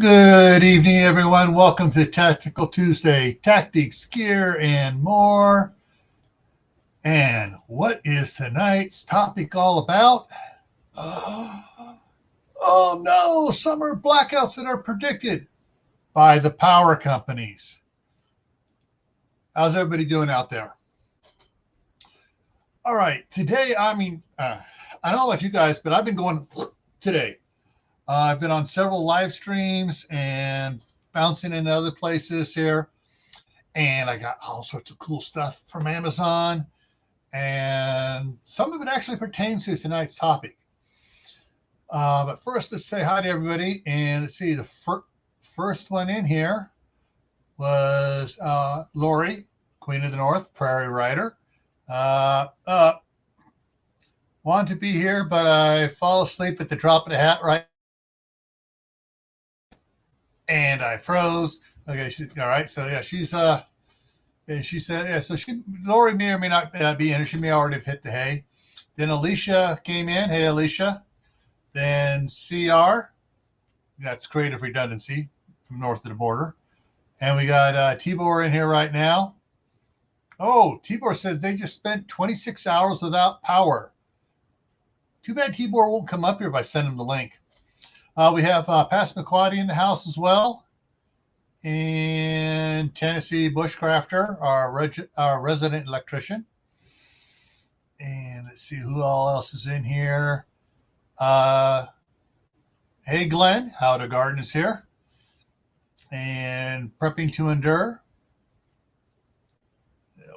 Good evening, everyone. Welcome to Tactical Tuesday, tactics, gear, and more. And what is tonight's topic all about? Oh no, summer blackouts that are predicted by the power companies. How's everybody doing out there? All right, today, I don't know about you guys, but I've been going today. I've been on several live streams and bouncing in other places here. And I got all sorts of cool stuff from Amazon. And some of it actually pertains to tonight's topic. But first, let's say hi to everybody. And let's see, the first one in here was Lori, Queen of the North, Prairie Rider. Want to be here, but I fall asleep at the drop of a hat right. And I froze. Okay, all right. So yeah, she's and she said, yeah. So Lori may or may not be in. She may already have hit the hay. Then Alicia came in. Hey, Alicia. Then CR. That's creative redundancy from north of the border. And we got Tibor in here right now. Oh, Tibor says they just spent 26 hours without power. Too bad Tibor won't come up here if I send him the link. We have Passamaquoddy in the house as well. And Tennessee Bushcrafter, our resident electrician. And let's see who all else is in here. Hey, Glenn, How to Garden is here. And Prepping to Endure.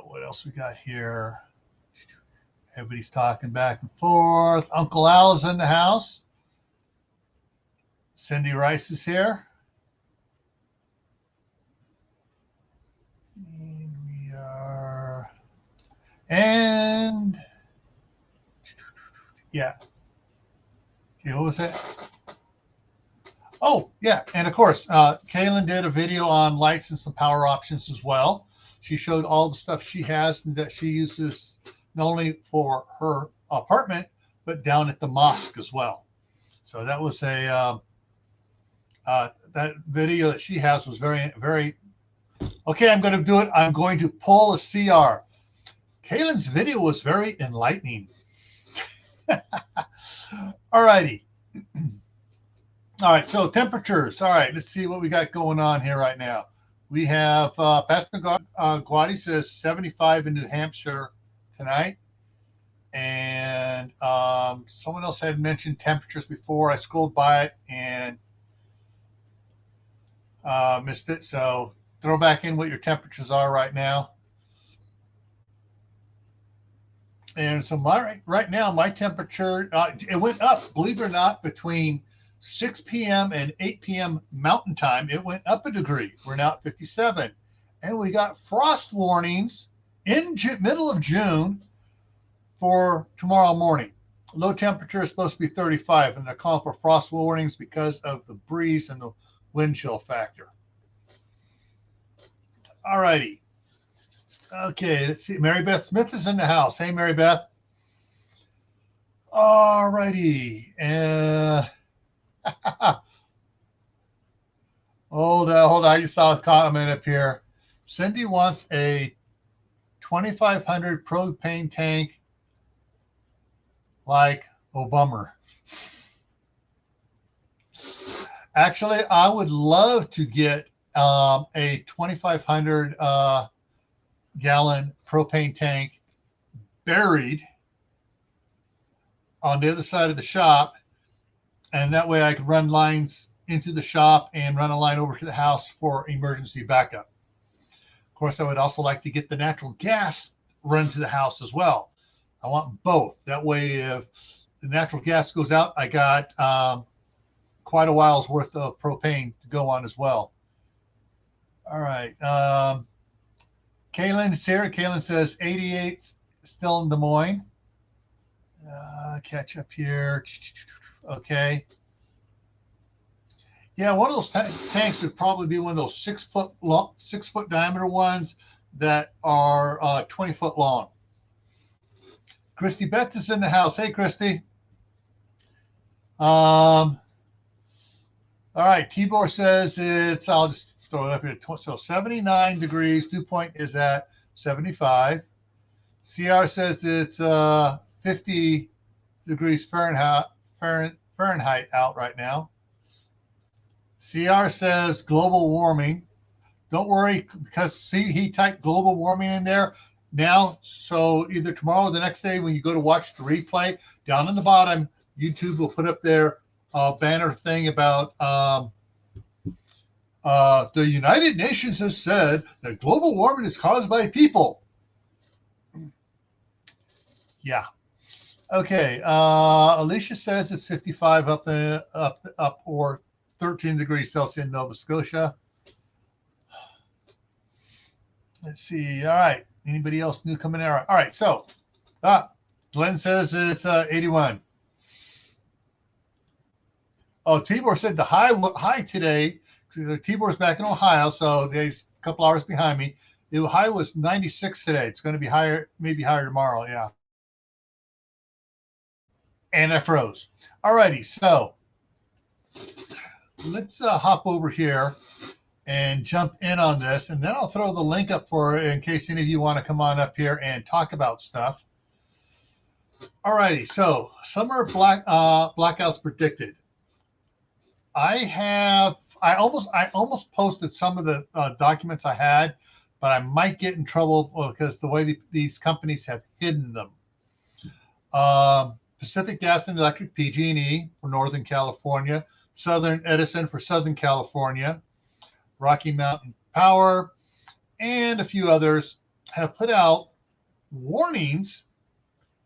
What else we got here? Everybody's talking back and forth. Uncle Al is in the house. Cindy Rice is here. And we are, and yeah. Okay, what was that? Oh, yeah. And of course, Kaylin did a video on lights and some power options as well. She showed all the stuff she has and that she uses not only for her apartment, but down at the mosque as well. So that was that video that she has was very, very, okay, I'm going to do it. I'm going to pull a CR. Kaylin's video was very enlightening. All righty. All right, so temperatures. All right, let's see what we got going on here right now. We have Passamaquoddy says 75 in New Hampshire tonight. And someone else had mentioned temperatures before. I scrolled by it and missed it. So throw back in what your temperatures are right now. And so right now, my temperature, it went up, believe it or not, between 6 p.m. and 8 p.m. Mountain Time. It went up a degree. We're now at 57. And we got frost warnings in middle of June for tomorrow morning. Low temperature is supposed to be 35, and they're calling for frost warnings because of the breeze and the wind chill factor. All righty. Okay, let's see. Mary Beth Smith is in the house. Hey, Mary Beth. All righty. Hold on. I just saw a comment up here. Cindy wants a 2500 propane tank like Obama. Actually, I would love to get a 2,500 gallon propane tank buried on the other side of the shop, and that way I could run lines into the shop and run a line over to the house for emergency backup. Of course, I would also like to get the natural gas run to the house as well. I want both. That way, if the natural gas goes out, I got quite a while's worth of propane to go on as well. All right. Kaylin is here. Kaylin says 88 still in Des Moines. Catch up here. Okay. Yeah, one of those tanks would probably be one of those 6 foot diameter ones that are 20 foot long. Christy Betts is in the house. Hey, Christy. All right. Tibor says it's, I'll just throw it up here. So 79 degrees. Dew point is at 75. CR says it's 50 degrees Fahrenheit out right now. CR says global warming. Don't worry, because see, he typed global warming in there now. So either tomorrow or the next day, when you go to watch the replay, down in the bottom, YouTube will put up their banner thing about the United Nations has said that global warming is caused by people. Yeah. Okay. Alicia says it's 55 up or 13 degrees Celsius in Nova Scotia. Let's see. All right. Anybody else new coming in? All right. So, Glenn says it's 81. Oh, Tibor said the high today. Tibor's back in Ohio, so he's a couple hours behind me. The high was 96 today. It's going to be higher, maybe higher tomorrow. Yeah. And I froze. All righty. So let's hop over here and jump in on this, and then I'll throw the link up for in case any of you want to come on up here and talk about stuff. All righty. So summer blackouts predicted. I almost posted some of the documents I had, but I might get in trouble because the way these companies have hidden them. Pacific Gas and Electric, PG&E for Northern California, Southern Edison for Southern California, Rocky Mountain Power, and a few others have put out warnings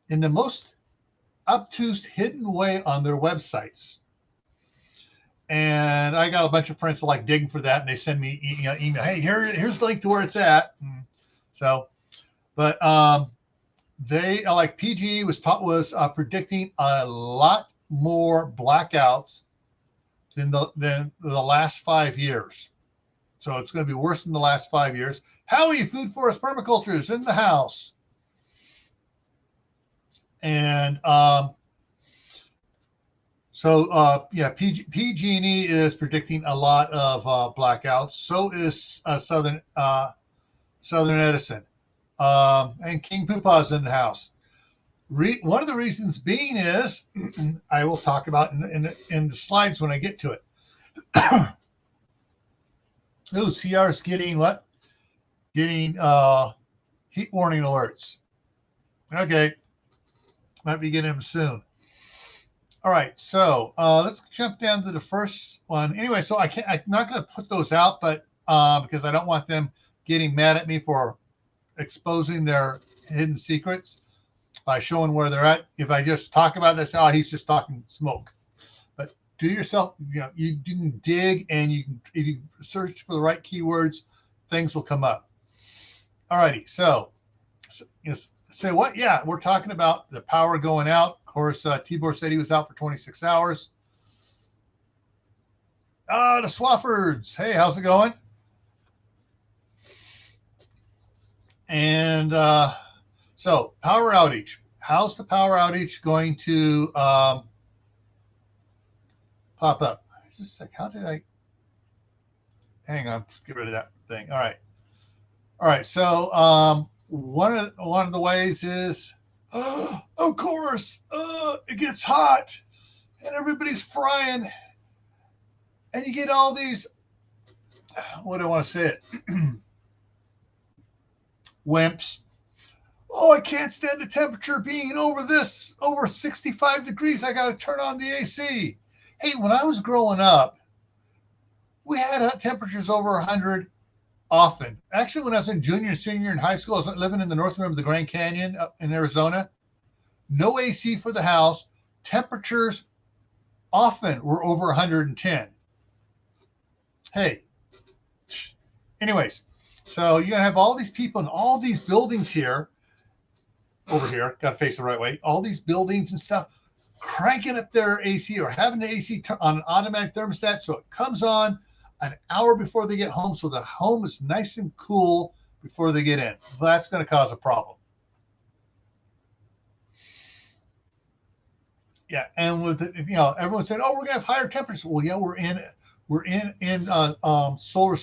in the most obtuse, hidden way on their websites. And I got a bunch of friends that like digging for that, and they send me email. Hey, here's the link to where it's at. So, but they like PG was predicting a lot more blackouts than the last 5 years. So it's going to be worse than the last 5 years. Howie, Food Forest Permaculture is in the house, and So PG&E is predicting a lot of blackouts. So is Southern Edison, and King Poopa's in the house. One of the reasons being is I will talk about in the slides when I get to it. Oh, CR's getting what? Getting heat warning alerts. Okay, might be getting them soon. All right, so let's jump down to the first one. Anyway, so I'm not going to put those out, but because I don't want them getting mad at me for exposing their hidden secrets by showing where they're at. If I just talk about it, I say, oh, he's just talking smoke. But do yourself, you can dig, and if you search for the right keywords, things will come up. All righty, so say what? Yeah, we're talking about the power going out. Of course, Tibor said he was out for 26 hours. The Swaffords. Hey, how's it going? And so power outage. How's the power outage going to pop up? Just a sec. How did I? Hang on. Get rid of that thing. All right. So one of the ways is, of course, it gets hot and everybody's frying, and you get all these. What do I want to say? It wimps. Oh, I can't stand the temperature being over 65 degrees. I got to turn on the AC. Hey, when I was growing up, we had temperatures over 100 often. Actually, when I was in junior and senior in high school, I was living in the north rim of the Grand Canyon up in Arizona. No AC for the house. Temperatures often were over 110. Hey, anyways, so you're going to have all these people in all these buildings here, over here, got to face the right way, all these buildings and stuff, cranking up their AC or having the AC on an automatic thermostat so it comes on an hour before they get home, so the home is nice and cool before they get in. That's going to cause a problem. Yeah, and with everyone said, "Oh, we're going to have higher temperatures." Well, yeah, we're We're in solar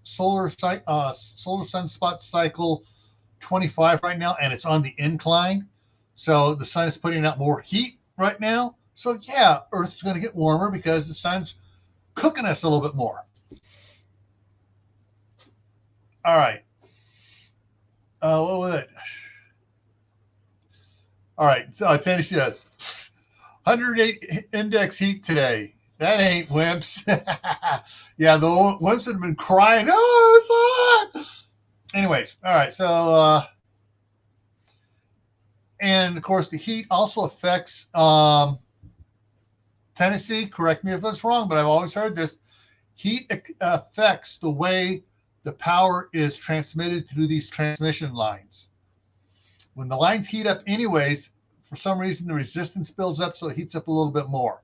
sunspot cycle 25 right now, and it's on the incline. So the sun is putting out more heat right now. So yeah, Earth's going to get warmer because the sun's cooking us a little bit more. All right. What was it? All right. So Tennessee, 108 index heat today. That ain't wimps. Yeah, the wimps have been crying. Oh, it's hot. Anyways, all right. So, and of course, the heat also affects Tennessee. Correct me if that's wrong, but I've always heard this. Heat affects the way the power is transmitted through these transmission lines. When the lines heat up anyways, for some reason the resistance builds up, so it heats up a little bit more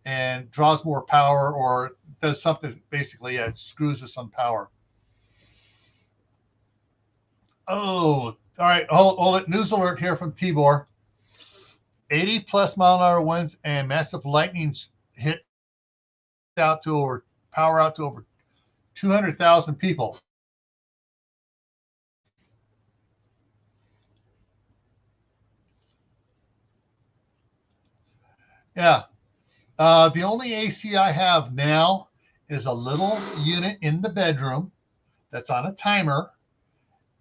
and draws more power, or does something, basically. It screws with some power. Oh, all right. Hold it. News alert here from Tibor. 80 plus mile an hour winds and massive lightning hit power out to over 200,000 people. Yeah. The only AC I have now is a little unit in the bedroom that's on a timer,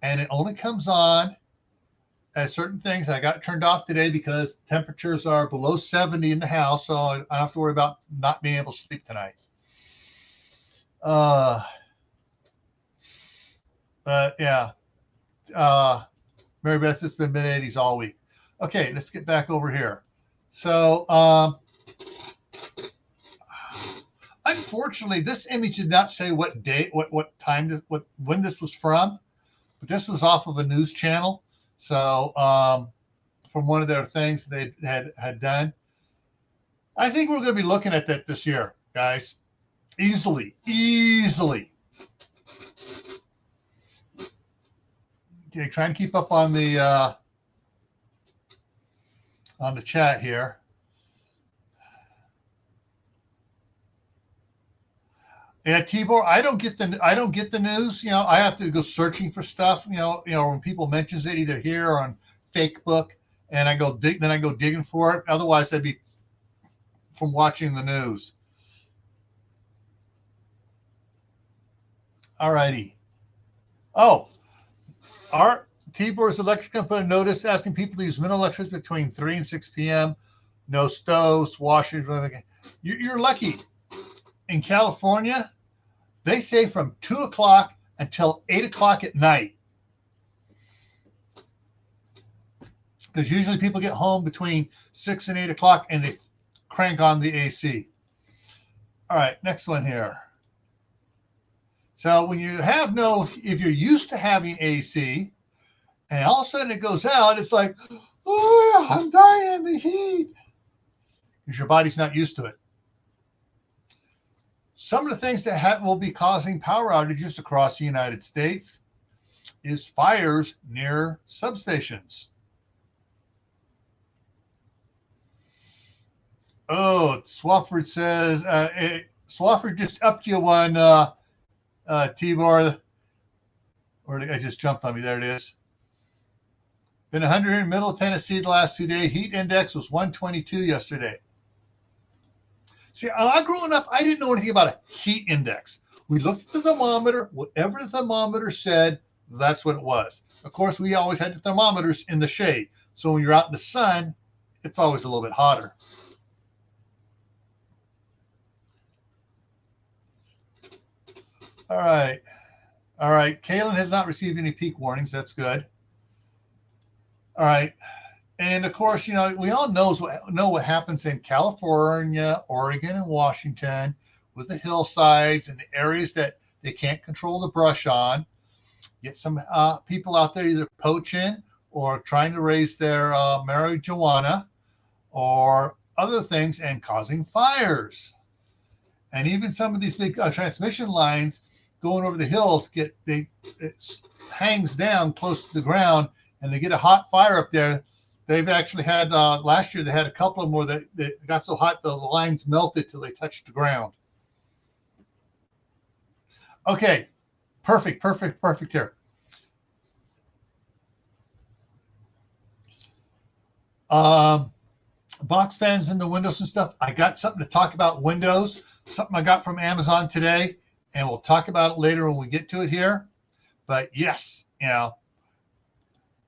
and it only comes on at certain things. I got it turned off today because temperatures are below 70 in the house, so I don't have to worry about not being able to sleep tonight. But yeah, Mary Beth, it's been mid-80s all week. Okay, let's get back over here. So, unfortunately, this image did not say what date, what time, when this was from, but this was off of a news channel. So, from one of their things they had done. I think we're going to be looking at that this year, guys. Easily. Okay, trying to keep up on the chat here. Yeah, Tibor, I don't get the news. I have to go searching for stuff. When people mentions it either here or on Facebook, and I go digging for it. Otherwise, I'd be from watching the news. All righty. Oh, our Tibor's electric company notice asking people to use minimal electricity between 3 and 6 p.m. No stoves, washers. You're lucky. In California, they say from 2 o'clock until 8 o'clock at night. Because usually people get home between 6 and 8 o'clock and they crank on the AC. All right, next one here. So when you if you're used to having AC and all of a sudden it goes out, it's like, oh, I'm dying of the heat. Because your body's not used to it. Some of the things that will be causing power outages across the United States is fires near substations. Oh, Swafford says, Swafford just upped you one, Tibor. Or I just jumped on me. There it is. Been 100 in Middle Tennessee the last 2 days. Heat index was 122 yesterday. See, growing up, I didn't know anything about a heat index. We looked at the thermometer. Whatever the thermometer said, that's what it was. Of course, we always had the thermometers in the shade. So when you're out in the sun, it's always a little bit hotter. All right. Kaylin has not received any peak warnings. That's good. All right. And of course, we all know what happens in California, Oregon, and Washington with the hillsides and the areas that they can't control the brush on. Get some people out there either poaching or trying to raise their marijuana or other things and causing fires. And even some of these big transmission lines going over the hills it hangs down close to the ground, and they get a hot fire up there. They've actually had, last year, they had a couple of them where they got so hot the lines melted till they touched the ground. Okay, perfect here. Box fans into Windows and stuff. I got something to talk about Windows, something I got from Amazon today, and we'll talk about it later when we get to it here. But yes,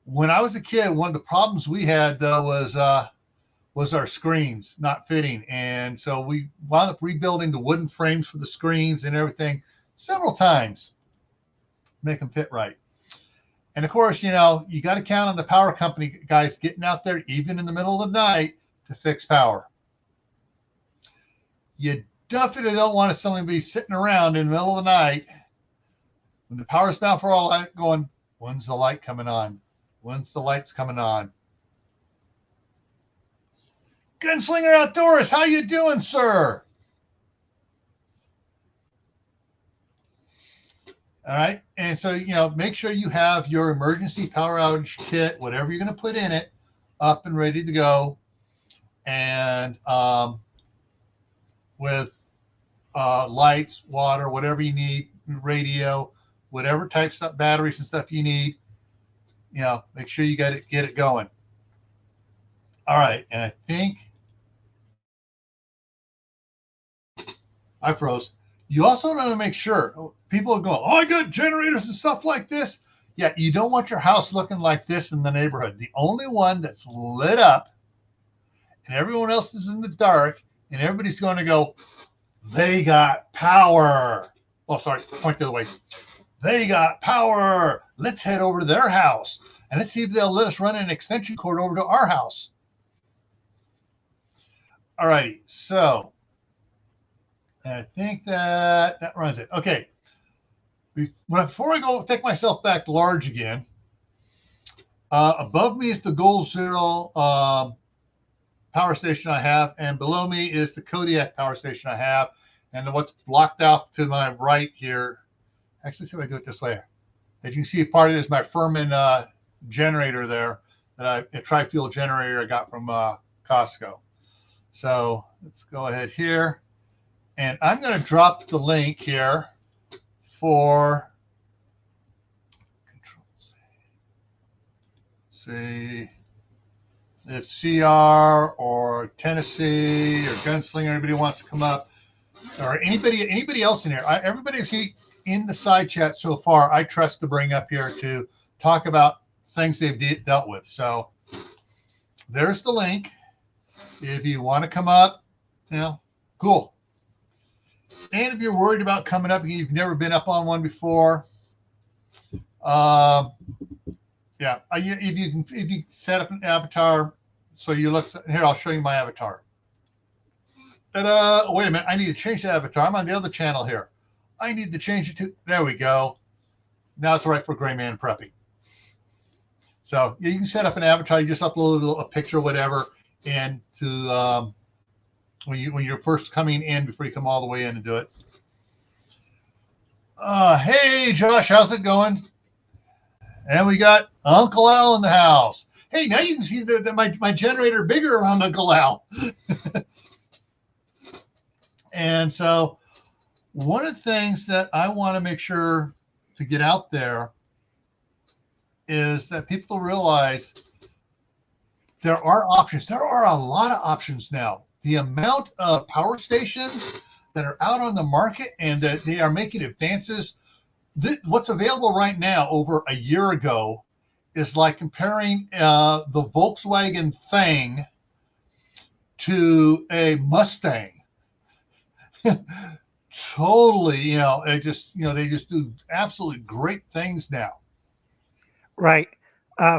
when I was a kid, one of the problems we had though was our screens not fitting, and so we wound up rebuilding the wooden frames for the screens and everything several times, make them fit right. And of course, you got to count on the power company guys getting out there even in the middle of the night to fix power. You definitely don't want somebody to be sitting around in the middle of the night when the power's down for all light going, when's the light coming on? When's the lights coming on? Gunslinger Outdoors, how you doing, sir? All right. And so, make sure you have your emergency power outage kit, whatever you're going to put in it, up and ready to go. And with lights, water, whatever you need, radio, whatever types of batteries and stuff you need, make sure you get it going. All right. And I think I froze. You also want to make sure people are going, oh, I got generators and stuff like this. Yeah, you don't want your house looking like this in the neighborhood. The only one that's lit up and everyone else is in the dark and everybody's going to go, they got power. Oh, sorry, point the other way. They got power. Let's head over to their house and let's see if they'll let us run an extension cord over to our house. All righty, so I think that runs it. Okay. Before I go take myself back large again, above me is the Gold Zero power station I have, and below me is the Kodiak power station I have, and what's blocked out to my right here. Actually, see if I do it this way. As you can see, part of this is my Firman generator there, a tri-fuel generator I got from Costco. So let's go ahead here. And I'm going to drop the link here for Control C. If CR or Tennessee or Gunslinger, anybody wants to come up, or anybody else in here, everybody I see in the side chat so far, I trust to bring up here to talk about things they've dealt with. So there's the link. If you want to come up, cool. And if you're worried about coming up and you've never been up on one before, if you set up an avatar, so you look here, I'll show you my avatar. Wait a minute, I need to change the avatar. I'm on the other channel here. I need to change it to, there we go. Now it's right for GrayManPrepping. So you can set up an avatar. You just upload a picture or whatever, and to when you're first coming in before you come all the way in and do it. Hey, Josh, how's it going? And we got Uncle Al in the house. Hey, now you can see that my generator bigger around Uncle Al. And so one of the things that I want to make sure to get out there is that people realize there are options. There are a lot of options now. The amount of power stations that are out on the market and that they are making advances. What's available right now over a year ago is like comparing the Volkswagen Thing to a Mustang. Totally, they just do absolutely great things now. Right.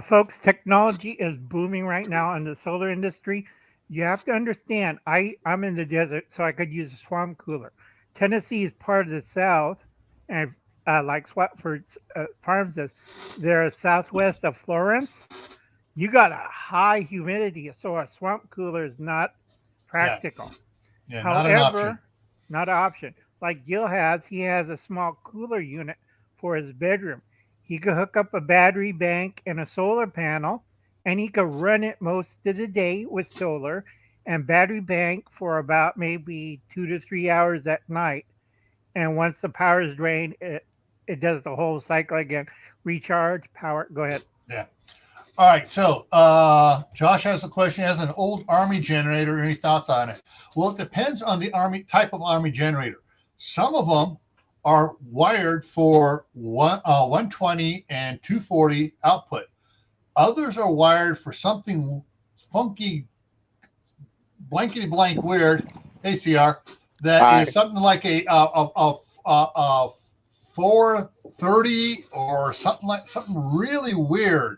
Folks, technology is booming right now in the solar industry. You have to understand, I'm in the desert, so I could use a swamp cooler. Tennessee is part of the South, and like Swatford's Farm says, they're southwest of Florence. You got a high humidity, so a swamp cooler is not practical. Yeah, however, not an option. Like Gil has, he has a small cooler unit for his bedroom. He could hook up a battery bank and a solar panel, and he could run it most of the day with solar and battery bank for about maybe 2 to 3 hours at night. and once the power is drained, it does the whole cycle again. Recharge, power. Go ahead. Yeah. All right. So Josh has a question. Has an old Army generator. Any thoughts on it? Well, it depends on the Army type of Army generator. Some of them are wired for 120 and 240 output. Others are wired for something funky, blankety blank weird. ACR that is something like a 430 or something really weird.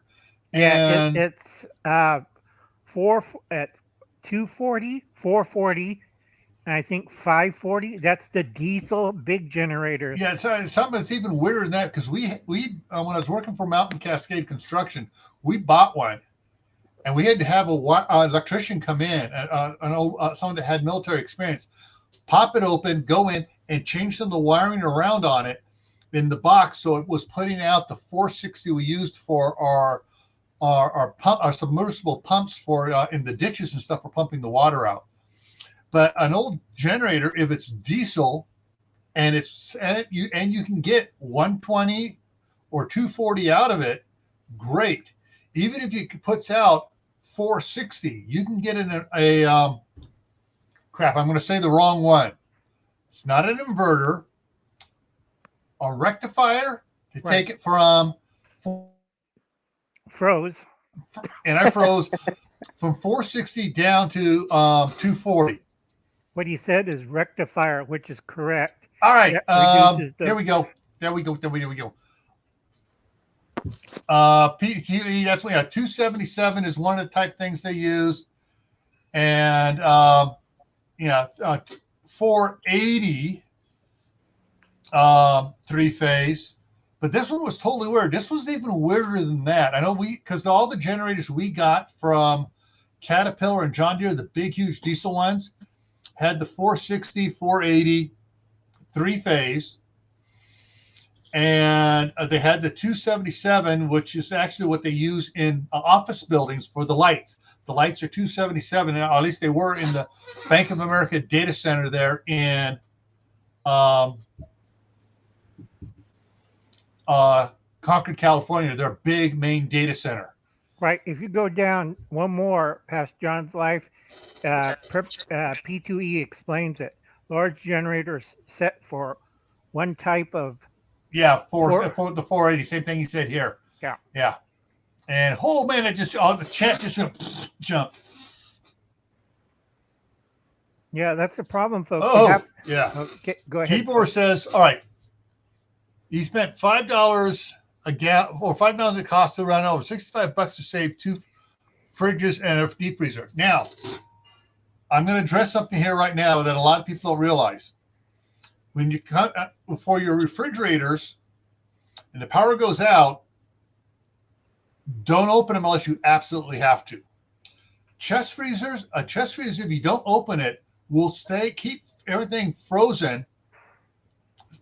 Yeah, it's 240, 440, and I think 540. That's the diesel big generator. Yeah, it's something that's even weirder than that because we when I was working for Mountain Cascade Construction, we bought one, and we had to have an electrician come in, someone that had military experience, pop it open, go in, and change some of the wiring around on it in the box, so it was putting out the 460 we used for our submersible pumps for in the ditches and stuff for pumping the water out. But an old generator, if it's diesel, and you can get 120 or 240 out of it, great. Even if it puts out 460, you can get in crap. I'm going to say the wrong one. It's not an inverter, a rectifier to take it from. Froze. And I froze from 460 down to 240. What he said is rectifier, which is correct. All right. Here we go. There we go. PQE, that's what 277 is one of the type things they use. And 480 three-phase. But this one was totally weird. This was even weirder than that. I know because all the generators we got from Caterpillar and John Deere, the big, huge diesel ones, had the 460, 480 three-phase. And they had the 277, which is actually what they use in office buildings for the lights. The lights are 277, or at least they were in the Bank of America data center there in Concord, California, their big main data center. Right. If you go down one more past John's life, P2E explains it. Large generators set for one type of. Yeah, for the 480. Same thing he said here. Yeah. Yeah. And oh man, the chat just jumped. Yeah, that's the problem, folks. Yeah. Okay, go ahead. Tibor says, all right. He spent $5 a gallon, or $5 it costs to run over $65 to save 2 fridges and a deep freezer. Now, I'm going to address something here right now that a lot of people don't realize. When you cut for your refrigerators and the power goes out, don't open them unless you absolutely have to. Chest freezers, a chest freezer, if you don't open it, will keep everything frozen,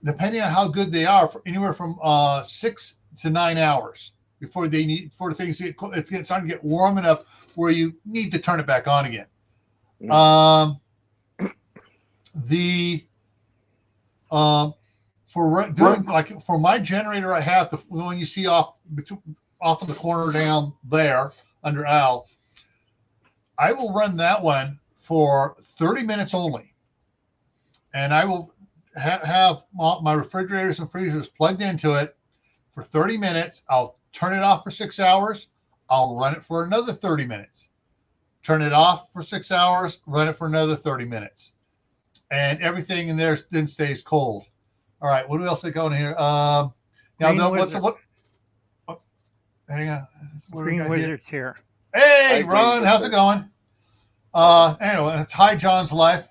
depending on how good they are, for anywhere from 6 to 9 hours before things it's starting to get warm enough where you need to turn it back on again. For my generator, I have the one you see off of the corner down there under Al. I will run that one for 30 minutes only, and I will have my refrigerators and freezers plugged into it for 30 minutes. I'll turn it off for 6 hours. I'll run it for another 30 minutes. Turn it off for 6 hours, run it for another 30 minutes. And everything in there then stays cold. All right, what else we got in here? Hang on. Green Wizard's here. Hey, Ron, how's it going? Anyway, it's Hi John's Life.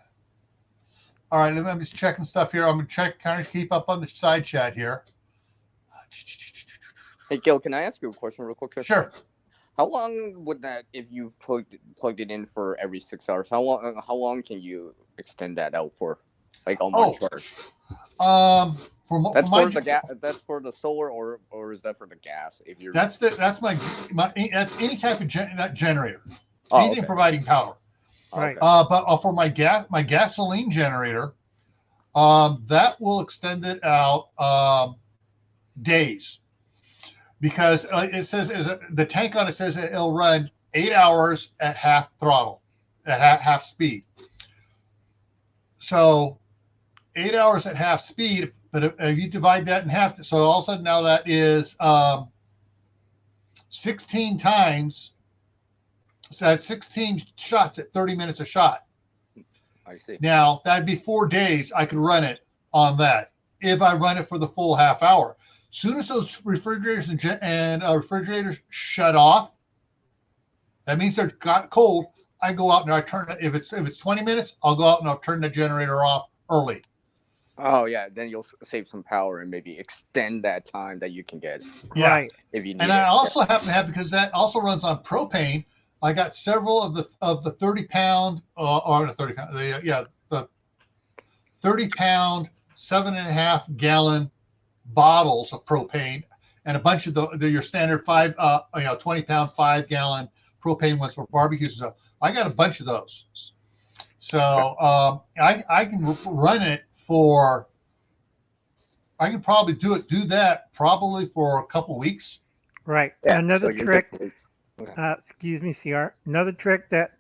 All right, I'm just checking stuff here. I'm going to kind of keep up on the side chat here. Hey, Gil, can I ask you a question real quick? Sure. How long would that, if you plugged it in for every 6 hours, how long can you extend that out for? Like on one charge? That's for the solar, or is that for the gas? If you're that's any type of generator. Anything providing power. Right. But for my gasoline generator, that will extend it out days, because it says the tank on it says it'll run 8 hours at half throttle, at half speed. So 8 hours at half speed, but if you divide that in half, so all of a sudden now that is 16 times. So that's 16 shots at 30 minutes a shot. I see. Now that'd be 4 days I could run it on that if I run it for the full half hour. Soon as those refrigerators and refrigerators shut off, that means they're got cold. I go out and I turn it. If it's 20 minutes, I'll go out and I'll turn the generator off early. Oh yeah, then you'll save some power and maybe extend that time that you can get. Yeah. Right. If you need And it. I also happen to have, because that also runs on propane, I got several of the 30-pound or the 30-pound, the 30-pound 7.5 gallon bottles of propane, and a bunch of your standard 20-pound 5 gallon propane ones for barbecues and stuff. I got a bunch of those, so I can run it for. I can probably do that probably for a couple weeks. Right. Yeah, Another so trick. okay. Excuse me, CR. Another trick that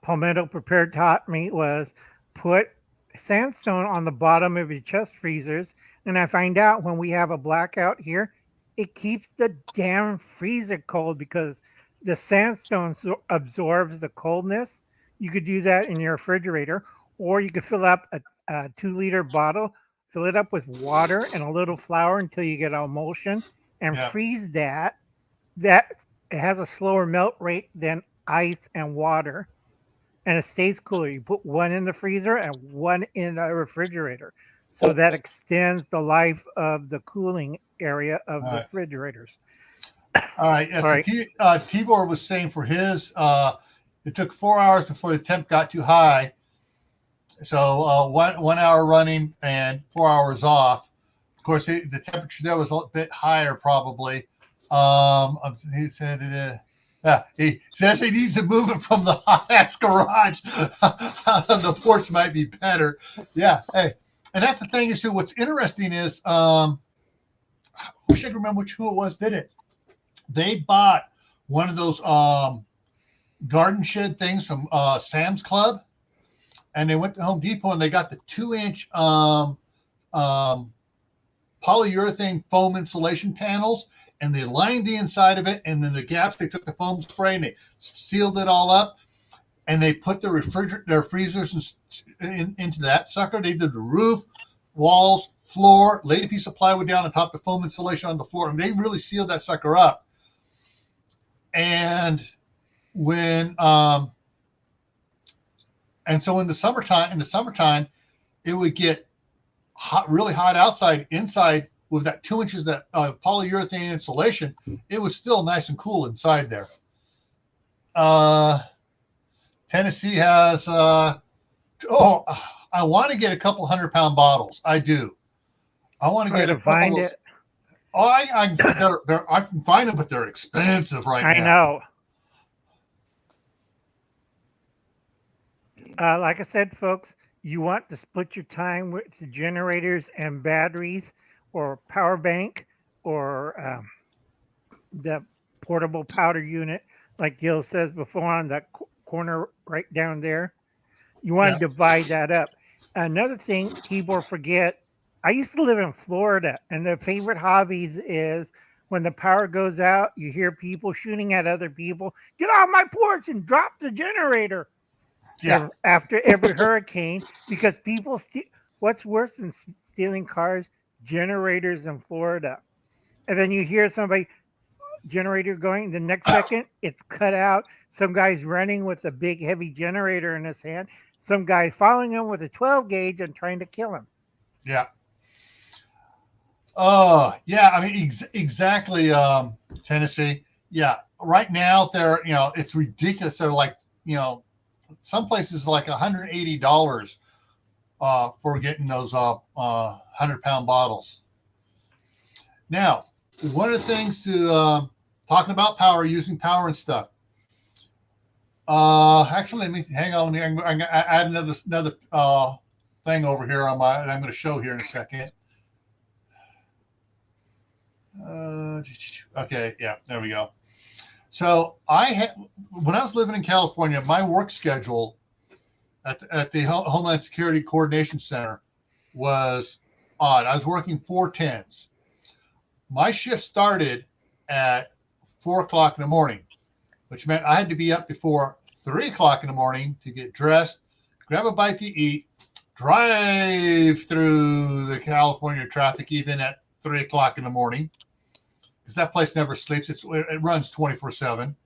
Palmetto Prepared taught me was put sandstone on the bottom of your chest freezers. And I find out when we have a blackout here, it keeps the damn freezer cold because the sandstone absorbs the coldness. You could do that in your refrigerator, or you could fill up a 2-liter bottle, fill it up with water and a little flour until you get emulsion, and freeze that. That it has a slower melt rate than ice and water, and it stays cooler. You put one in the freezer and one in the refrigerator, so that extends the life of the cooling area of the refrigerators. All right. As Tibor was saying, for his, it took 4 hours before the temp got too high. So 1 hour running and 4 hours off. Of course, the temperature there was a bit higher, probably. He said he says he needs to move it from the hot ass garage. The porch might be better. Yeah. Hey, and that's the thing is too. What's interesting is, I wish I could remember who it was did it. They bought one of those garden shed things from Sam's Club, and they went to Home Depot and they got the 2-inch polyurethane foam insulation panels, and they lined the inside of it, and then the gaps, they took the foam spray and they sealed it all up, and they put their freezers into that sucker. They did the roof, walls, floor, laid a piece of plywood down on top of the foam insulation on the floor, and they really sealed that sucker up. And when and so in the summertime, it would get hot, really hot outside. Inside, with that 2 inches that polyurethane insulation, it was still nice and cool inside there. Tennessee has I want to get a couple 100-pound bottles. I do. I want to get a couple of. Oh, I can find them, but they're expensive now. I know. Like I said, folks, you want to split your time with the generators and batteries, or power bank, or the portable powder unit, like Gil says before, on that corner right down there. You want to divide that up. Another thing people forget, I used to live in Florida, and the favorite hobbies is when the power goes out, you hear people shooting at other people. Get off my porch and drop the generator. Yeah. After every hurricane, because people what's worse than stealing cars? Generators in Florida. And then you hear somebody generator going, the next second it's cut out. Some guy's running with a big heavy generator in his hand. Some guy following him with a 12 gauge and trying to kill him. Yeah. Oh, yeah. I mean, exactly. Tennessee. Yeah. Right now, it's ridiculous. They're like, some places like $180 for getting those 100-pound bottles. Now, one of the things to talking about power, using power and stuff. Actually, let me hang on. I'm going to add another thing over here on my, and I'm going to show here in a second. Okay, yeah, there we go. So when I was living in California, my work schedule at the Homeland Security Coordination Center was odd. I was working 4/10s. My shift started at 4 o'clock in the morning, which meant I had to be up before 3 o'clock in the morning to get dressed, grab a bite to eat, drive through the California traffic even at 3 o'clock in the morning, because that place never sleeps. It runs 24/7.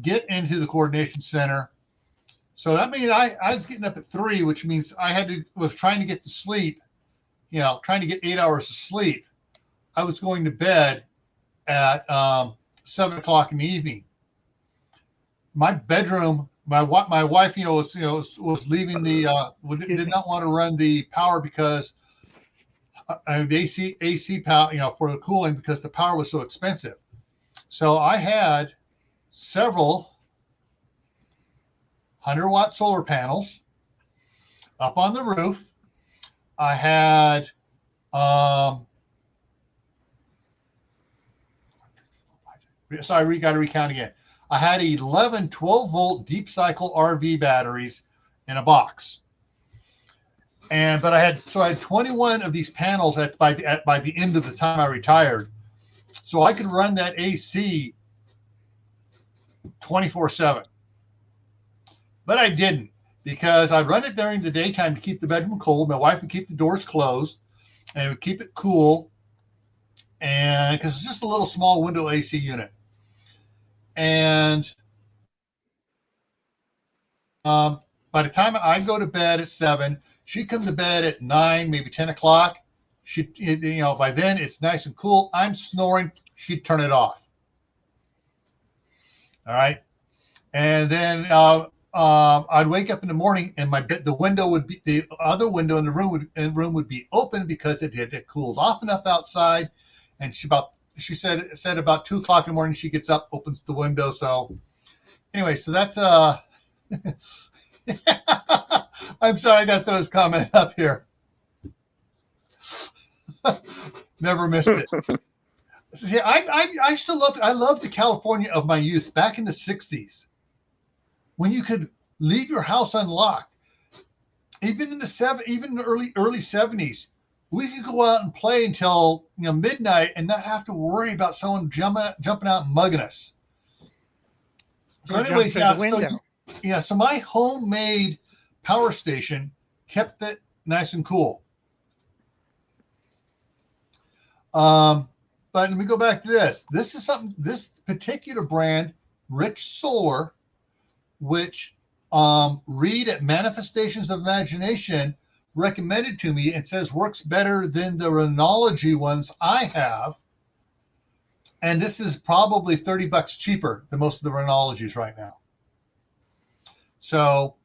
Get into the coordination center. So that means I was getting up at 3, which means was trying to get to sleep, trying to get 8 hours of sleep. I was going to bed at 7 o'clock in the evening. My bedroom, my wife, was leaving did not want to run the power because the AC power, for the cooling, because the power was so expensive. So I had several 100-watt solar panels up on the roof. I had sorry, got to recount again. I had 11 12-volt deep cycle RV batteries in a box. But I had 21 of these panels by the end of the time I retired. So I could run that AC 24/7. But I didn't, because I'd run it during the daytime to keep the bedroom cold. My wife would keep the doors closed and it would keep it cool. And because it's just a little small window AC unit. And by the time I go to bed at 7, she'd come to bed at 9, maybe 10 o'clock. By then it's nice and cool. I'm snoring. She'd turn it off. All right. And then I'd wake up in the morning and the other window in the room would be open because it had cooled off enough outside. And she said about 2 o'clock in the morning, she gets up, opens the window. So anyway, so that's I'm sorry, I got to throw this comment up here. Never missed it. See, I still love the California of my youth back in the 60s, when you could leave your house unlocked. Even in the early 70s, we could go out and play until midnight and not have to worry about someone jumping out and mugging us. So anyways, so my homemade power station kept it nice and cool. But let me go back to this. This particular brand, Rich Solar, which Reed at Manifestations of Imagination recommended to me and says works better than the Renology ones I have. And this is probably $30 cheaper than most of the Renologies right now. So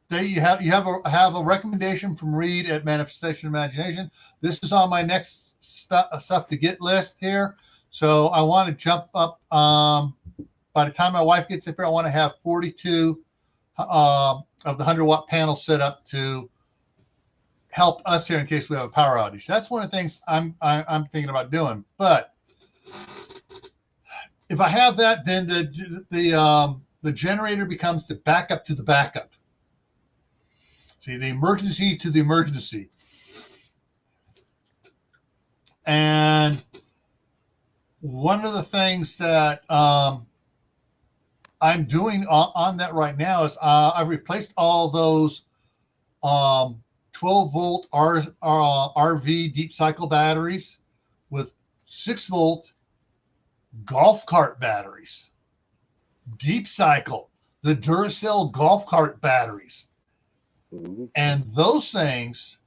there you have a recommendation from Reed at Manifestation of Imagination. This is on my next stuff to get list here. So I want to jump up. By the time my wife gets up here, I want to have 42 of the 100-watt panel set up to help us here in case we have a power outage. That's one of the things I'm thinking about doing. But if I have that, then the generator becomes the backup to the backup. See, the emergency to the emergency. And one of the things that I'm doing on that right now is I've replaced all those 12-volt RV deep cycle batteries with 6-volt golf cart batteries. Deep cycle, the Duracell golf cart batteries. And those things,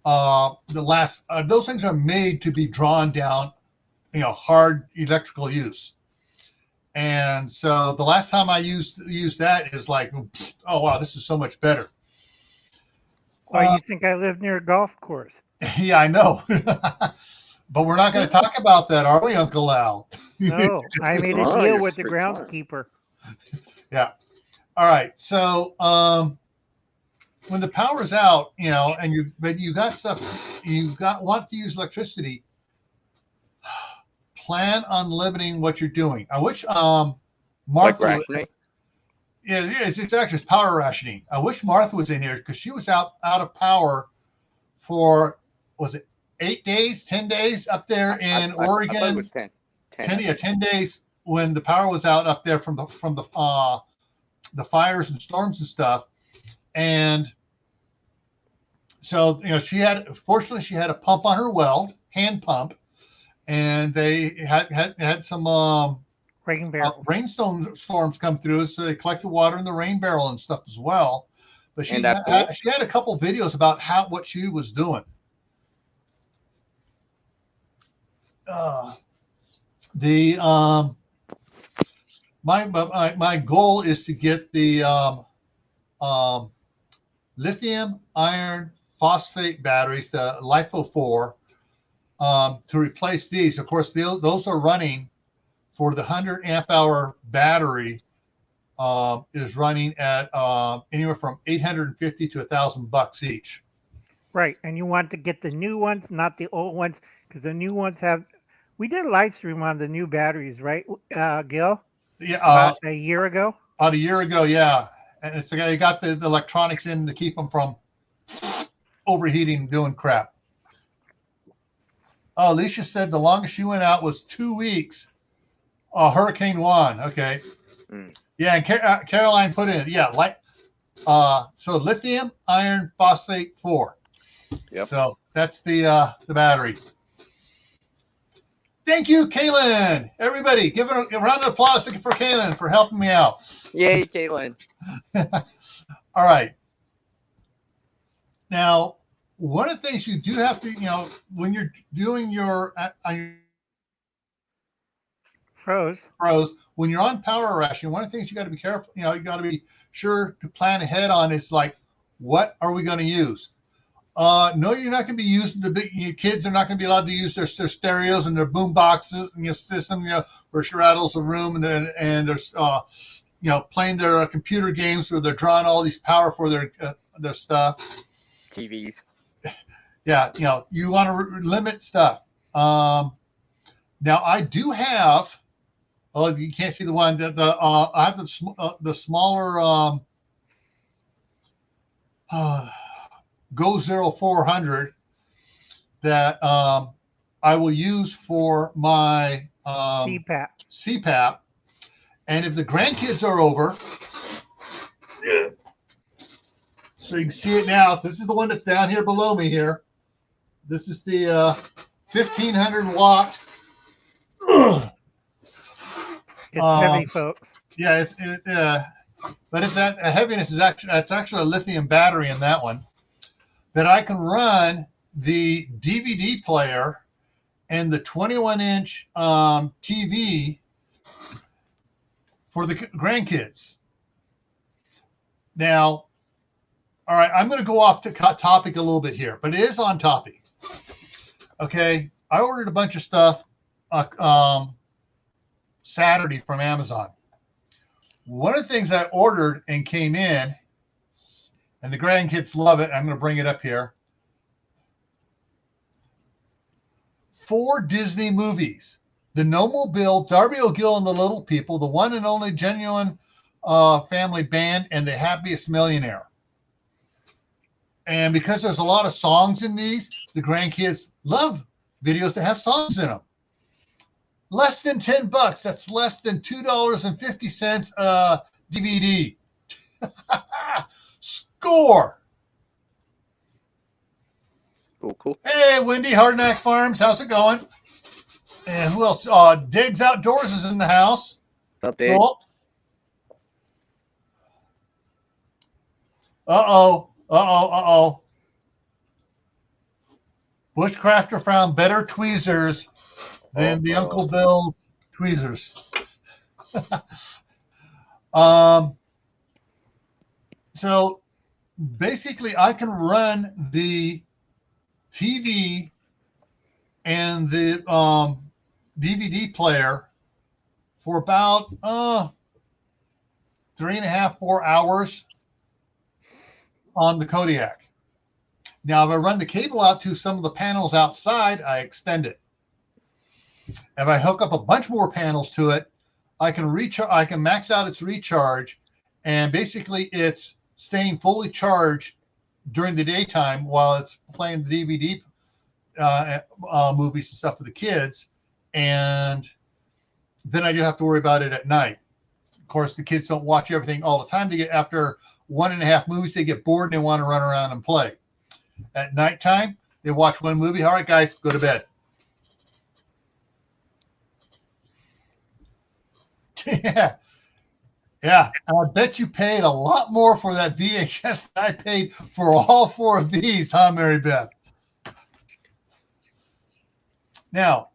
those things are made to be drawn down, hard electrical use. And so the last time I used that is like, oh wow, this is so much better. Well, you think I live near a golf course? Yeah, I know. But we're not going to talk about that, are we, Uncle Al? No, I made a deal with the groundskeeper. Yeah. All right. So when the power's out, and you got stuff, want to use electricity, plan on limiting what you're doing. I wish Like Martha. rationing? Yeah, it's actually power rationing. I wish Martha was in here because she was out of power for, was it 8 days, 10 days up there in Oregon? I thought it was 10. 10 days when the power was out up there from the fires and storms and stuff. And so, she had a pump on her well, hand pump, and they had some rainstorms come through, so they collected water in the rain barrel and stuff as well. But she had a couple videos about what she was doing. My goal is to get the lithium iron phosphate batteries, the LiFo4, to replace these. Of course, those are running for the 100 amp hour battery, is running at anywhere from $850 to $1,000 each. Right, and you want to get the new ones, not the old ones, because the new ones have. We did a live stream on the new batteries, right, Gil? Yeah, about a year ago. About a year ago, yeah. And it's they got the electronics in to keep them from overheating and doing crap. Oh, Alicia said the longest she went out was 2 weeks. Hurricane Juan. Okay. Yeah, and Caroline put in, so lithium iron phosphate 4. Yep. So that's the battery. Thank you, Kaylin. Everybody, give a round of applause for Kaylin for helping me out. Yay, Kaylin. All right. Now, one of the things you do have to, when you're doing your froze, when you're on power rationing, one of the things you got to be careful, you got to be sure to plan ahead on is like, what are we going to use? No, you're not going to be using your kids are not going to be allowed to use their stereos and their boom boxes and your system, where she rattles the room and there's, playing their computer games where they're drawing all these power for their stuff. TVs. Yeah, you want to limit stuff. Now I do have. Oh, you can't see the one that I have the smaller Go 0400 that I will use for my CPAP. And if the grandkids are over, so you can see it now. This is the one that's down here below me here. This is the 1500 watt. It's heavy, folks. Yeah, but if that heaviness is actually a lithium battery in that one, that I can run the DVD player and the 21-inch TV for the grandkids. Now, all right, I'm going to go off to topic a little bit here, but it is on topic. Okay, I ordered a bunch of stuff Saturday from Amazon. One of the things I ordered and came in, and the grandkids love it. I'm going to bring it up here. 4 Disney movies. The No Mobile, Darby O'Gill and the Little People, The One and Only Genuine Family Band, and The Happiest Millionaire. And because there's a lot of songs in these, the grandkids love videos that have songs in them. Less than $10. That's less than $2.50 DVD. Score. Cool. Hey, Wendy, Hardnack Farms. How's it going? And who else? Diggs Outdoors is in the house. What's up, Diggs? Cool. Uh-oh. Bushcrafter found better tweezers than the Uncle Bill's tweezers. So basically, I can run the TV and the DVD player for about 3.5, 4 hours on the Kodiak. Now, if I run the cable out to some of the panels outside, I extend it. If I hook up a bunch more panels to it, I can max out its recharge, and basically it's staying fully charged during the daytime while it's playing the DVD movies and stuff for the kids, and then I do have to worry about it at night. Of course, the kids don't watch everything all the time. They get after 1.5 movies, they get bored and they want to run around and play. At nighttime, they watch one movie. All right, guys, go to bed. Yeah. Yeah. I bet you paid a lot more for that VHS than I paid for all 4 of these, huh, Mary Beth? Now,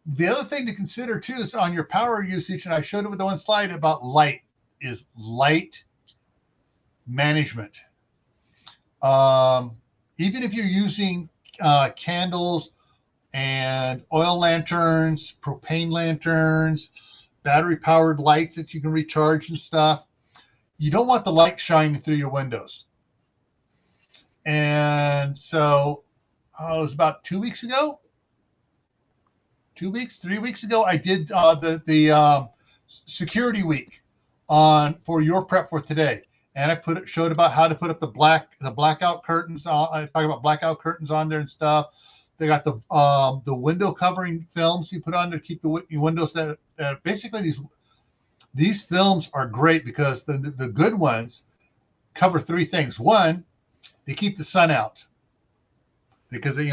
the other thing to consider, too, is on your power usage, and I showed it with the one slide about light, is light management. Even if you're using candles and oil lanterns, propane lanterns, battery-powered lights that you can recharge and stuff, you don't want the light shining through your windows. And so it was about 2 weeks ago, 3 weeks ago, I did the security week for your prep for today. And I showed about how to put up the blackout curtains. I talk about blackout curtains on there and stuff. They got the window covering films you put on to keep the windows that basically these films are great because the good ones cover 3 things. One, they keep the sun out because they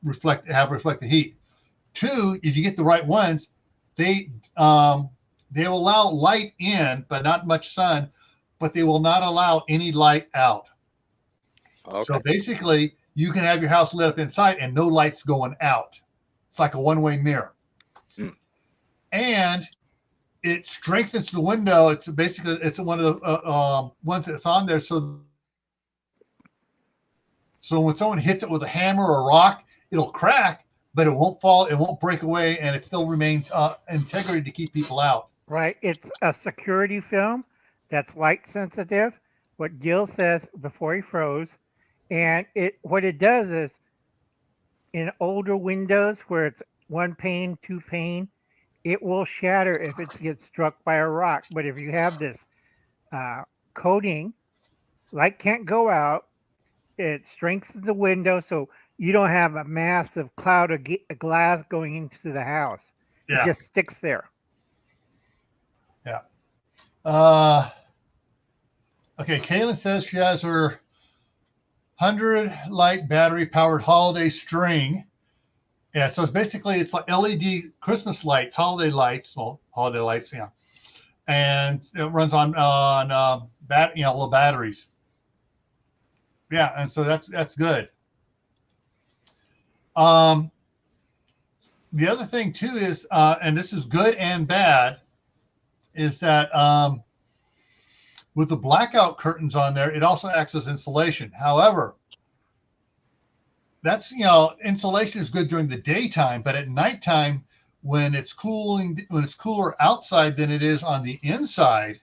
reflect the heat. 2, if you get the right ones, they will allow light in, but not much sun. But they will not allow any light out. Okay. So basically, you can have your house lit up inside and no lights going out. It's like a one-way mirror. And it strengthens the window. It's one of the ones that's on there. So when someone hits it with a hammer or a rock, it'll crack, but it won't fall. It won't break away, and it still remains integrity to keep people out. Right. It's a security film that's light sensitive, what Gil says before he froze. And what it does is in older windows where it's 1 pane, 2 pane, it will shatter if it gets struck by a rock. But if you have this coating, light can't go out. It strengthens the window so you don't have a massive cloud of glass going into the house. Yeah. It just sticks there. Yeah. Okay, Kaylin says she has her 100 light battery powered holiday string. Yeah, so it's like LED Christmas lights, holiday lights, yeah. And it runs on little batteries. Yeah, and so that's good. The other thing too is, and this is good and bad, is that with the blackout curtains on there, it also acts as insulation. However, that's, insulation is good during the daytime, but at nighttime, when it's cooler outside than it is on the inside,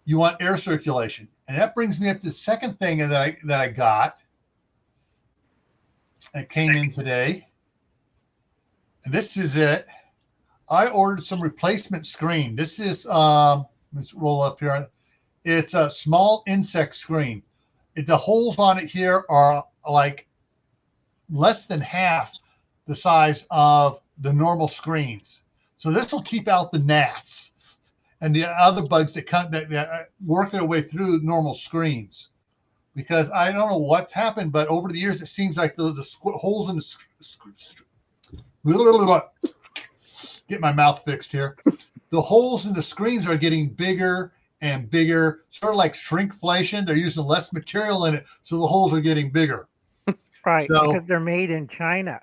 you want air circulation. And that brings me up to the second thing that I got. It came in today. And this is it. I ordered some replacement screen. This is let's roll up here. It's a small insect screen. The holes on it here are like less than half the size of the normal screens. So this will keep out the gnats and the other bugs that work their way through normal screens. Because I don't know what's happened, but over the years, it seems like the holes in the get my mouth fixed here. The holes in the screens are getting bigger and bigger, sort of like shrinkflation. They're using less material in it, so the holes are getting bigger. Right, because they're made in China.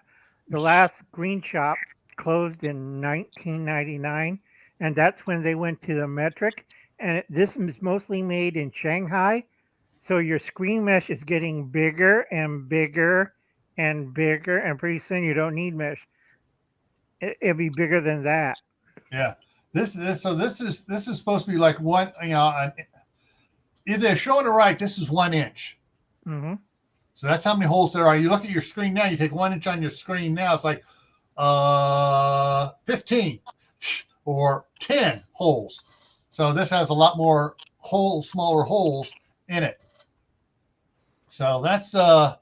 The last screen shop closed in 1999, and that's when they went to the metric. And this is mostly made in Shanghai. So your screen mesh is getting bigger and bigger and bigger, and pretty soon you don't need mesh. It'll be bigger than that. Yeah, this is supposed to be like one. if they're showing it right, this is 1 inch. Mm-hmm. So that's how many holes there are. You look at your screen now, you take 1 inch on your screen now, it's like 15 or 10 holes. So this has a lot more smaller holes in it. So that's the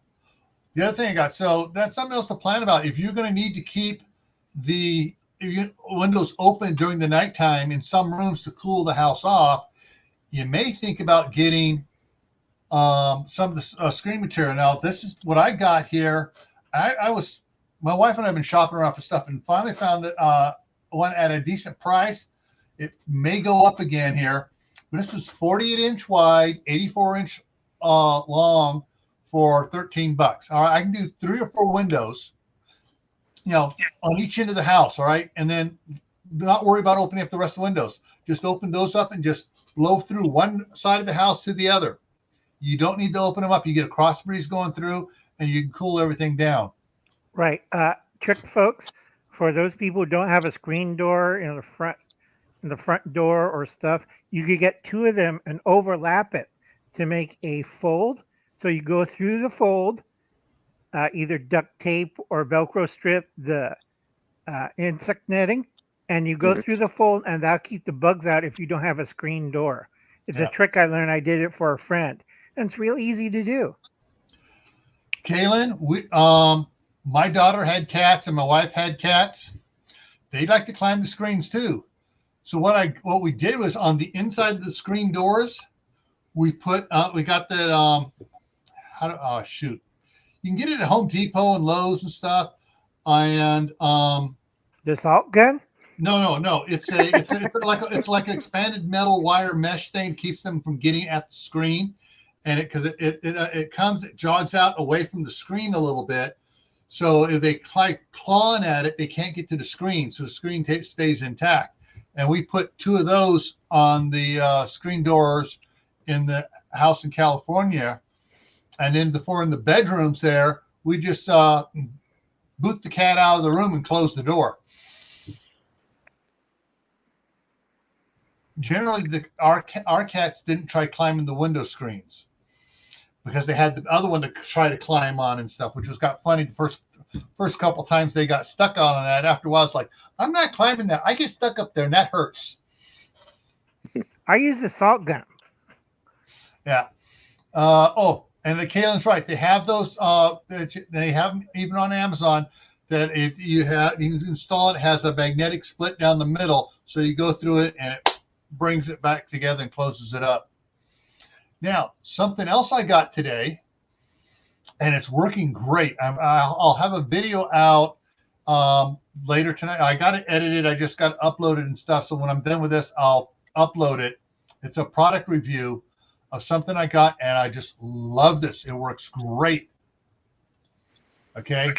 other thing I got. So that's something else to plan about. If you're going to need to keep the windows open during the nighttime in some rooms to cool the house off, you may think about getting some of the screen material. Now, this is what I got here. My wife and I have been shopping around for stuff and finally found one at a decent price. It may go up again here, but this was 48-inch wide, 84-inch long for $13. All right, I can do 3 or 4 windows, on each end of the house. All right, and then not worry about opening up the rest of the windows. Just open those up and just blow through one side of the house to the other. You don't need to open them up. You get a cross breeze going through, and you can cool everything down. Right. Trick, folks, for those people who don't have a screen door in the front door or stuff, you could get 2 of them and overlap it to make a fold. So you go through the fold, either duct tape or Velcro strip the insect netting, and you go through the fold, and that'll keep the bugs out if you don't have a screen door. It's a trick I learned. I did it for a friend, and it's real easy to do. Kaylin, my daughter had cats and my wife had cats. They like to climb the screens too. So what we did was on the inside of the screen doors, we got that you can get it at Home Depot and Lowe's and stuff. And the salt gun? No. It's like an expanded metal wire mesh thing, keeps them from getting at the screen, and it jogs out away from the screen a little bit. So if they clawing at it, they can't get to the screen, so the screen stays intact. And we put 2 of those on the screen doors in the house in California, and then in the bedrooms there, we just boot the cat out of the room and close the door. Generally, our cats didn't try climbing the window screens because they had the other one to try to climb on and stuff, which got funny. The first couple times they got stuck on that. After a while, it's like, I'm not climbing that. I get stuck up there, and that hurts. I use the salt gun. Yeah. And Kaylin's right. They have those. They have them even on Amazon. That if you can install it, has a magnetic split down the middle, so you go through it and it brings it back together and closes it up. Now, something else I got today, and it's working great. I'll have a video out later tonight. I got it edited. I just got it uploaded and stuff. So when I'm done with this, I'll upload it. It's a product review of something I got, and I just love this. It works great. Okay.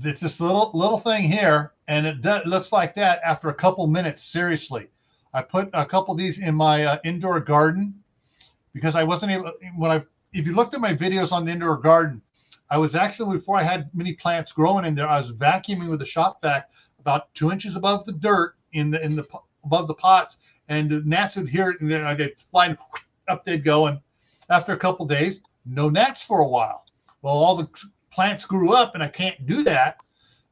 It's this little thing here, and it looks like that after a couple minutes. Seriously, I put a couple of these in my indoor garden because I wasn't able. If you looked at my videos on the indoor garden, I was actually, before I had many plants growing in there, I was vacuuming with a shop vac about 2 inches above the dirt above the pots, and the gnats would hear it, and then I'd fly up. They'd go, and after a couple of days, no gnats for a while. Well, all the plants grew up, and I can't do that.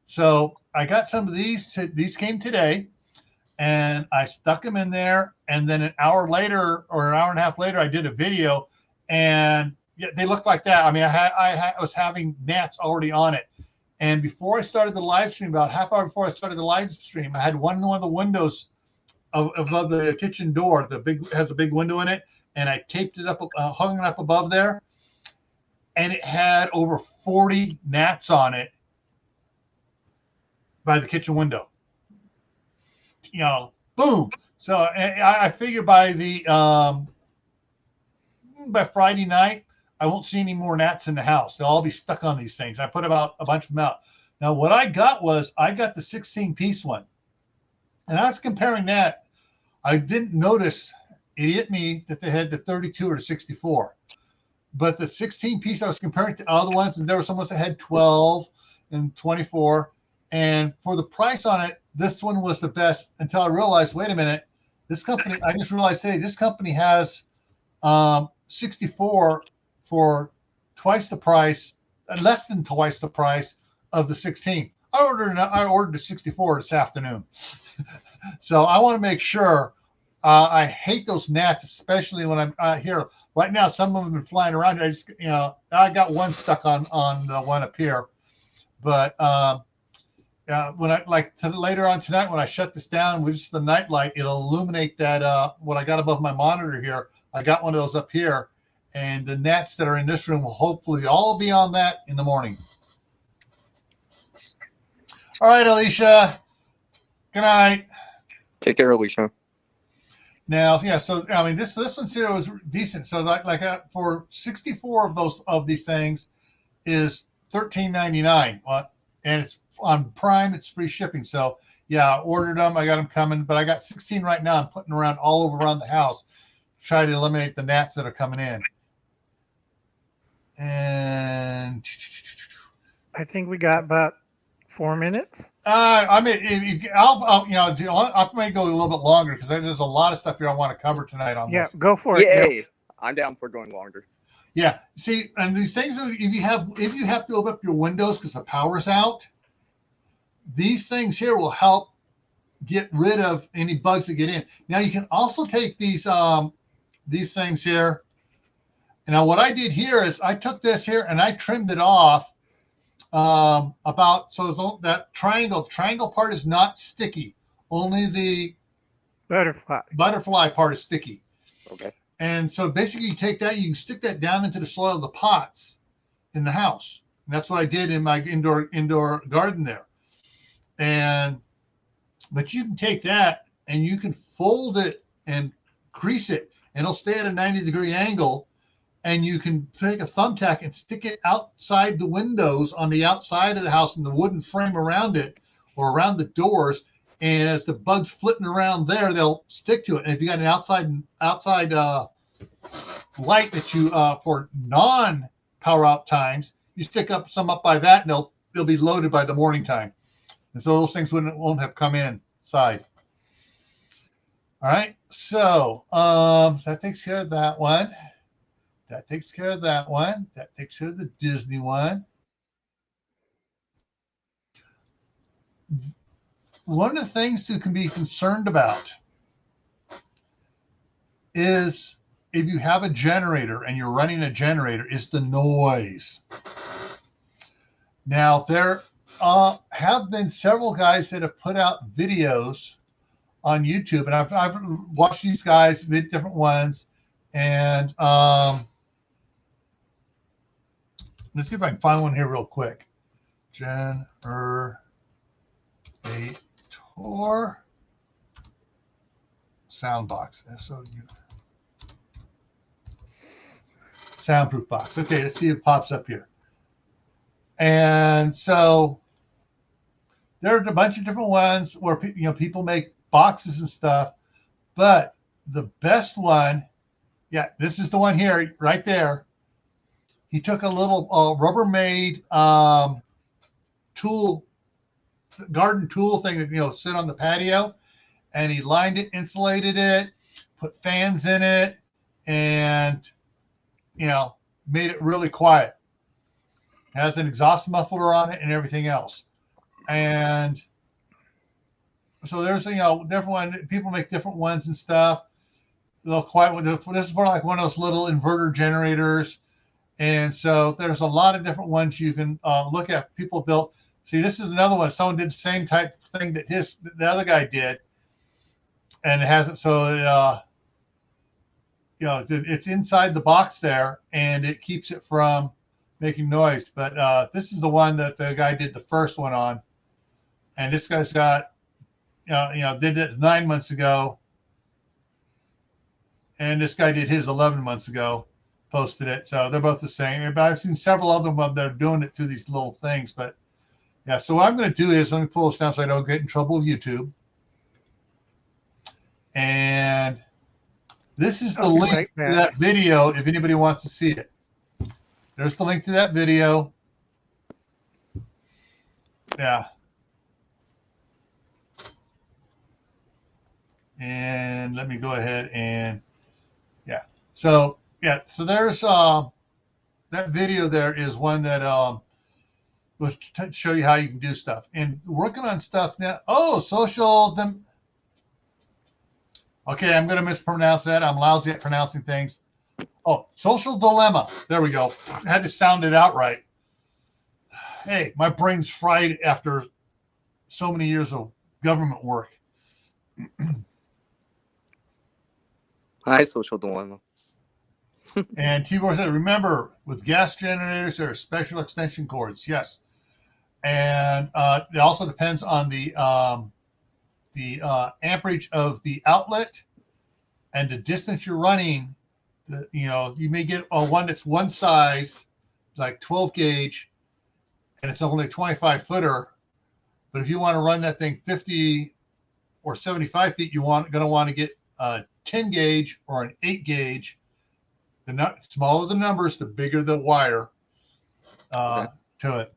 So I got some of these. These came today, and I stuck them in there. And then an hour later, or an hour and a half later, I did a video, and they looked like that. I mean, I was having gnats already on it. And before I started the live stream, about half hour before I started the live stream, I had one of the windows above the kitchen door. Has a big window in it, and I taped it up, hung it up above there. And it had over 40 gnats on it by the kitchen window. Boom. So I figure by Friday night, I won't see any more gnats in the house. They'll all be stuck on these things. I put about a bunch of them out. Now, what I got the 16-piece one. And I was comparing that. I didn't notice, idiot me, that they had the 32 or the 64. But the 16-piece, I was comparing to other ones, and there were some ones that had 12 and 24. And for the price on it, this one was the best until I realized, wait a minute, this company, I just realized, hey, this company has 64 for twice the price, less than twice the price of the 16. I ordered the 64 this afternoon. So I want to make sure. I hate those gnats, especially when I'm here right now. Some of them have been flying around. I got one stuck on the one up here, but when I later on tonight, when I shut this down with just the night light, it'll illuminate that what I got above my monitor here. I got one of those up here, and the gnats that are in this room will hopefully all be on that in the morning. All right, Alicia. Good night. Take care, Alicia. Now, yeah. So I mean, this one's here was decent. So for 64 of these things is $13.99. And it's on Prime. It's free shipping. So yeah, I ordered them. I got them coming, but I got 16 right now. I'm putting around all over around the house, try to eliminate the gnats that are coming in. And I think we got about 4 minutes. I may go a little bit longer because there's a lot of stuff here I want to cover tonight on this. Yeah, go for it. Yay! Yep. I'm down for going longer. Yeah. See, and these things, if you have to open up your windows because the power's out, these things here will help get rid of any bugs that get in. Now you can also take these things here. And now what I did here is I took this here and I trimmed it off so that triangle part is not sticky. Only the butterfly part is sticky. Okay. And so basically you take that, you can stick that down into the soil of the pots in the house. And that's what I did in my indoor garden there. But you can take that and you can fold it and crease it, and it'll stay at a 90-degree angle. And you can take a thumbtack and stick it outside the windows on the outside of the house in the wooden frame around it or around the doors. And as the bugs flitting around there, they'll stick to it. And if you got an outside light that you for non-power out times, you stick some up by that, and they'll be loaded by the morning time. And so those things won't have come inside. All right. So that takes care of that one. That takes care of that one. That takes care of the Disney one. One of the things you can be concerned about is if you have a generator and you're running a generator, is the noise. Now, there have been several guys that have put out videos on YouTube, and I've watched these guys, different ones, and let's see if I can find one here real quick. Generator soundbox, S-O-U. Soundproof box. Okay, let's see if it pops up here. And so there are a bunch of different ones where people make boxes and stuff, but the best one, yeah, this is the one here, right there. He took a little Rubbermaid garden tool thing that sit on the patio, and he lined it, insulated it, put fans in it, and made it really quiet. It has an exhaust muffler on it and everything else. And so there's different one. People make different ones and stuff. This is for like one of those little inverter generators. And so there's a lot of different ones you can look at. People built. See, this is another one. Someone did the same type of thing that the other guy did, and it has it so it's inside the box there, and it keeps it from making noise. But this is the one that the guy did the first one on, and this guy's got did it 9 months ago, and this guy did his 11 months ago. Posted it, so they're both the same. But I've seen several of them that are doing it to these little things. But yeah, so what I'm going to do is let me pull this down so I don't get in trouble with YouTube. And this is the link to that video if anybody wants to see it. There's the link to that video. Yeah. And let me go ahead and So yeah, so there's that video. There is one that was to show you how you can do stuff, and working on stuff now. Oh, social them. Okay, I'm going to mispronounce that. I'm lousy at pronouncing things. Oh, social dilemma. There we go. I had to sound it out right. Hey, my brain's fried after so many years of government work. Hi, social dilemma. And Tibor said, remember, with gas generators, there are special extension cords. Yes. And it also depends on the amperage of the outlet and the distance you're running. You may get one that's one size, like 12 gauge, and it's only a 25 footer. But if you want to run that thing 50 or 75 feet, going to want to get a 10 gauge or an 8 gauge. The smaller the numbers, the bigger the wire to it.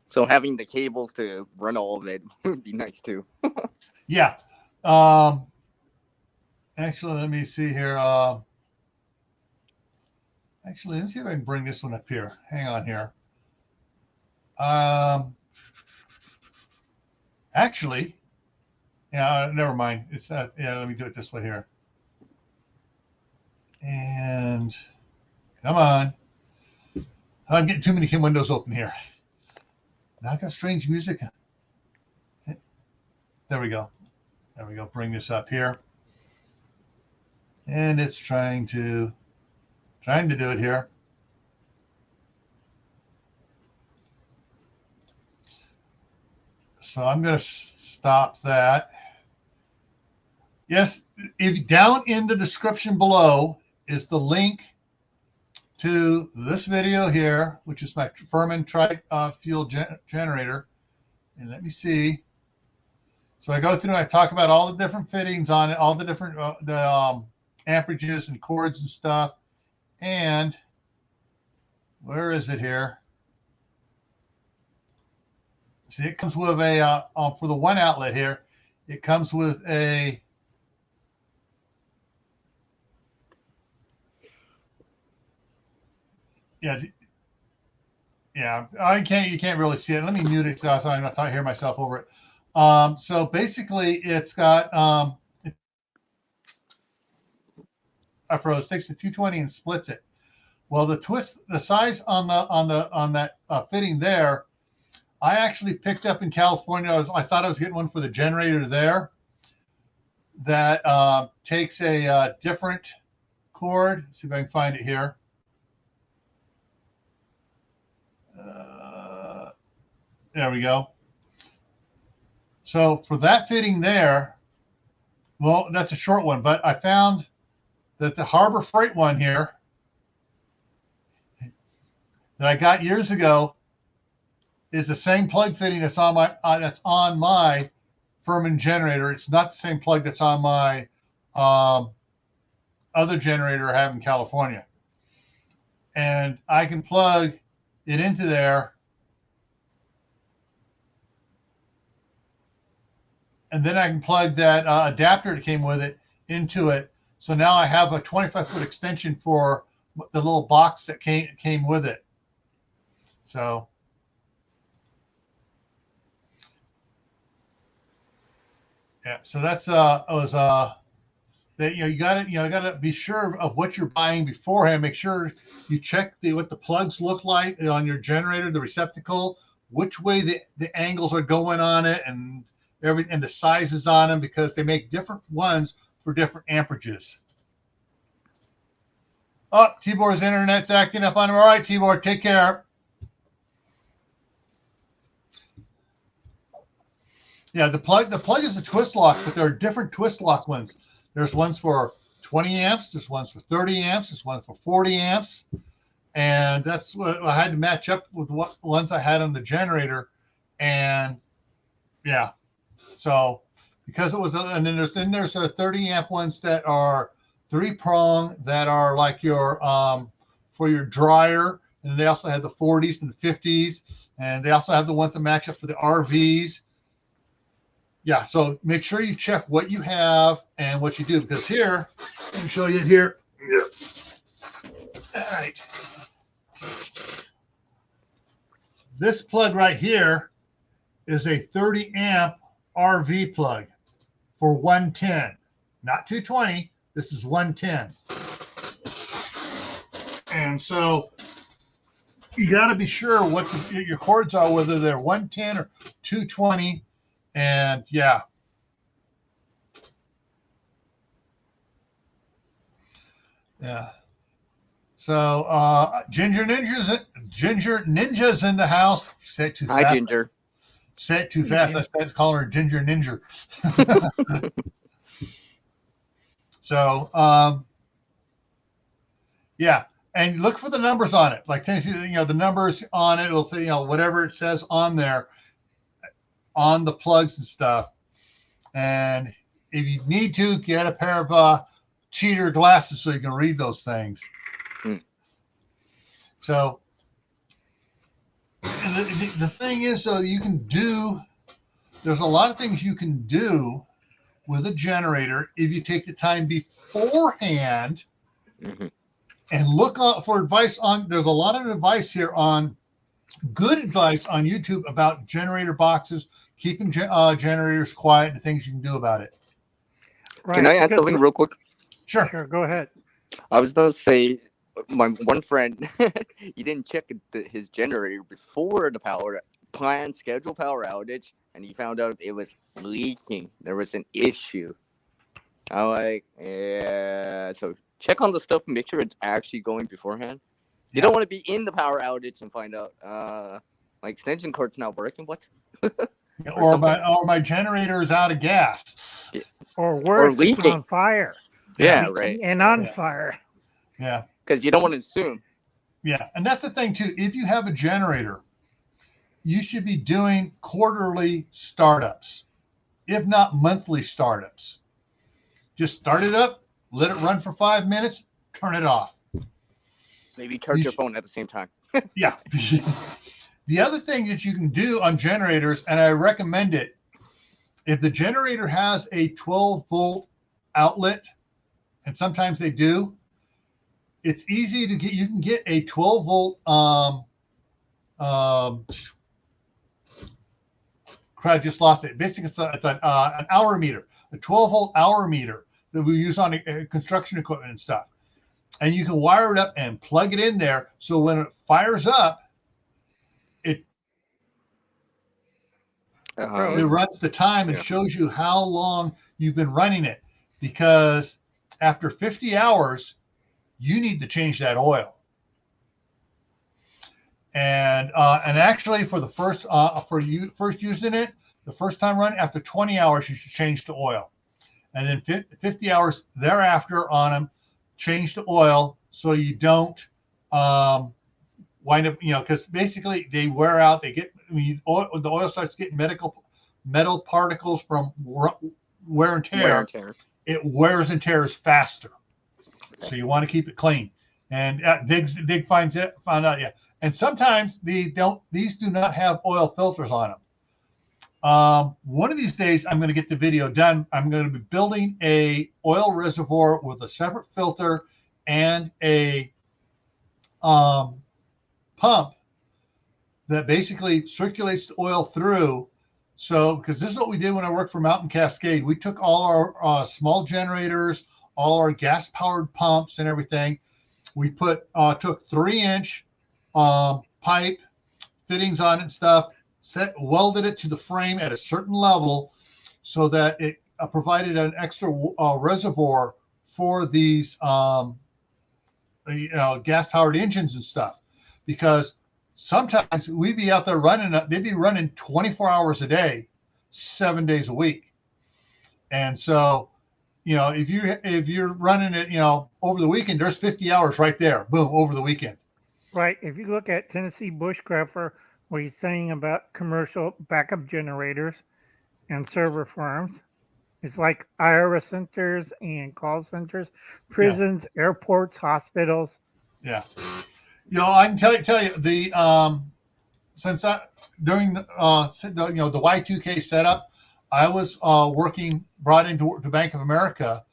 So having the cables to run all of it would be nice too. Yeah. Actually, let me see here. Actually, let me see if I can bring this one up here. Hang on here. Actually, yeah, never mind. It's not. Yeah, let me do it this way here. And come on. I'm getting too many windows open here. Now I got strange music. There we go. There we go. Bring this up here. And it's trying to do it here. So I'm going to stop that. Yes, if down in the description below is the link to this video here, which is my Firman fuel generator. And let me see. So I go through and I talk about all the different fittings on it, all the different amperages and cords and stuff. And where is it here? See, it comes with a, for the one outlet here, it comes with a, yeah, you can't really see it. Let me mute it so I'm not hear myself over it. So basically it's got, I froze, takes the 220 and splits it. Well, the size on that fitting there, I actually picked up in California. I thought I was getting one for the generator there that takes a different cord. Let's see if I can find it here. There we go. So for that fitting there, well, that's a short one, but I found that the Harbor Freight one here that I got years ago is the same plug fitting that's on my Firman generator. It's not the same plug that's on my other generator I have in California. And I can plug it into there. And then I can plug that adapter that came with it into it. So now I have a 25-foot extension for the little box that came with it. So yeah, so that's that you got to be sure of what you're buying beforehand. Make sure you check what the plugs look like on your generator, the receptacle, which way the angles are going on it, and everything, and the sizes on them, because they make different ones for different amperages. Oh, Tibor's internet's acting up on him. All right, Tibor, take care. Yeah, the plug is a twist lock, but there are different twist lock ones. There's ones for 20 amps, there's ones for 30 amps, there's ones for 40 amps. And that's what I had to match up with what ones I had on the generator. And yeah, so because it was, and then there's a 30 amp ones that are 3-prong that are like your for your dryer, and they also have the 40s and the 50s, and they also have the ones that match up for the RVs. yeah, so make sure you check what you have and what you do, because here, let me show you it here. All right. This plug right here is a 30 amp RV plug for 110, not 220. This is 110. And so you got to be sure what your cords are, whether they're 110 or 220. And yeah. Yeah. So Ginger Ninja's in the house. Say it too fast. Hi, Ginger. Say it too fast. I started calling her Ginger Ninja. So yeah, and look for the numbers on it. Like the numbers on it will say whatever it says on there, on the plugs and stuff. And if you need to, get a pair of cheater glasses so you can read those things. So the thing is, so you can do, there's a lot of things you can do with a generator if you take the time beforehand and look for advice on, there's a lot of advice here on, good advice on YouTube about generator boxes, keeping generators quiet, and things you can do about it. Right. Can I add something real quick? Sure. Sure, go ahead. I was going to say, my one friend, he didn't check his generator before the scheduled power outage, and he found out it was leaking. There was an issue. I'm like, yeah. So check on the stuff and make sure it's actually going beforehand. You don't want to be in the power outage and find out my extension cord's not working. What? or my generator is out of gas. Yeah. Or worse, it's on fire. Yeah, right. And on fire. Yeah. Because you don't want to assume. Yeah. And that's the thing, too. If you have a generator, you should be doing quarterly startups, if not monthly startups. Just start it up, let it run for 5 minutes, turn it off. Maybe charge your phone at the same time. Yeah. The other thing that you can do on generators, and I recommend it, if the generator has a 12-volt outlet, and sometimes they do, it's easy to get. You can get a 12-volt I just lost it. Basically, it's an hour meter, a 12-volt hour meter that we use on construction equipment and stuff. And you can wire it up and plug it in there, so when it fires up, it runs the time and shows you how long you've been running it. Because after 50 hours, you need to change that oil. And actually, for the first first using it, the first time running, after 20 hours, you should change the oil, and then 50 hours thereafter on them, change the oil so you don't wind up, because basically they wear out. They get when the oil starts getting metal particles from wear and tear. It wears and tears faster, so you want to keep it clean. And Dig found out, yeah. And sometimes these do not have oil filters on them. One of these days, I'm going to get the video done. I'm going to be building a oil reservoir with a separate filter and a pump that basically circulates the oil through. So, because this is what we did when I worked for Mountain Cascade. We took all our small generators, all our gas-powered pumps and everything. We took 3-inch pipe fittings on it and stuff, welded it to the frame at a certain level so that it provided an extra reservoir for these gas-powered engines and stuff. Because sometimes we'd be out there they'd be running 24 hours a day, 7 days a week. And so, if you're running it, over the weekend, there's 50 hours right there, boom, over the weekend. Right. If you look at Tennessee Bushcrafter, what he's saying about commercial backup generators and server farms, it's like IRA centers and call centers, prisons, airports, hospitals. Yeah. I can tell you the during the the Y2K setup, I was brought into the Bank of America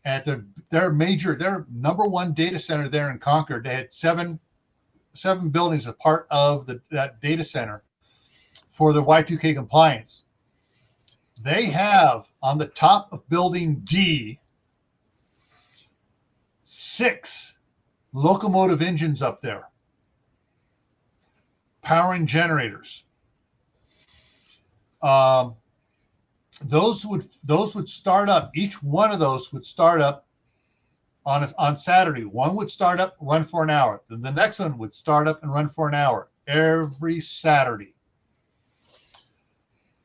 at their number one data center there in Concord. They had seven buildings as part of that data center for the Y2K compliance. They have on the top of building D 6 locomotive engines up there, powering generators. Those would start up. Each one of those would start up on Saturday. One would start up, run for an hour. Then the next one would start up and run for an hour every Saturday.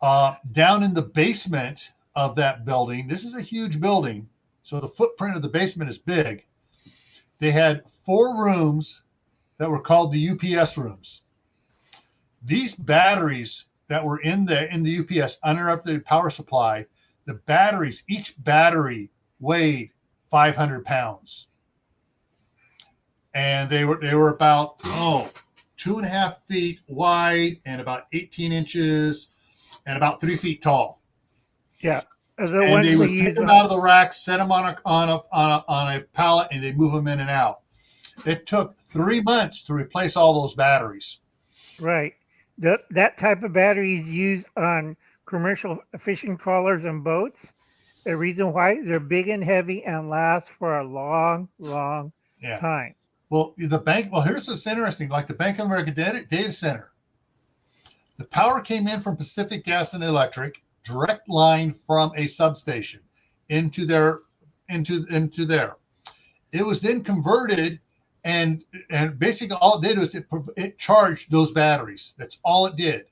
Down in the basement of that building, this is a huge building, so the footprint of the basement is big. They had 4 rooms that were called the UPS rooms. These batteries that were in the UPS, uninterrupted power supply, the batteries, each battery weighed 500 pounds. And they were about 2.5 feet wide and about 18 inches and about 3 feet tall. Yeah. And they would pick them out of the rack, set them on a pallet, and they move them in and out. It took 3 months to replace all those batteries. Right. That type of battery is used on commercial fishing trawlers and boats. The reason why they're big and heavy and last for a long time. Well, here's what's interesting. Like the Bank of America data center, the power came in from Pacific Gas and Electric, direct line from a substation into there. It was then converted, and basically all it did was it charged those batteries. That's all it did.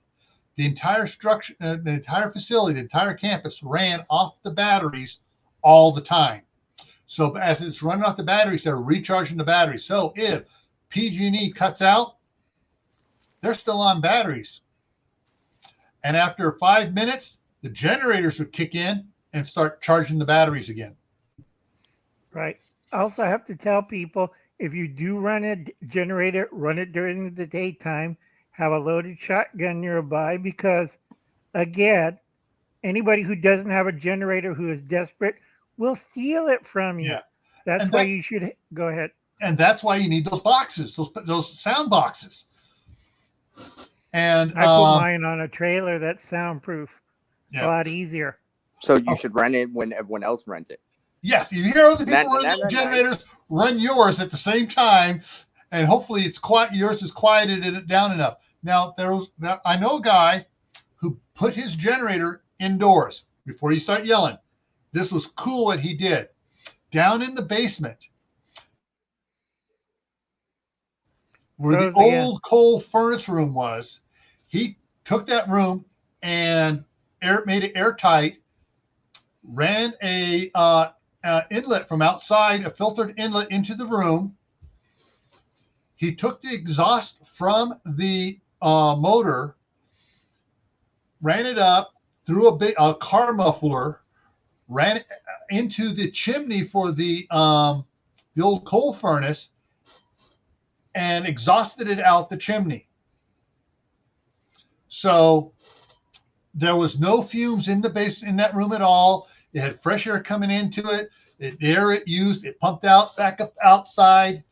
The entire structure, the entire facility, the entire campus ran off the batteries all the time. So as it's running off the batteries, they're recharging the batteries. So if PG&E cuts out, they're still on batteries. And after 5 minutes, the generators would kick in and start charging the batteries again. Right. Also, I have to tell people, if you do run a generator, run it during the daytime. Have a loaded shotgun nearby, because, again, anybody who doesn't have a generator who is desperate will steal it from you. Yeah. That's why you should go ahead. And that's why you need those boxes, those sound boxes. And I put mine on a trailer that's soundproof. It's a lot easier. So you should run it when everyone else runs it. Yes, you hear other people run generators, run yours at the same time, and hopefully it's quiet. Yours is quieted it down enough. Now I know a guy who put his generator indoors before you start yelling. This was cool what he did. Down in the basement, where the old coal furnace room was, he took that room and made it airtight, ran a inlet from outside, a filtered inlet into the room. He took the exhaust from the motor, ran it up through a car muffler, ran it into the chimney for the old coal furnace, and exhausted it out the chimney. So there was no fumes in that room at all. It had fresh air coming into it. The air it used, it pumped out back up outside.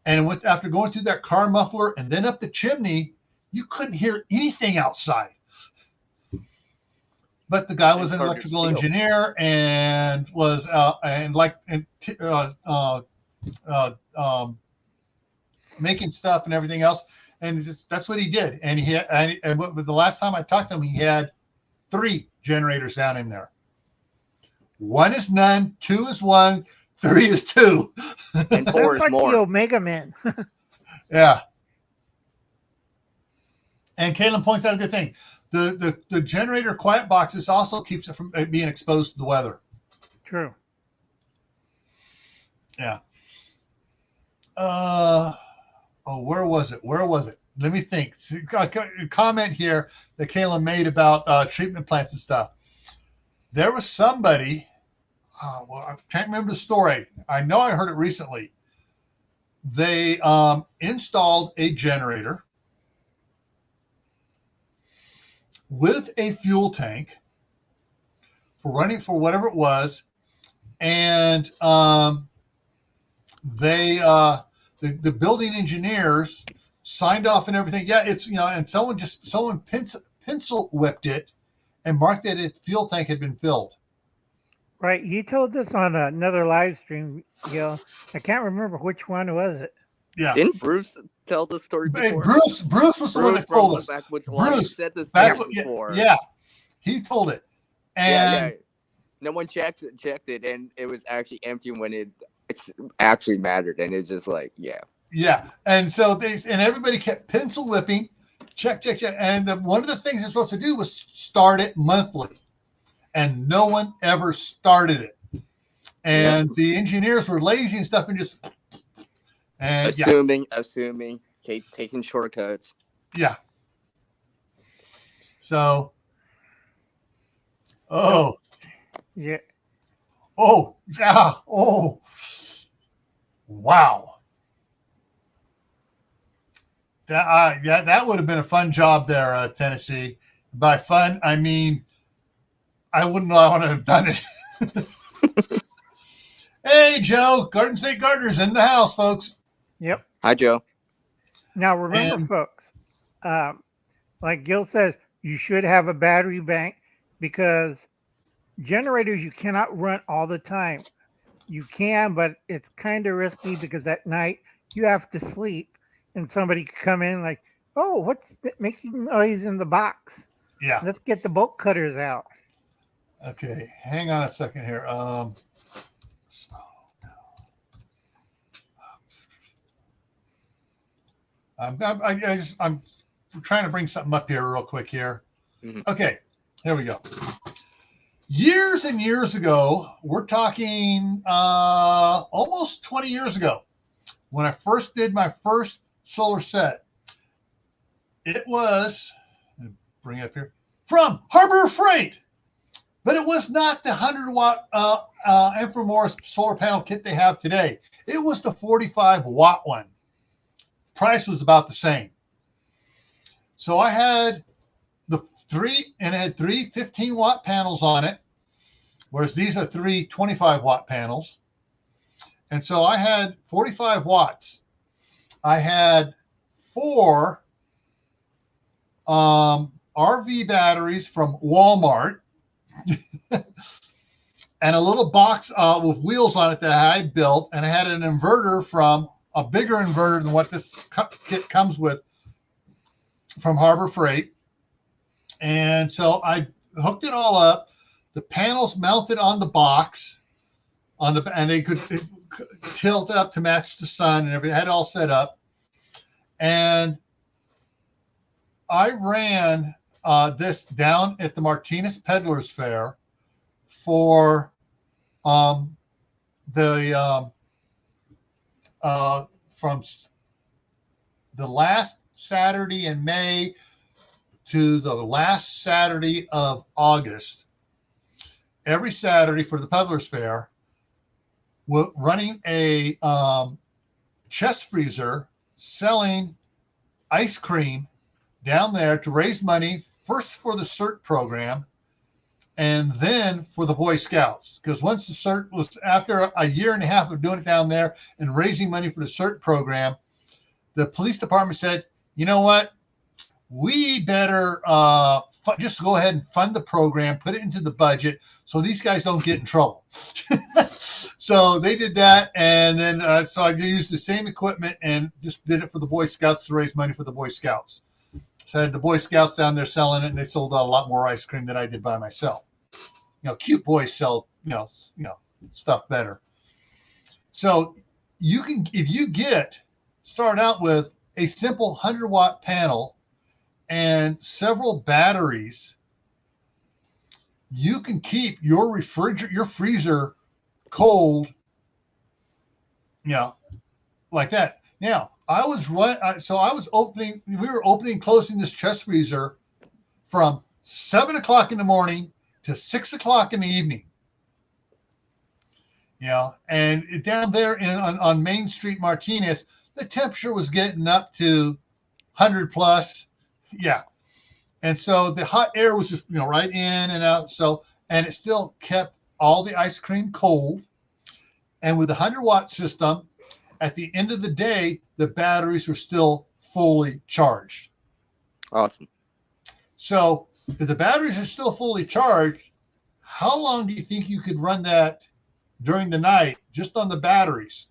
And after going through that car muffler and then up the chimney, you couldn't hear anything outside. But the guy was an electrical engineer and was making stuff and everything else, and that's what he did. And the last time I talked to him, he had 3 generators down in there. 1 is none, 2 is 1, 3 is 2, and 4 is more. The Omega Man. Yeah. And Caitlin points out a good thing. The generator quiet boxes also keeps it from being exposed to the weather. True. Yeah. Where was it? Let me think. A comment here that Caitlin made about treatment plants and stuff. There was somebody, I can't remember the story. I know I heard it recently. They installed a generator with a fuel tank, for running for whatever it was, and the building engineers signed off and everything. Yeah, it's and someone pencil whipped it and marked that its fuel tank had been filled. Right. You told this on another live stream, Gil. I can't remember which one was it. Yeah. Didn't Bruce tell the story before? Bruce was the one that told us. Bruce said this before. Yeah, he told it. And no one checked it, and it was actually empty when it's actually mattered, and it's just like, yeah. And so everybody kept pencil whipping, check, and one of the things they're supposed to do was start it monthly, and no one ever started it. And the engineers were lazy and stuff, and just assuming, taking shortcuts. Yeah. So. Yeah. Oh, yeah. Oh, wow. That would have been a fun job there, Tennessee. By fun, I mean, I wouldn't want to have done it. Hey, Joe, Garden State Gardeners in the house, folks. Yep. Hi, Joe. Now, remember, folks, like Gil says, you should have a battery bank because generators you cannot run all the time. You can, but it's kind of risky because at night you have to sleep and somebody could come in like, oh, what's making noise in the box? Yeah. Let's get the bolt cutters out. Okay, hang on a second here. I'm trying to bring something up here real quick here. Mm-hmm. Okay, here we go. Years and years ago, we're talking almost 20 years ago, when I first did my first solar set. It was, bring it up here, from Harbor Freight. But it was not the 100-watt Inframoris solar panel kit they have today. It was the 45-watt one. Price was about the same. So I had the three, and it had three 15-watt panels on it, whereas these are three 25-watt panels. And so I had 45 watts. I had four RV batteries from Walmart and a little box with wheels on it that I had built, and I had an inverter from a bigger inverter than what this kit comes with from Harbor Freight. And so I hooked it all up. The panels mounted on the box, and they could tilt up to match the sun and everything. I had it all set up, and I ran this down at the Martinez Peddlers Fair for from the last Saturday in May to the last Saturday of August. Every Saturday for the Peddlers Fair, running a chest freezer, selling ice cream down there to raise money, first for the CERT program and then for the Boy Scouts. Because once the CERT was, after a year and a half of doing it down there and raising money for the CERT program, the police department said, you know what? We better just go ahead and fund the program, put it into the budget so these guys don't get in trouble. So they did that, and then so I used the same equipment and just did it for the Boy Scouts to raise money for the Boy Scouts. So I had the Boy Scouts down there selling it, and they sold out a lot more ice cream than I did by myself. Cute boys sell stuff better. So you can, if you start out with a simple 100-watt panel and several batteries, you can keep your freezer cold, like that. Now, we were opening and closing this chest freezer from 7 o'clock in the morning to 6 o'clock in the evening. And down there on Main Street, Martinez, the temperature was getting up to 100 plus. Yeah. And so the hot air was just, right in and out. So and it still kept all the ice cream cold. And with the 100-watt system, at the end of the day, the batteries were still fully charged. Awesome. So if the batteries are still fully charged, how long do you think you could run that during the night just on the batteries?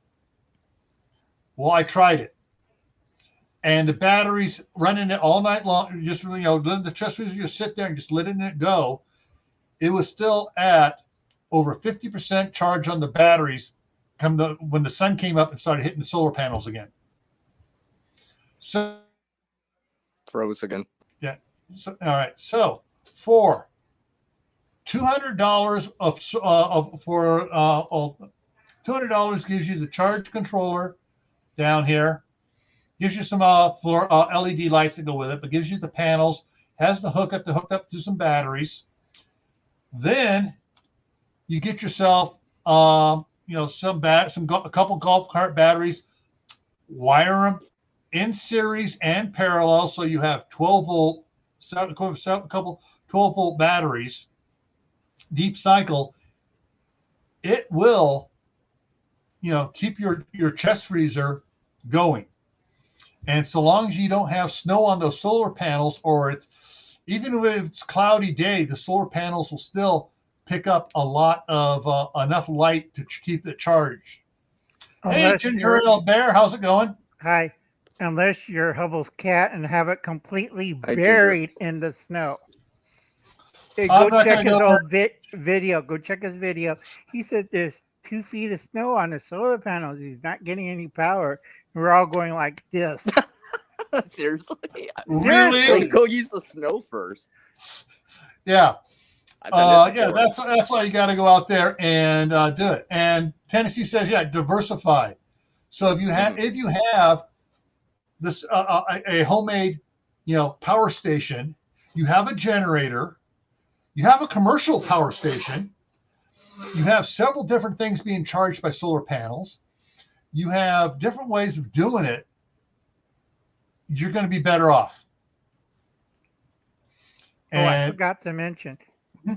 Well, I tried it. And the batteries running it all night long, just, letting the chest freezer just sit there and just letting it go. It was still at over 50% charge on the batteries when the sun came up and started hitting the solar panels again. So Froze again. yeah. So, all right. So for $200 $200 gives you the charge controller down here, gives you some LED lights that go with it, but gives you the panels, has the hookup to hook up to some batteries. Then you get yourself a couple golf cart batteries, wire them in series and parallel, so you have 12-volt, a couple 12-volt batteries, deep cycle. It will, keep your chest freezer going. And so long as you don't have snow on those solar panels, or even if it's cloudy day, the solar panels will still pick up a lot of enough light to keep it charged. Hey, Ginger Ale Bear, how's it going? Hi. Unless you're Hubble's cat and have it completely buried in the snow. Hey, go check his old video. Go check his video. He said there's 2 feet of snow on the solar panels. He's not getting any power. We're all going like this. Seriously? Really? Go use the snow first. Yeah. That's why you got to go out there and do it. And Tennessee says, diversify. So if you have this a homemade power station, you have a generator, you have a commercial power station, you have several different things being charged by solar panels, you have different ways of doing it, you're going to be better off. And I forgot to mention,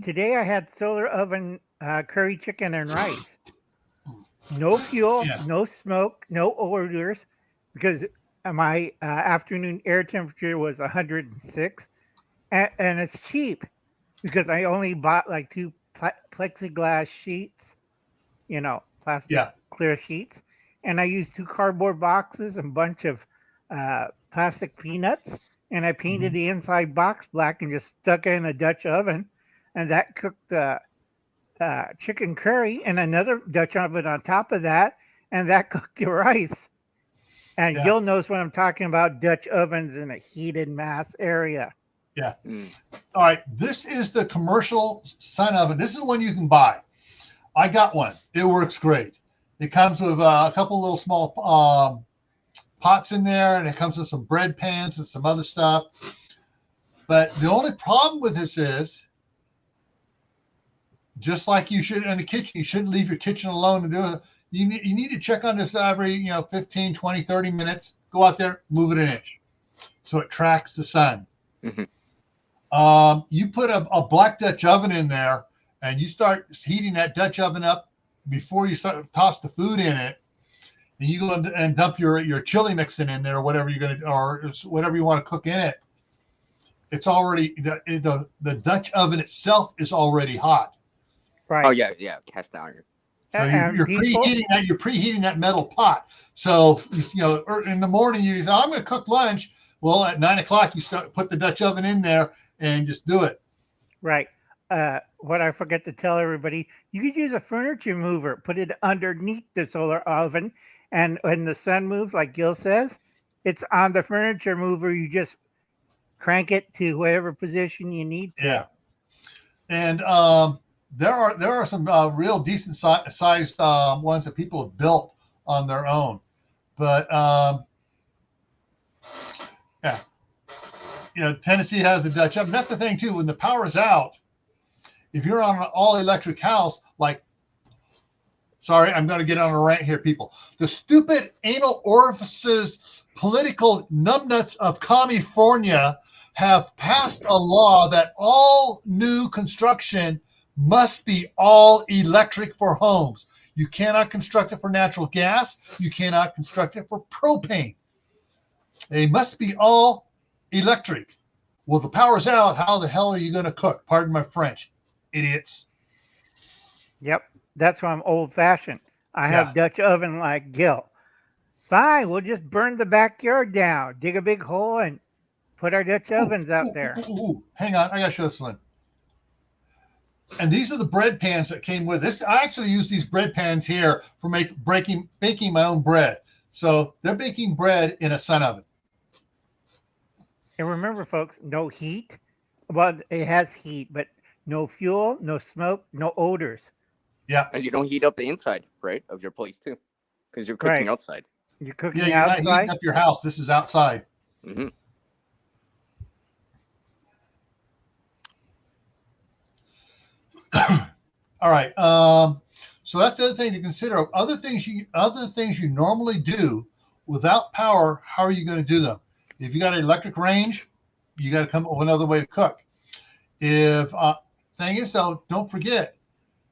today I had solar oven curry chicken and rice. No fuel, no smoke, no odors, because my afternoon air temperature was 106, and it's cheap because I only bought like 2 plexiglass sheets, plastic clear sheets, and I used 2 cardboard boxes and a bunch of plastic peanuts, and I painted the inside box black and just stuck it in a Dutch oven, and that cooked chicken curry, and another Dutch oven on top of that, and that cooked the rice. And Gil knows what I'm talking about, Dutch ovens in a heated mass area. Yeah. All right. This is the commercial sun oven. This is the one you can buy. I got one. It works great. It comes with a couple little small pots in there, and it comes with some bread pans and some other stuff. But the only problem with this is, just like you should in the kitchen, you shouldn't leave your kitchen alone to do it. You need to check on this every 15, 20, 30 minutes. Go out there, move it an inch so it tracks the sun. You put a black Dutch oven in there, and you start heating that Dutch oven up before you start toss the food in it, and you go and dump your chili mixing in there, or whatever you're going to, or whatever you want to cook in it. It's already the Dutch oven itself is already hot. Right. Oh yeah, cast iron. So you're preheating that metal pot. So in the morning you say, I'm going to cook lunch. Well, at 9 o'clock you put the Dutch oven in there and just do it. Right. What I forget to tell everybody, you could use a furniture mover, put it underneath the solar oven, and when the sun moves, like Gil says, it's on the furniture mover. You just crank it to whatever position you need to. Yeah. And there are some real decent sized ones that people have built on their own, but Tennessee has the Dutch oven. That's the thing too. When the power's out, if you're on an all electric house, sorry, I'm going to get on a rant here, people. The stupid anal orifices, political numbnuts of California have passed a law that all new construction must be all electric for homes. You cannot construct it for natural gas. You cannot construct it for propane. They must be all electric. Well, the power's out. How the hell are you going to cook? Pardon my French, idiots. Yep, that's why I'm old-fashioned. I Yeah. have Dutch oven like Gil. Fine, we'll just burn the backyard down, dig a big hole, and put our Dutch ovens out there. Hang on, I got to show this one. And these are the bread pans that came with this. I actually use these bread pans here for baking my own bread. So they're baking bread in a sun oven. And remember, folks, no heat. Well, it has heat, but no fuel, no smoke, no odors. Yeah. And you don't heat up the inside, right, of your place too, because you're cooking outside. You're cooking you're outside. not heating up your house. This is outside. Mm-hmm. All right. So that's the other thing to consider. Other things you normally do without power. How are you going to do them? If you got an electric range, you got to come up with another way to cook. Thing is though, don't forget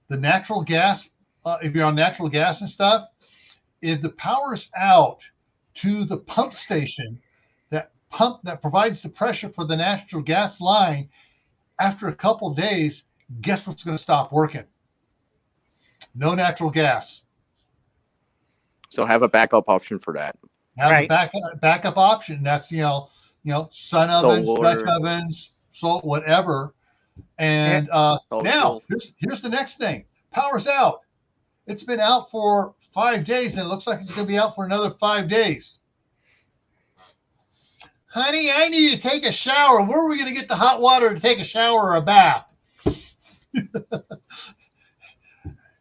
the natural gas. If you're on natural gas and stuff, if the power's out to the pump station, that provides the pressure for the natural gas line, after a couple of days, guess what's going to stop working? No natural gas. So have a backup option for that. Have a backup option. That's sun ovens, Dutch ovens, salt, whatever. And now here's the next thing. Power's out. It's been out for 5 days, and it looks like it's going to be out for another 5 days. Honey, I need to take a shower. Where are we going to get the hot water to take a shower or a bath?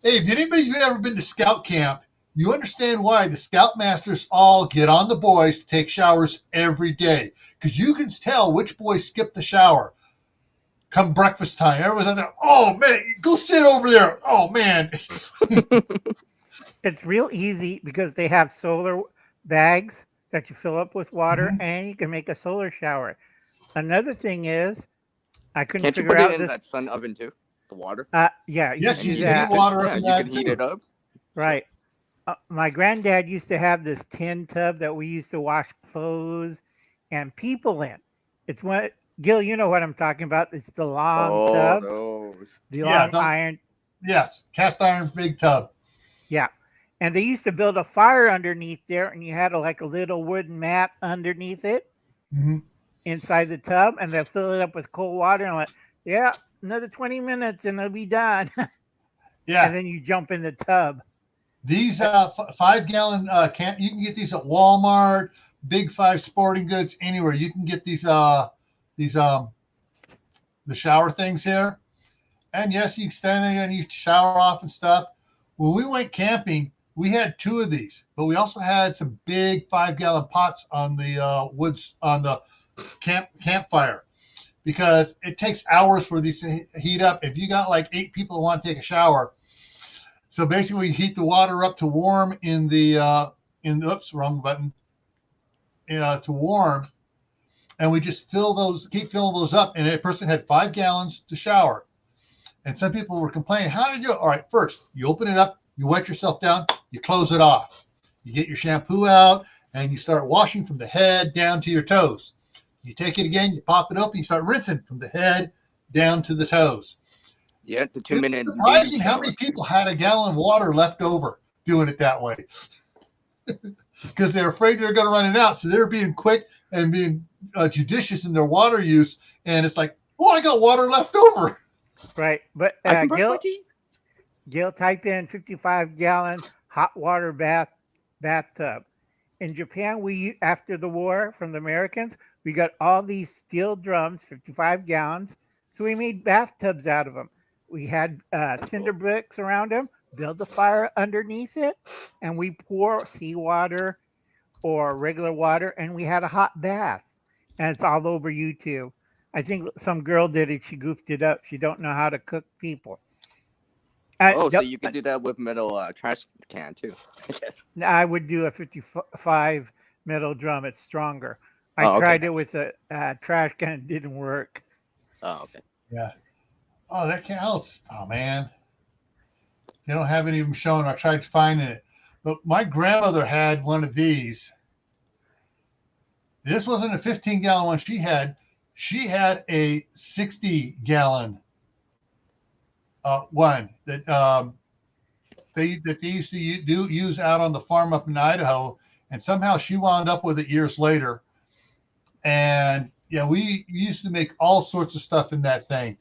Hey, if anybody's ever been to scout camp, you understand why the scoutmasters all get on the boys to take showers every day, because you can tell which boys skip the shower. Come breakfast time, everyone's out there. Oh man, go sit over there. Oh man. It's real easy because they have solar bags that you fill up with water, and you can make a solar shower. Another thing is, I couldn't Can't figure you put out it in this. that sun oven too? The water. Yeah. Yes, you do can that. heat water up in You that can heat too. it up. Right. My granddad used to have this tin tub that we used to wash clothes and people in. It's what Gil, you know what I'm talking about. It's the long tub, Those. the long iron. Yes, cast iron big tub. Yeah. And they used to build a fire underneath there, and you had a little wooden mat underneath it, inside the tub, and they'll fill it up with cold water and another 20 minutes and it'll be done. Yeah. And then you jump in the tub. These 5-gallon you can get these at Walmart, Big Five Sporting Goods, anywhere. You can get these the shower things here. And yes, you can stand there and you shower off and stuff. When we went camping, we had 2 of these, but we also had some big 5-gallon pots on the woods on the campfire, because it takes hours for these to heat up. If you got like 8 people who want to take a shower, so basically we heat the water up to warm to warm, and we just keep filling those up. And a person had 5 gallons to shower. And some people were complaining, how did you do it? All right, first, you open it up, you wet yourself down, you close it off. You get your shampoo out, and you start washing from the head down to your toes. You take it again, you pop it open, you start rinsing from the head down to the toes. Yeah, the 2-minute. It's surprising how many people had a gallon of water left over doing it that way. Because they're afraid they're going to run it out. So they're being quick and being judicious in their water use. And it's like, I got water left over. Right. But Gil, type in 55-gallon hot water bathtub. In Japan, after the war from the Americans, we got all these steel drums, 55 gallons. So we made bathtubs out of them. We had cinder bricks around them, build a fire underneath it, and we pour seawater or regular water, and we had a hot bath. And it's all over YouTube. I think some girl did it. She goofed it up. She don't know how to cook people. So you could do that with metal trash can too, I guess. I would do a 55 metal drum. It's stronger. I tried it with a trash can. It didn't work. Oh, okay. Yeah. Oh, that counts. Oh man, they don't have any of them shown. I tried finding it, but my grandmother had one of these. This wasn't a 15-gallon one she had. She had a 60-gallon one that they used to use out on the farm up in Idaho, and somehow she wound up with it years later. And yeah, we used to make all sorts of stuff in that thing.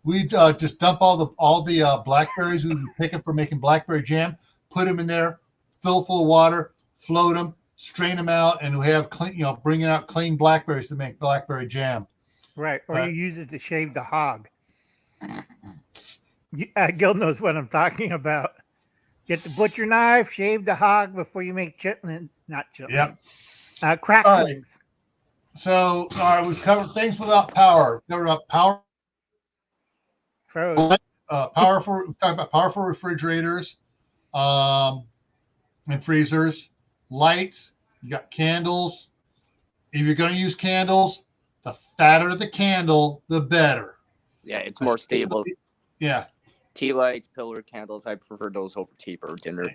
We'd just dump all the blackberries we were picking for making blackberry jam, put them in there, fill full of water, float them, strain them out, and we have clean, bringing out clean blackberries to make blackberry jam. Right, or you use it to shave the hog. Gil knows what I'm talking about. Get the butcher knife, shave the hog before you make chitlins. Not chitlins. Yep. Cracklings. So, all right, we've covered things without power. Covered up power. Froze. We've talked about powerful refrigerators, and freezers, lights. You got candles. If you're going to use candles, the fatter the candle, the better. Yeah, it's more stable. Yeah. Tea lights, pillar candles. I prefer those over tea or dinner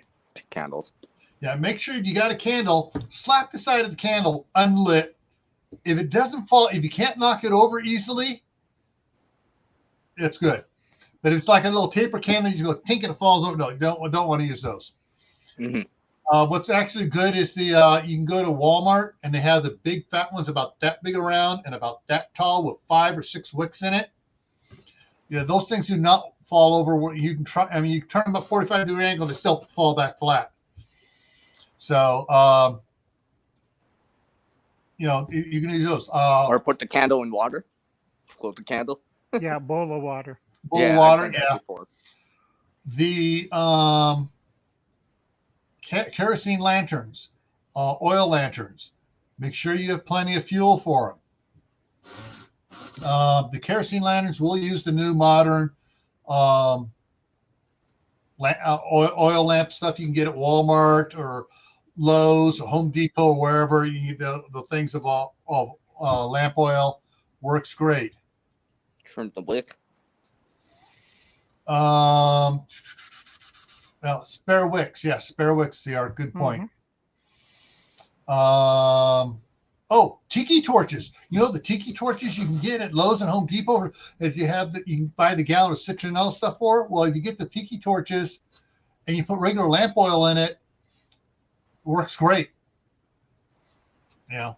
candles. Yeah, make sure if you got a candle, slap the side of the candle unlit. If it doesn't fall, if you can't knock it over easily, it's good. But if it's like a little taper candle, you go tink and it falls over. No, don't want to use those. Mm-hmm. What's actually good is you can go to Walmart and they have the big fat ones about that big around and about that tall with 5 or 6 wicks in it. Yeah, those things do not fall over. You can try. I mean, you turn them at 45-degree angle, they still fall back flat. So, you can use those. Or put the candle in water. Float the candle. Yeah, bowl of water. Bowl of water. Yeah. Before. The kerosene lanterns, oil lanterns. Make sure you have plenty of fuel for them. The kerosene lanterns will use the new modern oil lamp stuff you can get at Walmart or Lowe's or Home Depot or wherever. The things of lamp oil works great. Trim the wick. Well, spare wicks. Yes, spare wicks. They are a good point. Mm-hmm. Tiki torches. You know the tiki torches you can get at Lowe's and Home Depot. If you can buy the gallon of citronella stuff for. Well, if you get the tiki torches and you put regular lamp oil in it, works great. You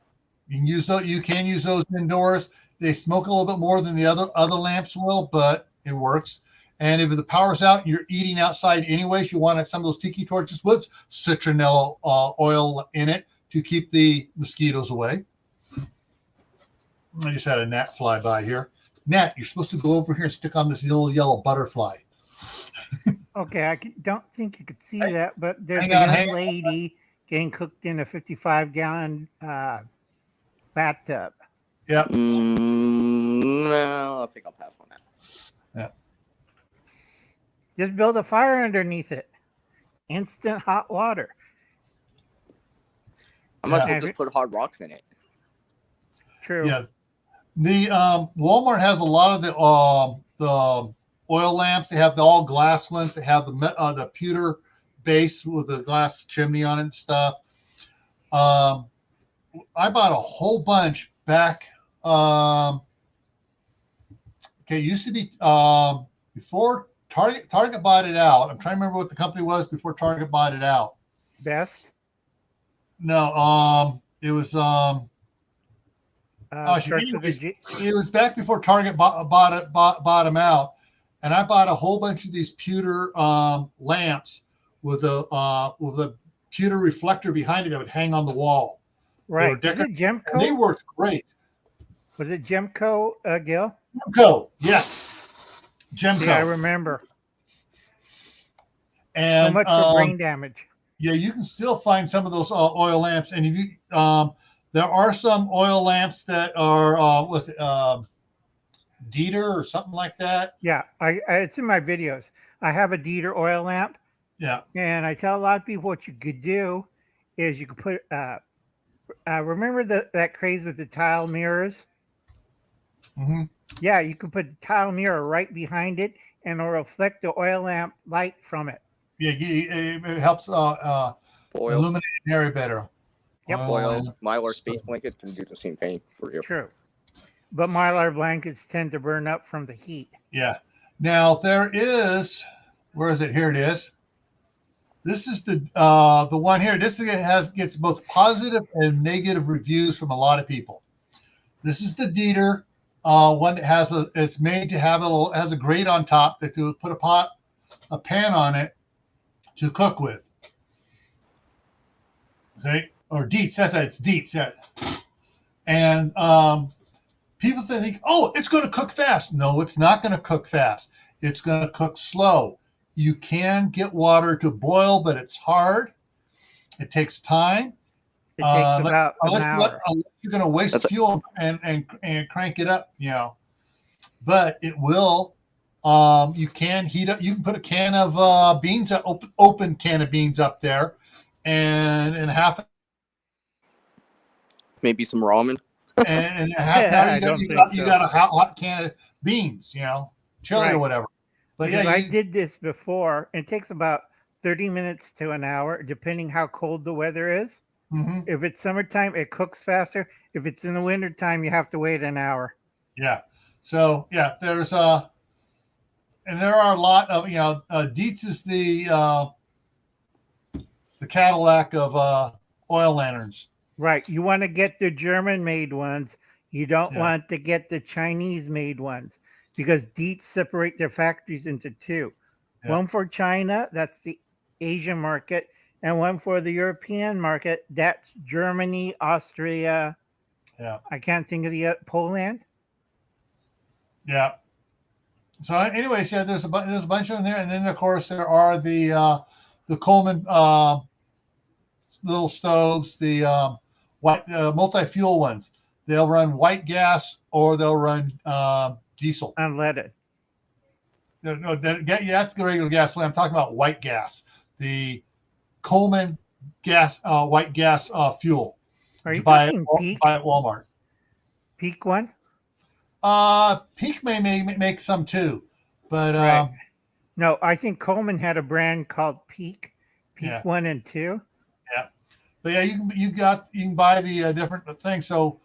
can use those. You can use those indoors. They smoke a little bit more than the other lamps will, but it works. And if the power's out, you're eating outside anyways, you want some of those tiki torches with citronella oil in it to keep the mosquitoes away. I just had a gnat fly by here. Gnat, you're supposed to go over here and stick on this little yellow butterfly. Okay, I don't think you could see that, but there's a young lady getting cooked in a 55-gallon bathtub. Yep. No, I think I'll pass on that. Yeah. Just build a fire underneath it. Instant hot water. I must just put hard rocks in it. True. Yeah. The Walmart has a lot of the oil lamps. They have the all glass ones. They have the pewter base with the glass chimney on it and stuff. I bought a whole bunch back. It used to be before Target bought it out. I'm trying to remember what the company was before Target bought it out. Best? No, it was it was back before Target bought them out, and I bought a whole bunch of these pewter lamps with a pewter reflector behind it that would hang on the wall. Right. Is it Gemco? They worked great. Was it Gemco, Gil? Gemco, yes. Gemco. Yeah, I remember. And so much for brain damage. Yeah, you can still find some of those oil lamps, and if you there are some oil lamps that are Dieter or something like that. Yeah, it's in my videos. I have a Dieter oil lamp. Yeah, and I tell a lot of people what you could do is you could put remember that craze with the tile mirrors? Hmm. Yeah, you can put the tile mirror right behind it, and it'll reflect the oil lamp light from it. Yeah, it helps Foil, illuminate an area better. Yep. foil, lamp. Mylar space blanket can do the same thing for you. True. But Mylar blankets tend to burn up from the heat. Yeah. Now there is, where is it? Here it is. This is the one here. This gets both positive and negative reviews from a lot of people. This is the Dieter one that it's made to have has a grate on top that you put a pan on it to cook with. See? Or Dietz, that's it, it's Dietz. Yeah. And people think, oh, it's going to cook fast. No, it's not going to cook fast. It's going to cook slow. You can get water to boil, but it's hard. It takes time. It takes about an hour. Unless you're going to waste fuel and crank it up, But it will. You can heat up. You can put a can of beans, open can of beans up there, and in maybe some ramen. And half an hour you got a hot can of beans, chili or whatever. But because I did this before. It takes about 30 minutes to an hour, depending how cold the weather is. Mm-hmm. If it's summertime, it cooks faster. If it's in the wintertime, you have to wait an hour. Yeah. So there's and there are a lot of Dietz is the Cadillac of oil lanterns. Right. You want to get the German-made ones. You don't want to get the Chinese-made ones because Dietz separate their factories into two. Yeah. One for China, that's the Asian market, and one for the European market, that's Germany, Austria. Yeah. I can't think of the Poland. Yeah. So, anyways, there's a bunch of them there, and then of course there are the Coleman little stoves, the white multi-fuel ones. They'll run white gas or they'll run diesel. Unleaded. No, that's the regular gasoline. I'm talking about white gas. The Coleman gas, white gas fuel. Are you buy talking Peak? Buy at Walmart. Peak one? Peak may make some too, but right. No, I think Coleman had a brand called Peak 1 and 2. Yeah, but you can buy the different things. So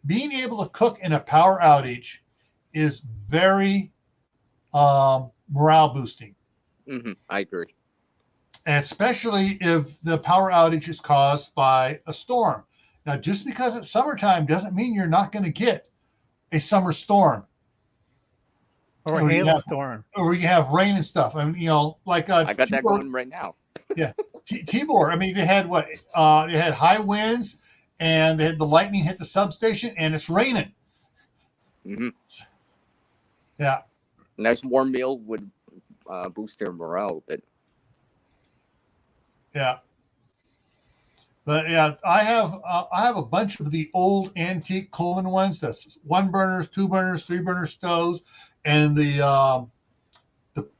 being able to cook in a power outage is very morale boosting. Mm-hmm. I agree. Especially if the power outage is caused by a storm. Now, just because it's summertime doesn't mean you're not going to get a summer storm. Or a hailstorm. Or you have rain and stuff. I mean, like I got that going right now. Yeah. Tibor, I mean, they had what? They had high winds and they had the lightning hit the substation and it's raining. Mm-hmm. Yeah. Nice warm meal would boost their morale a bit. Yeah. But I have a bunch of the old antique Coleman ones. That's 1 burners, 2 burners, 3 burner stoves, and the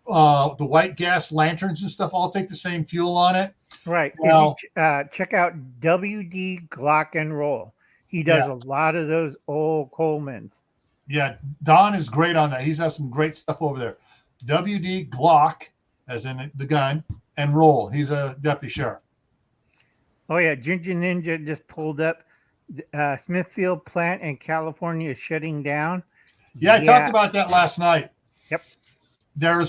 white gas lanterns and stuff all take the same fuel on it. Right. Now, check out WD Glock and Roll. He does a lot of those old Colemans. Yeah, Don is great on that. He's got some great stuff over there. WD Glock, as in the gun, and Roll. He's a deputy sheriff. Oh, yeah. Ginger Ninja just pulled up. Smithfield plant in California is shutting down. Yeah, I talked about that last night. Yep. They're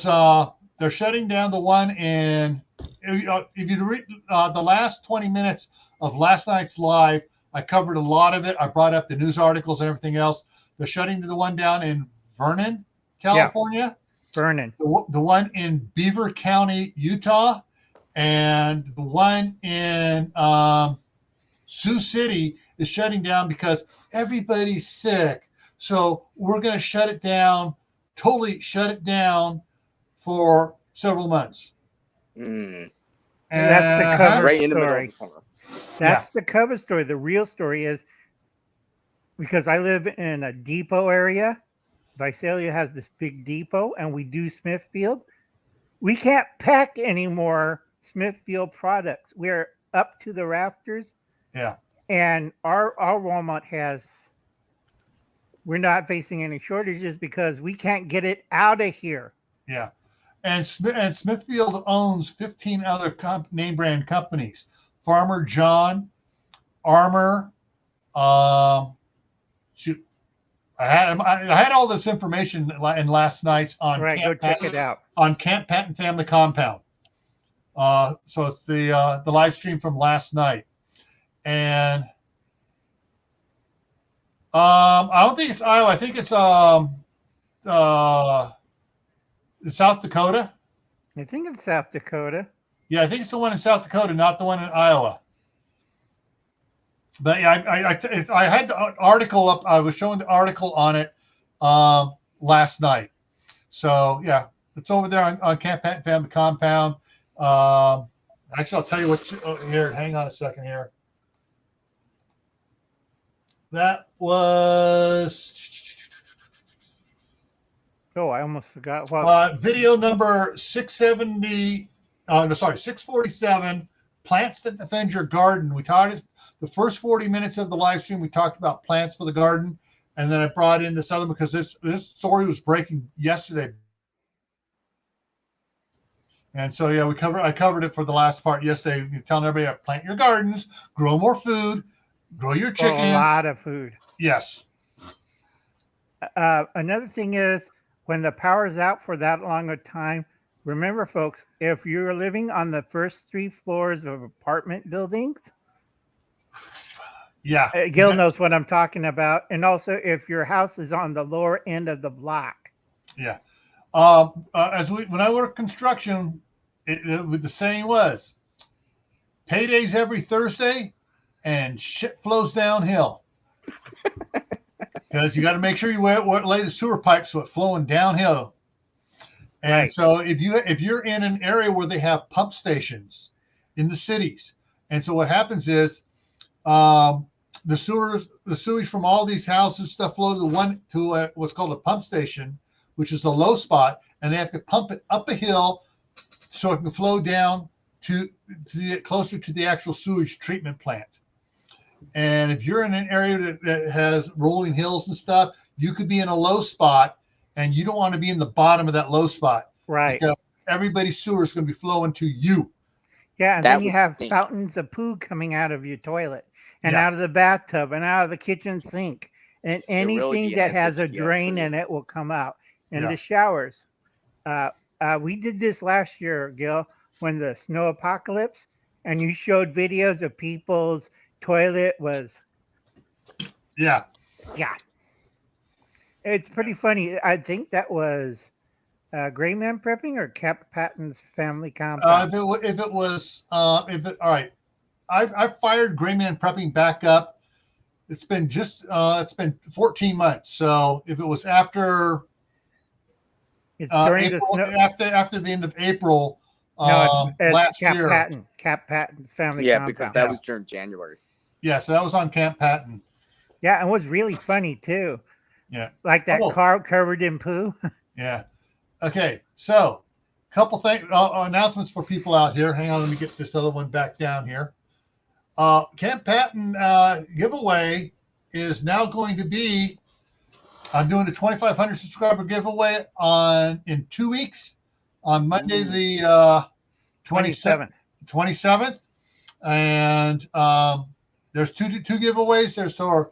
shutting down the one in, if you read the last 20 minutes of last night's live, I covered a lot of it. I brought up the news articles and everything else. They're shutting the one down in Vernon, California. Yeah. Vernon. The one in Beaver County, Utah, and the one in Sioux City is shutting down because everybody's sick. So we're going to shut it down, totally shut it down for several months. Mm. And that's the cover right story. In the middle of the summer. That's the cover story. The real story is, because I live in a depot area, Visalia has this big depot, and we do Smithfield. We can't pack any more Smithfield products. We're up to the rafters. Yeah. And our Walmart has we're not facing any shortages because we can't get it out of here. Yeah. And Smithfield owns 15 other name brand companies. Farmer John, Armor. Shoot, I had all this information in last night's on Right, go check it out on Camp Patton Family Compound. So it's the live stream from last night, and I don't think it's Iowa. I think it's South Dakota. I think it's South Dakota. Yeah, I think it's the one in South Dakota, not the one in Iowa. But yeah, I had the article up. I was showing the article on it last night. So yeah, it's over there on Camp Patton Family Compound. Actually, I'll tell you what. Here, hang on a second here. That was. Oh, I almost forgot. What video number 670. No, sorry, 647. Plants that defend your garden. We talked the first 40 minutes of the live stream. We talked about plants for the garden, and then I brought in this other because this story was breaking yesterday. And so yeah, I covered it for the last part yesterday. You're telling everybody to plant your gardens, grow more food, grow your chickens. A lot of food. Yes. Another thing is when the power's out for that long a time, remember, folks, if you're living on the first 3 floors of apartment buildings, yeah, Gil knows what I'm talking about. And also if your house is on the lower end of the block. Yeah. When I worked construction, the saying was, paydays every Thursday, and shit flows downhill. Because you got to make sure you lay the sewer pipe so it's flowing downhill. And right. So if you're in an area where they have pump stations in the cities, and so what happens is the sewage from all these houses stuff flow to what's called a pump station, which is a low spot, and they have to pump it up a hill so it can flow down to get closer to the actual sewage treatment plant. And if you're in an area that has rolling hills and stuff, you could be in a low spot, and you don't want to be in the bottom of that low spot. Right. Because everybody's sewer is going to be flowing to you. Yeah, and then you have fountains of poo coming out of your toilet and out of the bathtub and out of the kitchen sink. And anything that has a drain in it will come out. And the showers. We did this last year, Gil, when the snow apocalypse, and you showed videos of people's toilet was. Yeah. Yeah. It's pretty funny. I think that was GrayManPrepping or Camp Patton's Family Compound. All right. I've fired GrayManPrepping back up. It's been 14 months. So if it was after during April, after the end of April it's last Camp year. Camp Patton Family Compound. Because that was during January. Yeah, so that was on Camp Patton. Yeah, and it was really funny too. Yeah. Like that car covered in poo. Yeah. Okay, so couple announcements for people out here. Hang on, let me get this other one back down here. Camp Patton giveaway is now going to be, I'm doing the 2,500 subscriber giveaway in 2 weeks on Monday the 27th. And there's two giveaways. There's our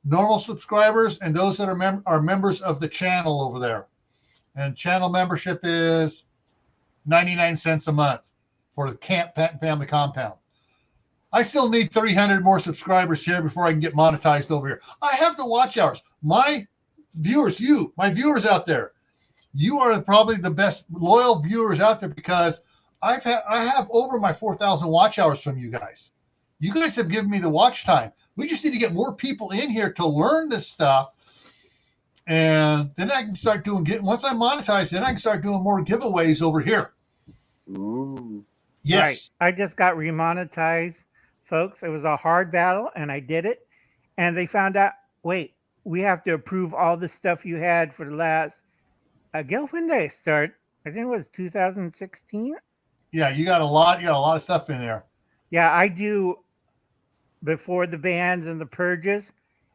normal subscribers and those that are members of the channel over there. And channel membership is 99 cents a month for the Camp Patton Family Compound. I still need 300 more subscribers here before I can get monetized over here. I have the watch hours. My viewers, my viewers out there, you are probably the best loyal viewers out there because I have over my 4,000 watch hours from you guys. You guys have given me the watch time. We just need to get more people in here to learn this stuff. And then I can start once I monetize, then I can start doing more giveaways over here. Ooh. Yes. Right. I just got remonetized, folks. It was a hard battle, and I did it. And they found out, wait, we have to approve all the stuff you had for the last, Gil, when did I start? I think it was 2016. Yeah, you got a lot of stuff in there. Yeah, I do before the bans and the purges,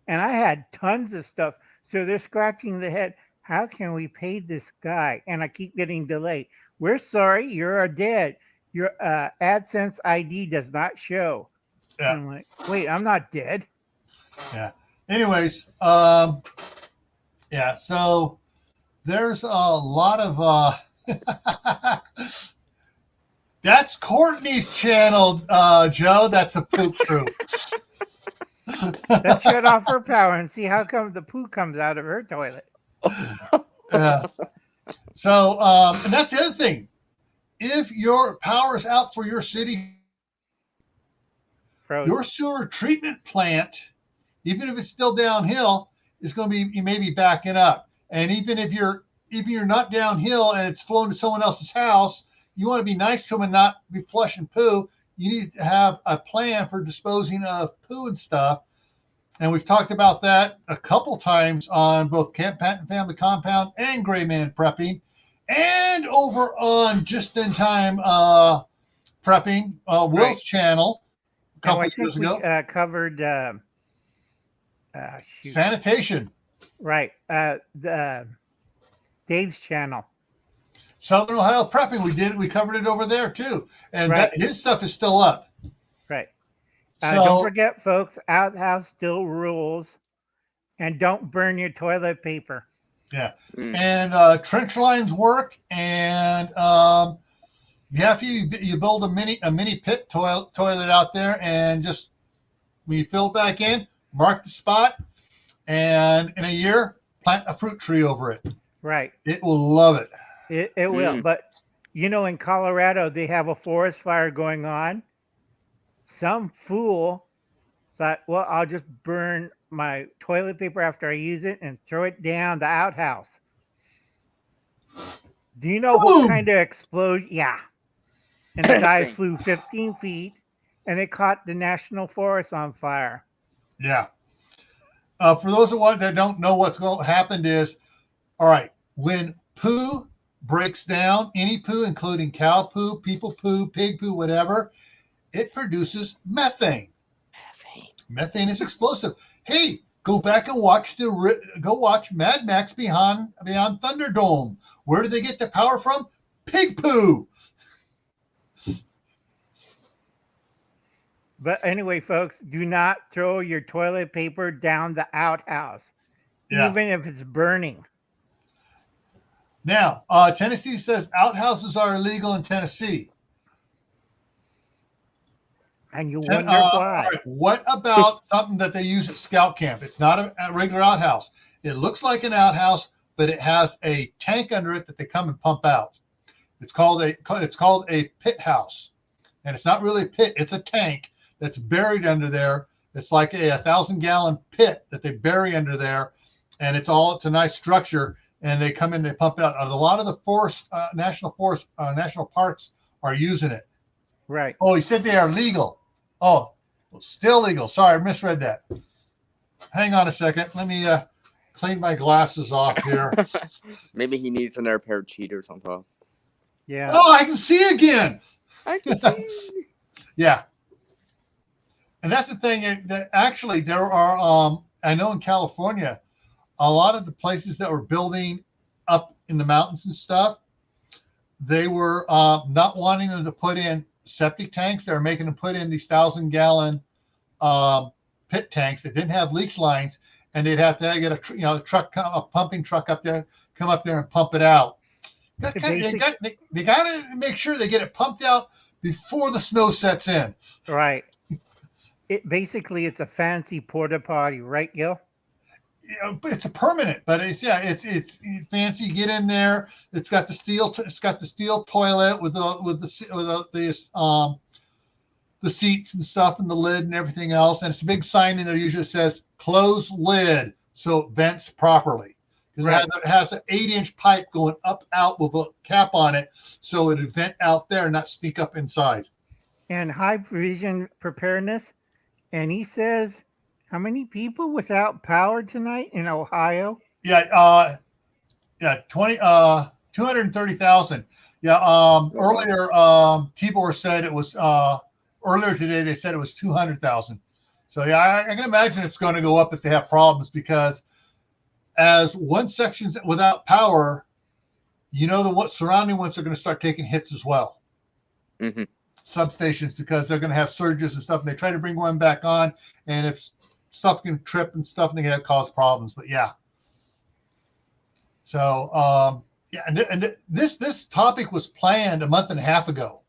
and I had tons of stuff. So they're scratching the head. How can we pay this guy? And I keep getting delayed. We're sorry, you're dead. Your AdSense ID does not show. Yeah. And I'm like, wait, I'm not dead. Yeah. Anyways, yeah. So there's a lot of that's Courtney's channel, Joe. That's a poop troop. Let's shut off her power and see how come the poo comes out of her toilet. Yeah. So, and that's the other thing. If your power is out for your city, Frozen. your sewer treatment plant, even if it's still downhill, is going to be, you may be backing up. And even if you're not downhill and it's flowing to someone else's house, you want to be nice to them and not be flushing poo. You need to have a plan for disposing of poo and stuff. And we've talked about that a couple times on both Camp Patton Family Compound and GrayManPrepping, and over on Just in Time Prepping, Will's Right. channel a couple I years think we ago. covered Sanitation. right. The Dave's channel. Southern Ohio Prepping. We covered it over there too. And Right. his stuff is still up. Right. So Don't forget, folks, outhouse still rules. And don't burn your toilet paper. yeah. Mm. And trench lines work, and you build a mini pit toilet out there, and just when you fill it back in, mark the spot, and in a year plant a fruit tree over it. Right. It will love it. It will. Mm. But, in Colorado, they have a forest fire going on. Some fool thought, well, I'll just burn my toilet paper after I use it and throw it down the outhouse. Do you know Boom! what kind of explosion? Yeah. And the guy Thing. flew 15 feet and it caught the national forest on fire. Yeah. For those of you that don't know what's happened is, all right, when poo breaks down, any poo, including cow poo, people poo, pig poo, whatever, it produces methane. Methane is explosive. Hey, go back and watch Mad Max Beyond Thunderdome. Where do they get the power from? Pig poo. But anyway, folks, do not throw your toilet paper down the outhouse, Yeah. even if it's burning. Now, Tennessee says outhouses are illegal in Tennessee. And you wonder All why. right, what about something that they use at scout camp? It's not a regular outhouse. It looks like an outhouse, but it has a tank under it that they come and pump out. It's called a pit house, and it's not really a pit. It's a tank that's buried under there. It's like a 1,000-gallon pit that they bury under there, and it's a nice structure. And they come in, they pump it out. A lot of the national parks are using it. Right. Oh, he said they are legal. Oh, still legal. Sorry, I misread that. Hang on a second. Let me clean my glasses off here. Maybe he needs another pair of cheaters on top. Yeah. Oh, I can see again. I can see. Yeah. And that's the thing that actually there are, I know in California, a lot of the places that were building up in the mountains and stuff, they were not wanting them to put in septic tanks. They were making them put in these 1,000-gallon pit tanks that didn't have leach lines, and they'd have to get a pumping truck up there, come up there and pump it out. They got to make sure they get it pumped out before the snow sets in. Right. It's a fancy porta potty, right, Gil? It's a permanent, but it's fancy. You get in there. It's got the steel toilet with the seats and stuff and the lid and everything else. And it's a big sign in there. Usually says "close lid" so it vents properly, because it has an 8-inch pipe going out with a cap on it, so it would vent out there and not sneak up inside. And high vision preparedness. And he says, how many people without power tonight in Ohio? Yeah, 230,000. Yeah, earlier Tibor said it was earlier today. They said it was 200,000. So yeah, I can imagine it's going to go up if they have problems, because as one section's without power, you know the what surrounding ones are going to start taking hits as well. Mm-hmm. Substations, because they're going to have surges and stuff, and they try to bring one back on, and if stuff can trip and stuff, and they can cause problems. But yeah. So yeah, and this topic was planned a month and a half ago.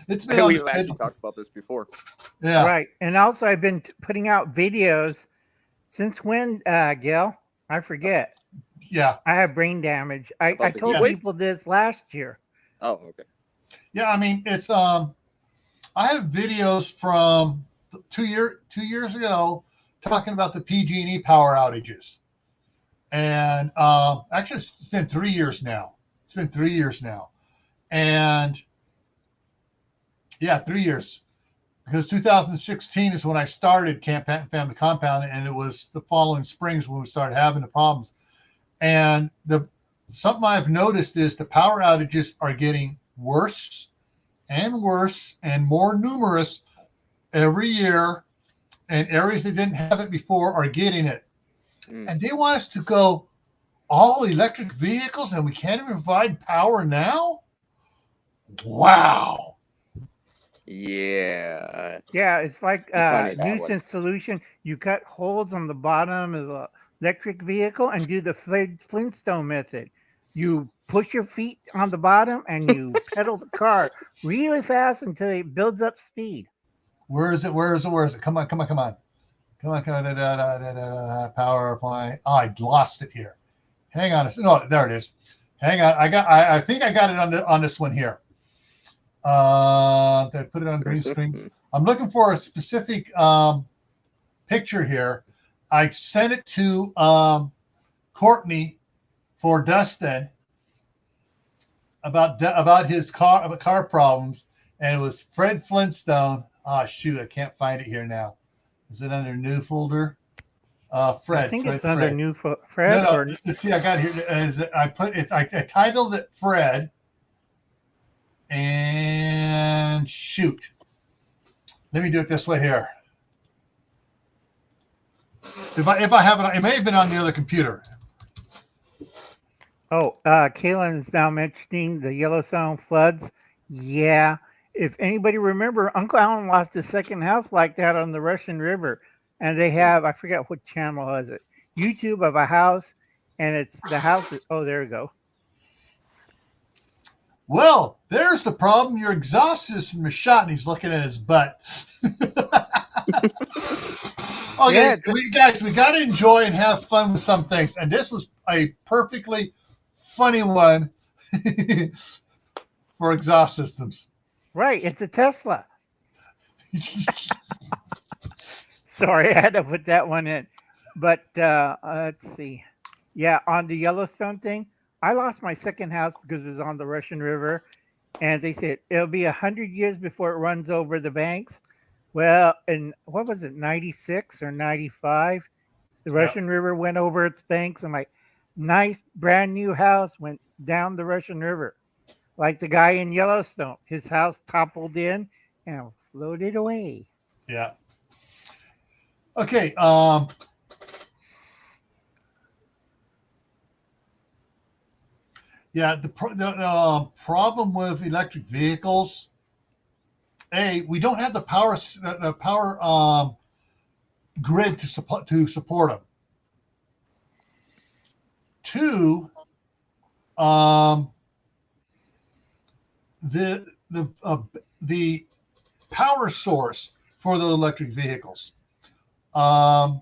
It's been on We've the actually schedule. talked about this before. Yeah. Right. And also, I've been putting out videos since when, Gail? I forget. Yeah. I have brain damage. I About the told heat wave? people this last year. Oh, okay. Yeah. I mean, it's I have videos from 2 years ago talking about the PG&E power outages, and actually it's been 3 years now. It's been 3 years now, and yeah, 3 years. Because 2016 is when I started Camp Patton Family Compound, and it was the following springs when we started having the problems. And something I've noticed is the power outages are getting worse and worse and more numerous every year, and areas that didn't have it before are getting it. And they want us to go all electric vehicles, and we can't even provide power now? Wow. Yeah. Yeah, it's like Funny, that one. nuisance solution. You cut holes on the bottom of the electric vehicle and do the Flintstone method. You push your feet on the bottom and you pedal the car really fast until it builds up speed. Where is it? Come on. PowerPoint. Oh, I lost it here. Hang on. No, there it is. Hang on. I think I got it on this one here. Did I put it on green screen? I'm looking for a specific picture here. I sent it to Courtney for Dustin about his car problems, and it was Fred Flintstone. Oh shoot, I can't find it here now. Is it under new folder? Fred. I think Fred, it's under Fred. new Fred. No, Or see, I got here. I titled it Fred, and shoot. Let me do it this way here. If I have it may have been on the other computer. Kaylin's now mentioning the Yellowstone floods. Yeah. If anybody remember, Uncle Alan lost his second house like that on the Russian River. And they have, I forget what channel was it, YouTube of a house. And it's the house. There we go. Well, there's the problem. Your exhaust system is shot, and he's looking at his butt. Okay, we got to enjoy and have fun with some things. And this was a perfectly funny one for exhaust systems. Right. It's a Tesla. Sorry, I had to put that one in. But let's see. Yeah, on the Yellowstone thing, I lost my second house because it was on the Russian River. And they said it'll be 100 years before it runs over the banks. Well, in what was it, 96 or 95? The Russian River went over its banks, and my nice brand new house went down the Russian River. Like the guy in Yellowstone, his house toppled in and floated away. Yeah. Okay. Yeah. The problem with electric vehicles. We don't have the power grid to support them. 2, the power source for the electric vehicles. Let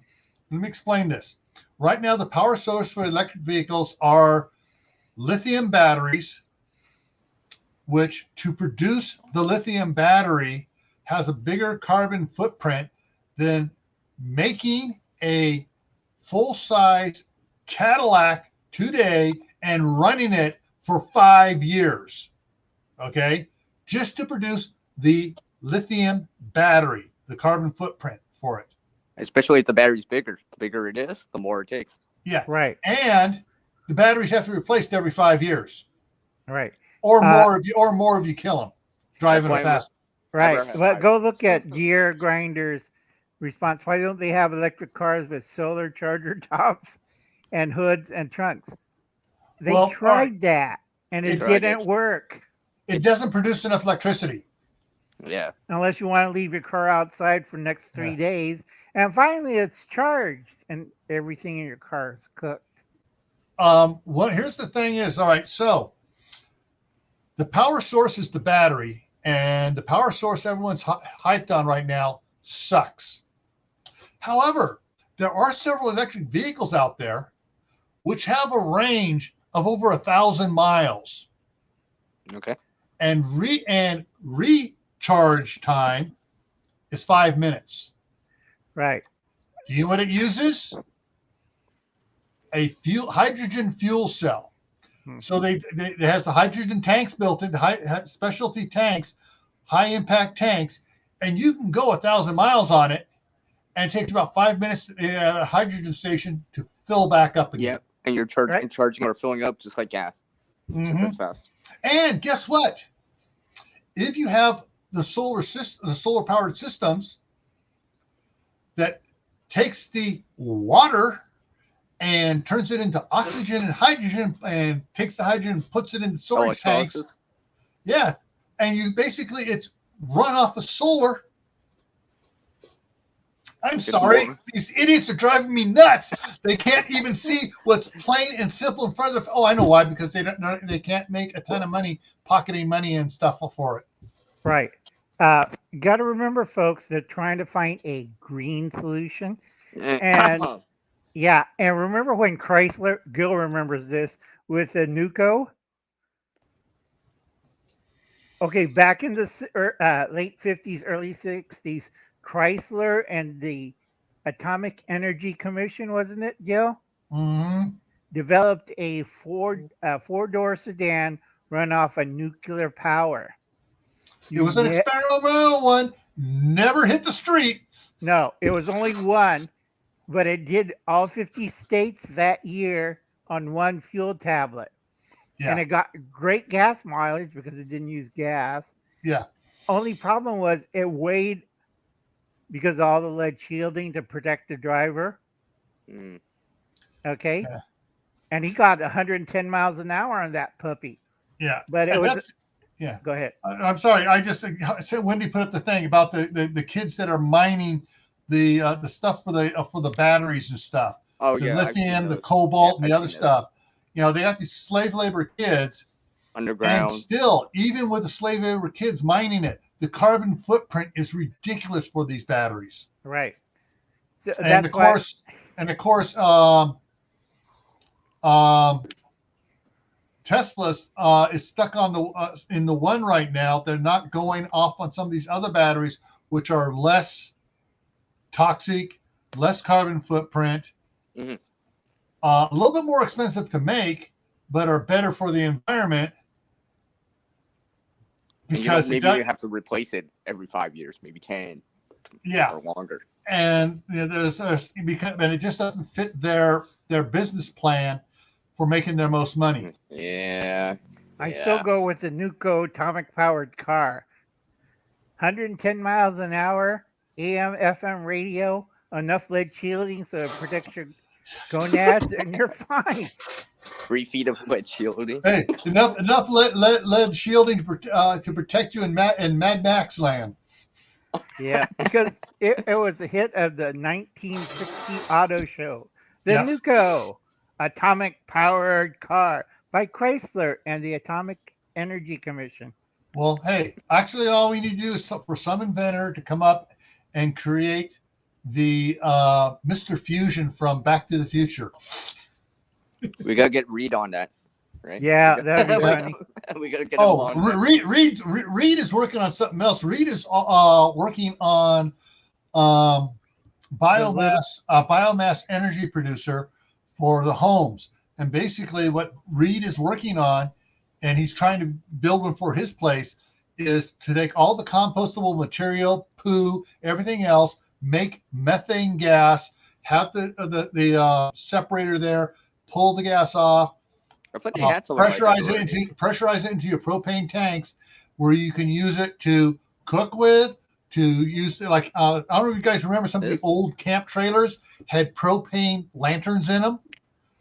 me explain this. Right now, the power source for electric vehicles are lithium batteries, which to produce the lithium battery has a bigger carbon footprint than making a full-size Cadillac today and running it for 5 years. Okay? Just to produce the lithium battery, the carbon footprint for it. Especially if the battery's bigger. The bigger it is, the more it takes. Yeah. Right. And the batteries have to be replaced every 5 years. Right. Or more if you kill them driving them fast. Right. But go look at Gear Grinder's response. Why don't they have electric cars with solar charger tops? and hoods and trunks. They Well, all tried that and it tried didn't it. work. It doesn't produce enough electricity. Yeah. Unless you want to leave your car outside for the next 3 days. And finally it's charged and everything in your car is cooked. Here's the thing is, all right, so the power source is the battery, and the power source everyone's hyped on right now sucks. However, there are several electric vehicles out there which have a range of over 1,000 miles. Okay. And recharge time is 5 minutes. Right. Do you know what it uses? A hydrogen fuel cell. So it has the hydrogen tanks built in, specialty tanks, high impact tanks, and you can go 1,000 miles on it, and it takes about 5 minutes at a hydrogen station to fill back up again. Yeah, and you're charging or filling up just like gas, just as fast. And guess what? If you have the solar powered systems that takes the water and turns it into oxygen and hydrogen, and takes the hydrogen and puts it in storage tanks. Yeah, and it's run off the solar. I'm sorry, these idiots are driving me nuts. They can't even see what's plain and simple in front of them. Oh, I know why, because they can't make a ton of money pocketing money and stuff for it. Right. Got to remember, folks, that trying to find a green solution. And yeah, and remember when Chrysler, Gil remembers this, with the Nuco? Okay, back in the late 50s, early 60s, Chrysler and the Atomic Energy Commission, wasn't it, Gil? Mm-hmm. Developed a four-door sedan run off of nuclear power. It was an experimental one, never hit the street. No, it was only one, but it did all 50 states that year on one fuel tablet. Yeah. And it got great gas mileage because it didn't use gas. Yeah. Only problem was it weighed, because of all the lead shielding to protect the driver. Okay. Yeah. And he got 110 miles an hour on that puppy. Yeah. But it was... Yeah. Go ahead. I'm sorry. I just said Wendy put up the thing about the kids that are mining the stuff for the batteries and stuff. Oh, the lithium, the cobalt, and the other stuff. You know, they got these slave labor kids underground. And still, even with the slave labor kids mining it, the carbon footprint is ridiculous for these batteries. Right. So and of course, Tesla's is stuck on in the one right now. They're not going off on some of these other batteries, which are less toxic, less carbon footprint, a little bit more expensive to make, but are better for the environment. Because maybe you have to replace it every 5 years, maybe 10, or longer. And because it just doesn't fit their business plan for making their most money. Yeah. I still go with the Nuco atomic powered car. 110 miles an hour, AM, FM radio, enough lead shielding so it protects your gonads, and you're fine. 3 feet of lead shielding. Hey, enough lead shielding to protect you in Mad Max land. Yeah, because it was a hit of the 1960 auto show. The Nuco atomic powered car by Chrysler and the Atomic Energy Commission. Well, hey, actually all we need to do is for some inventor to come up and create the Mr. Fusion from Back to the Future. We gotta get Reed on that, right? Yeah, that'd be funny. We gotta get him on. Reed is working on something else. Reed is working on biomass energy producer for the homes. And basically what Reed is working on, and he's trying to build one for his place, is to take all the compostable material, poo, everything else, make methane gas, have the separator there, pull the gas off, pressurize it into your propane tanks, where you can use it to cook with, to use like I don't know if you guys remember some of the old camp trailers had propane lanterns in them.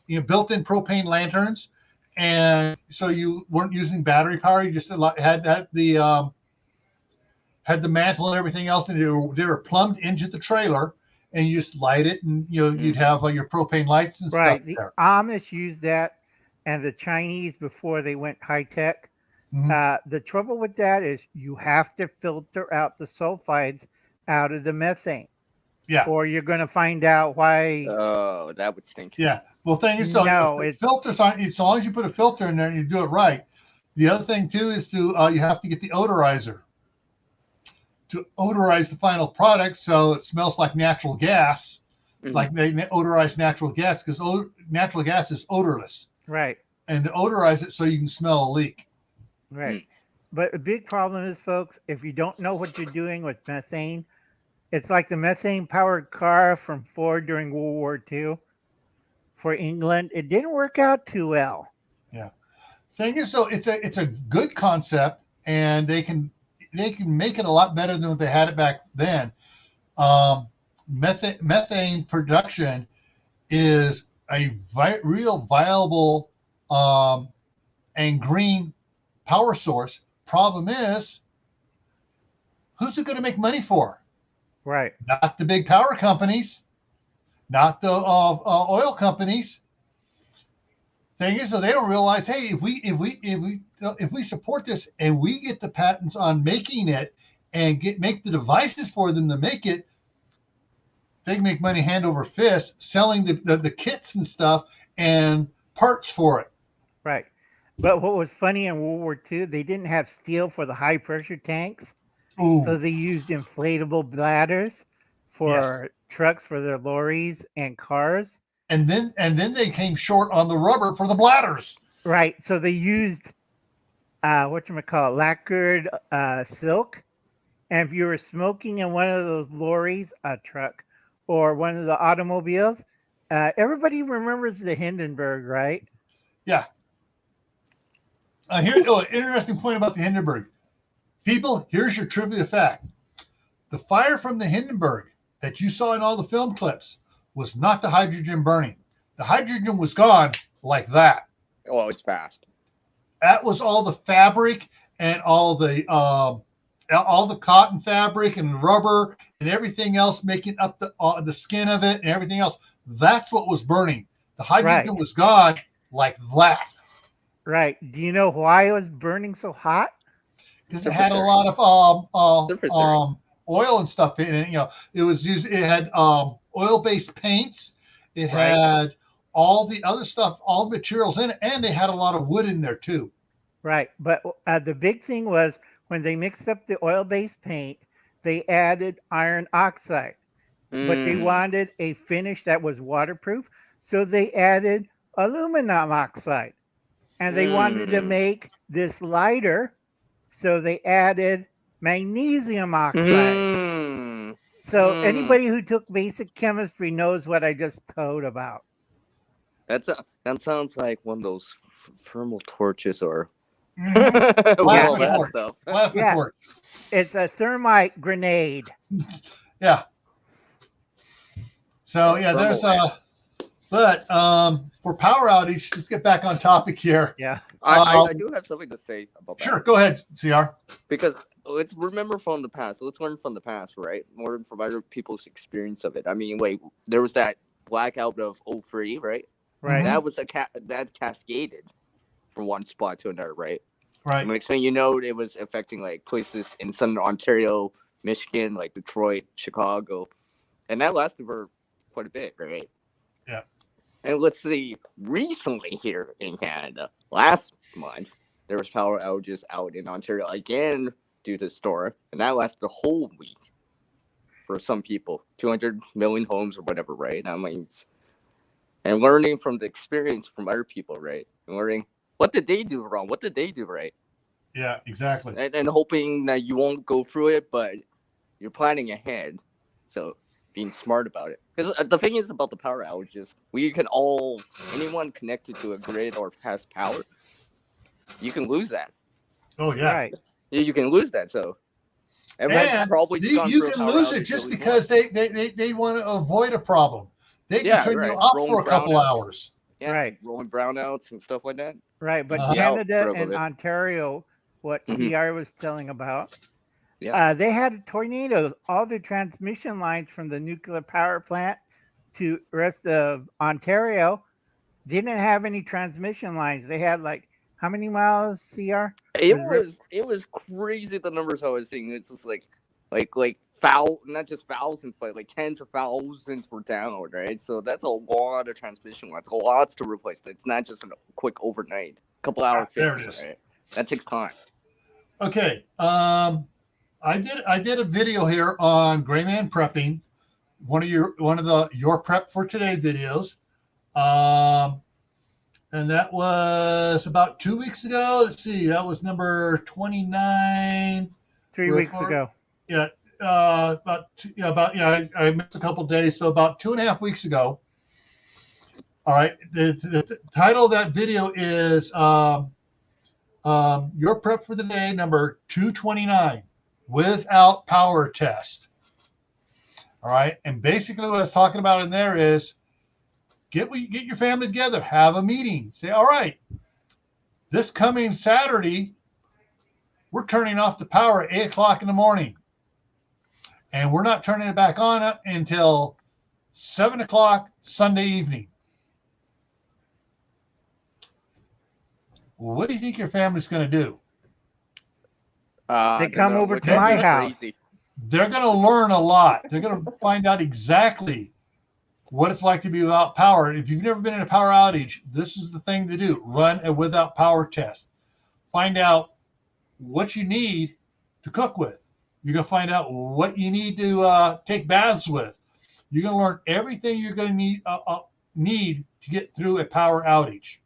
built-in propane lanterns, and so you weren't using battery power. You just had the mantle and everything else, and they were plumbed into the trailer, and you just light it, and you'd have your propane lights and Right. stuff The there. Amish used that, and the Chinese before they went high tech. The trouble with that is you have to filter out the sulfides out of the methane. Yeah. Or you're going to find out why. Oh, that would stink. Yeah. Well, thing is, so filters aren't, as long as you put a filter in there and you do it right. The other thing too is you have to get the odorizer to odorize the final product so it smells like natural gas. Like they odorize natural gas because natural gas is odorless. Right. And to odorize it so you can smell a leak. Right. But the big problem is, folks, if you don't know what you're doing with methane, it's like the methane-powered car from Ford during World War II for England. It didn't work out too well. Yeah. Thing is, so it's a good concept, and they can make it a lot better than what they had it back then. Methane production is a real viable and green power source. Problem is, who's it going to make money for? Right. Not the big power companies, not the oil companies. Thing is, so they don't realize, hey, if we support this and we get the patents on making it and make the devices for them to make it, they can make money hand over fist selling the kits and stuff and parts for it. Right. But what was funny in World War II, they didn't have steel for the high pressure tanks. Ooh. So they used inflatable bladders for trucks, for their lorries and cars. And then they came short on the rubber for the bladders. Right. So they used lacquered silk. And if you were smoking in one of those lorries, a truck, or one of the automobiles, everybody remembers the Hindenburg, right? Yeah. Interesting point about the Hindenburg. People, here's your trivia fact. The fire from the Hindenburg that you saw in all the film clips was not the hydrogen burning. The hydrogen was gone like that. Oh, it's fast. That was all the fabric and all the cotton fabric and rubber and everything else making up the skin of it and everything else. That's what was burning. The hydrogen was gone like that. Right. Do you know why it was burning so hot? Because it had a lot of oil and stuff in it. It had oil-based paints. It had all the other stuff, all the materials in it, and they had a lot of wood in there too. Right. But the big thing was when they mixed up the oil-based paint, they added iron oxide. But they wanted a finish that was waterproof, so they added aluminum oxide. And they wanted to make this lighter, so they added magnesium oxide. So anybody who took basic chemistry knows what I just told about. That sounds like one of those thermal torches or plasma torch. It's a thermite grenade. Yeah. So there's but for power outage, let's get back on topic here. Yeah. I do have something to say about that. Sure, go ahead, CR. Because let's remember from the past. Let's learn from the past, right? Learn from other people's experience of it. I mean, there was that blackout of 03, right? Right. That was that cascaded from one spot to another, right? Right. Next thing you know, it was affecting like places in southern Ontario, Michigan, like Detroit, Chicago, and that lasted for quite a bit, right? Yeah. And let's see, recently here in Canada, last month, there was power outages out in Ontario again due to the storm, and that lasted the whole week for some people, 200 million homes or whatever, right? I mean, and learning from the experience from other people, right? And learning what did they do wrong? What did they do right? Yeah, exactly. And hoping that you won't go through it, but you're planning ahead. So being smart about it. Because the thing is about the power outages, anyone connected to a grid or has power, you can lose that. Oh, yeah. Right. You can lose that. So and probably you can lose it just because they want to avoid a problem. They can turn you off for a couple hours. Yeah, Right. rolling brownouts and stuff like that. Right. But Uh-huh. Yeah, Canada for a and little bit. Ontario, what Mhm. CR was telling about, Yeah. they had tornadoes. All the transmission lines from the nuclear power plant to rest of Ontario didn't have any transmission lines. They had like how many miles, CR? It was crazy the numbers I was seeing. It's just like not just thousands, but like tens of thousands were down, right? So that's a lot of transmission lines, lots to replace. It's not just a quick overnight, couple hour There fix, it is. right? That takes time. Okay. I did a video here on GrayManPrepping, one of the Your Prep for Today videos. And that was about 2 weeks ago. Let's see, that was number 29. 3 weeks ago. Yeah, I missed a couple of days, so about 2.5 weeks ago. All right, the title of that video is Your Prep for the Day, number 229, without power test. All right, and basically what I was talking about in there is get your family together, have a meeting, say, all right, this coming Saturday, we're turning off the power at 8 o'clock in the morning. And we're not turning it back on until 7 o'clock Sunday evening. What do you think your family's going to do? They come over to my house. Crazy. They're going to learn a lot. They're going to find out exactly what it's like to be without power. If you've never been in a power outage, this is the thing to do. Run a without power test. Find out what you need to cook with. You're going to find out what you need to take baths with. You're going to learn everything you're going to need to get through a power outage.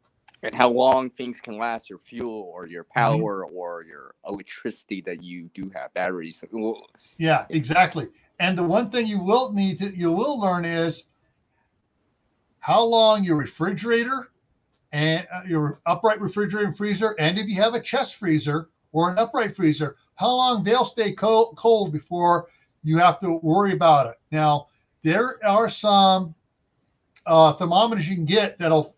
And how long things can last, your fuel or your power or your electricity that you do have, batteries. Yeah, exactly. And the one thing you will learn is how long your refrigerator and your upright refrigerator and freezer, and if you have a chest freezer or an upright freezer, how long they'll stay cold before you have to worry about it. Now, there are some thermometers you can get that'll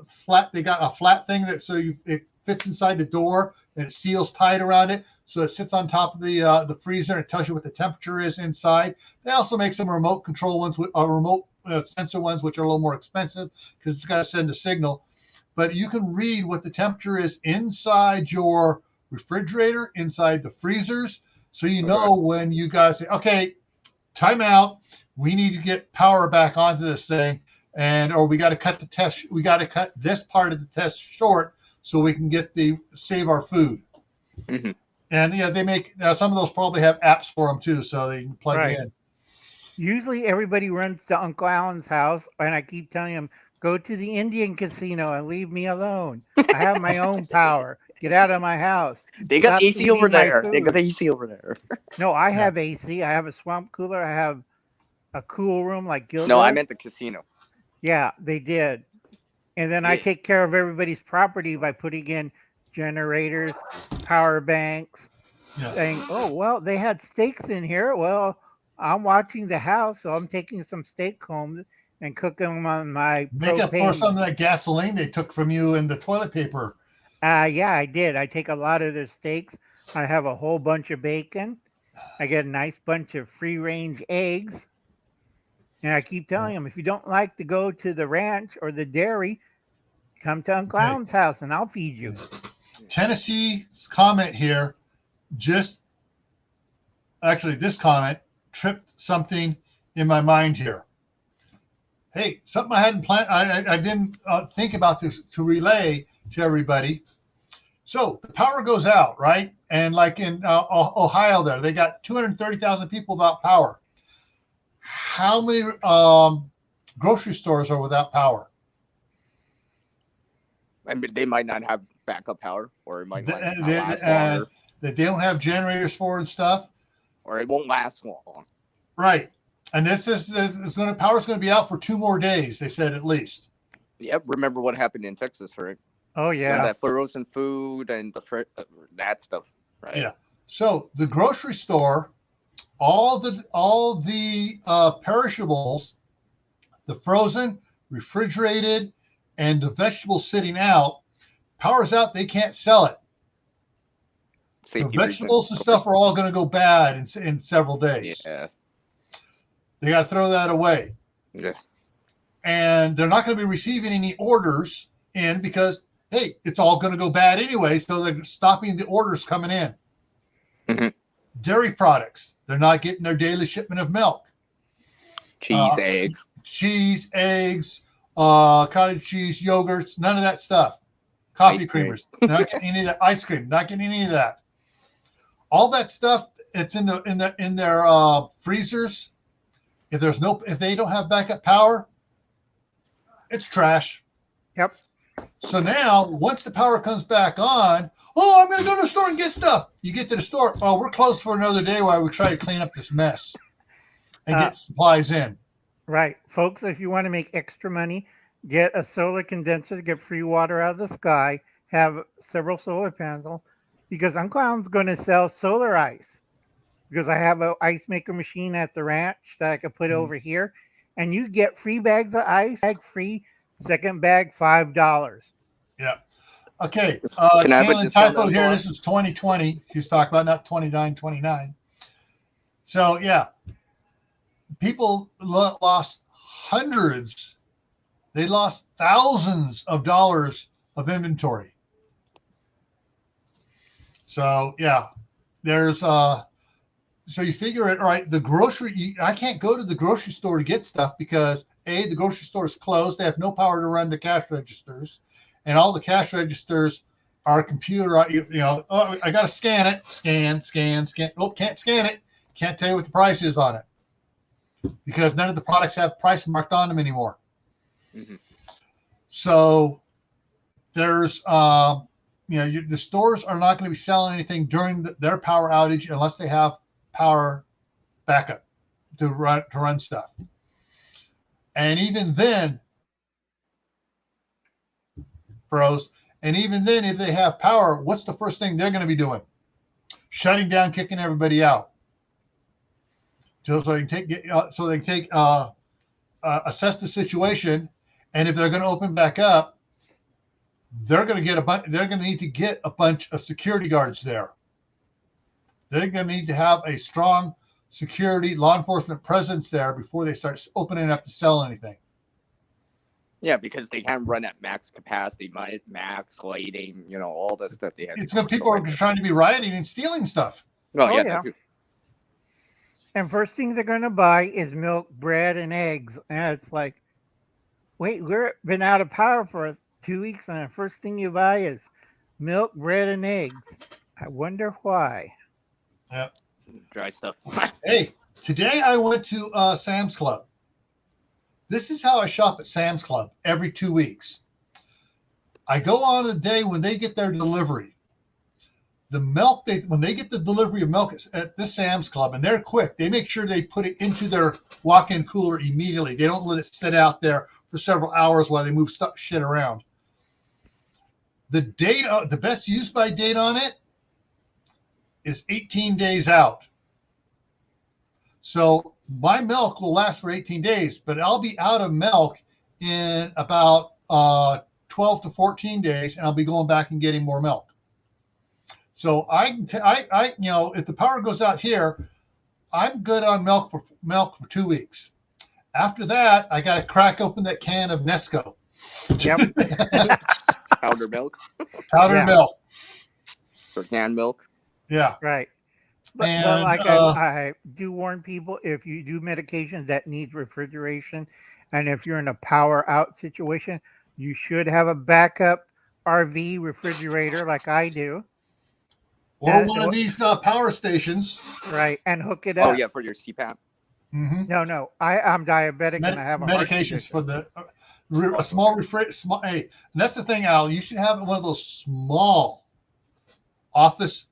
flat. They got a flat thing that it fits inside the door and it seals tight around it, so it sits on top of the freezer and it tells you what the temperature is inside. They also make some remote control ones, remote sensor ones, which are a little more expensive because it's got to send a signal. But you can read what the temperature is inside your refrigerator, inside the freezers, so you know when you guys say, okay, time out, we need to get power back onto this thing, or we got to cut the test, we got to cut this part of the test short so we can save our food. Mm-hmm. And yeah, they make some of those probably have apps for them too, so they can plug it in. Usually everybody runs to Uncle Alan's house, and I keep telling him, go to the Indian casino and leave me alone. I have my own power. Get out of my house. They got Stop AC over eating my there. food. They got AC over there. No, I have AC. I have a swamp cooler. I have a cool room like Gil No, does. I meant the casino. Yeah, they did. And then I take care of everybody's property by putting in generators, power banks, saying, oh, well, they had steaks in here. Well, I'm watching the house, so I'm taking some steak home and cooking them on my Make propane. up for some of that gasoline they took from you and the toilet paper. Yeah, I did. I take a lot of their steaks. I have a whole bunch of bacon. I get a nice bunch of free-range eggs. And I keep telling them, if you don't like to go to the ranch or the dairy, come to Uncle Alan's house and I'll feed you. Tennessee's comment here, this comment tripped something in my mind here. Hey, something I hadn't planned, I didn't think about this to relay to everybody. So the power goes out, right? And like in Ohio there, they got 230,000 people without power. How many grocery stores are without power? I mean, they might not have backup power, or it might not last longer. That they don't have generators for and stuff. Or it won't last long. Right. And power's going to be out for 2 more days, they said at least. Yep. Remember what happened in Texas, right? Oh, yeah. And that frozen food and that stuff, right? Yeah. So the grocery store, all the perishables, the frozen, refrigerated, and the vegetables sitting out, power's out, they can't sell it. Safety The vegetables and stuff are all going to go bad in several days. Yeah. They got to throw that away. Yeah. And they're not going to be receiving any orders in because, hey, it's all going to go bad anyway. So they're stopping the orders coming in. Mm-hmm. Dairy products, they're not getting their daily shipment of milk. Eggs. Cheese, eggs, cottage cheese, yogurts, none of that stuff. Coffee creamers, not getting any of that. Ice cream, not getting any of that. All that stuff, it's in their freezers. If they don't have backup power, it's trash. Yep. So now, once the power comes back on, I'm going to go to the store and get stuff. You get to the store, we're closed for another day while we try to clean up this mess and get supplies in. Right. Folks, if you want to make extra money, get a solar condenser, get free water out of the sky, have several solar panels, because Uncle Alan's going to sell solar ice. Because I have an ice maker machine at the ranch that I could put over here, and you get free bags of ice, bag free, second bag $5. Yeah. Okay. Can I have a discount typo here. on? This is 2020. He's talking about not 29. So yeah, people lost hundreds. They lost thousands of dollars of inventory. So yeah, there's so you figure it, all right, I can't go to the grocery store to get stuff because the grocery store is closed. They have no power to run the cash registers, and all the cash registers are computer, I got to scan it, scan. Oh, can't scan it. Can't tell you what the price is on it because none of the products have price marked on them anymore. Mm-hmm. So there's, the stores are not going to be selling anything during their power outage unless they have power backup to run stuff. And even then, froze. And even then, if they have power, what's the first thing they're going to be doing? Shutting down, kicking everybody out. So they can assess the situation, and if they're going to open back up, they're going to need to get a bunch of security guards there. They're going to need to have a strong security law enforcement presence there before they start opening up to sell anything. Yeah, because they can't run at max capacity, max lighting, all the stuff they have. It's because people are trying to be rioting and stealing stuff. Oh yeah. That too. And first thing they're going to buy is milk, bread, and eggs. And it's like, wait, we've been out of power for 2 weeks, and the first thing you buy is milk, bread, and eggs. I wonder why. Yeah. Dry stuff. Hey, today I went to Sam's Club. This is how I shop at Sam's Club every 2 weeks. I go on a day when they get their delivery. The milk, when they get the delivery of milk at this Sam's Club, and they're quick, they make sure they put it into their walk-in cooler immediately. They don't let it sit out there for several hours while they move shit around. The date, the best use by date on it is 18 days out. So my milk will last for 18 days, but I'll be out of milk in about 12 to 14 days, and I'll be going back and getting more milk. So if the power goes out here, I'm good on milk for 2 weeks. After that, I got to crack open that can of Nesco. Yep. Powdered milk. Powdered milk. Or canned milk. Yeah. Right. But like I do warn people, if you do medications that need refrigeration, and if you're in a power out situation, you should have a backup RV refrigerator like I do. Or one of these power stations. Right. And hook it up. Oh, yeah, for your CPAP. Mm-hmm. No. I'm diabetic and I have a medications for a small refrigerator. Hey, and that's the thing, Al. You should have one of those small office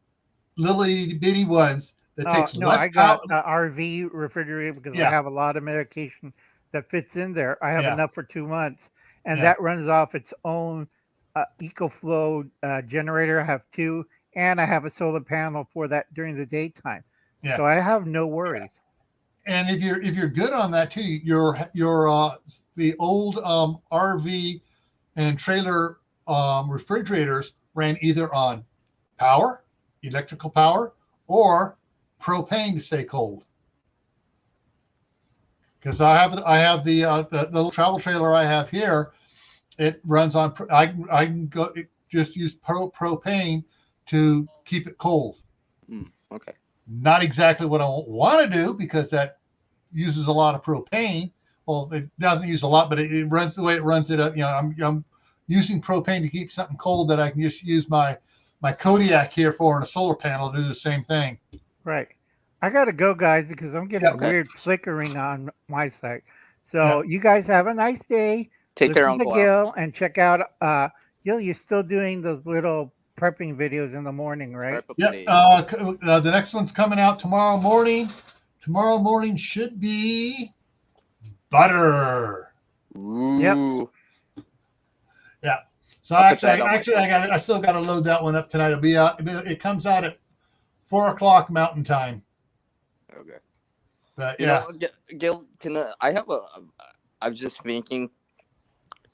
little itty bitty ones that takes less. I got an RV refrigerator because I have a lot of medication that fits in there. I have enough for 2 months, and that runs off its own EcoFlow generator. I have 2, and I have a solar panel for that during the daytime. Yeah. So I have no worries. And if you're good on that too, the old RV and trailer refrigerators ran either on power, electrical power, or propane to stay cold. Because I have the little travel trailer I have here. It runs on. I can go just use propane to keep it cold. Okay. Not exactly what I want to do because that uses a lot of propane. Well, it doesn't use a lot, but it runs the way it runs it up. You know, I'm using propane to keep something cold that I can just use my Kodiak here for in a solar panel to do the same thing. Right. I got to go, guys, because I'm getting weird flickering on my side. So you guys have a nice day. Take care, Listen to Uncle Gil and check out Gil, you're still doing those little prepping videos in the morning, right? Yep. The next one's coming out tomorrow morning. Tomorrow morning should be butter. Ooh. Yeah. So I still got to load that one up tonight. It'll be out. It comes out at 4:00 Mountain Time. Okay. But you know, Gil, I was just thinking,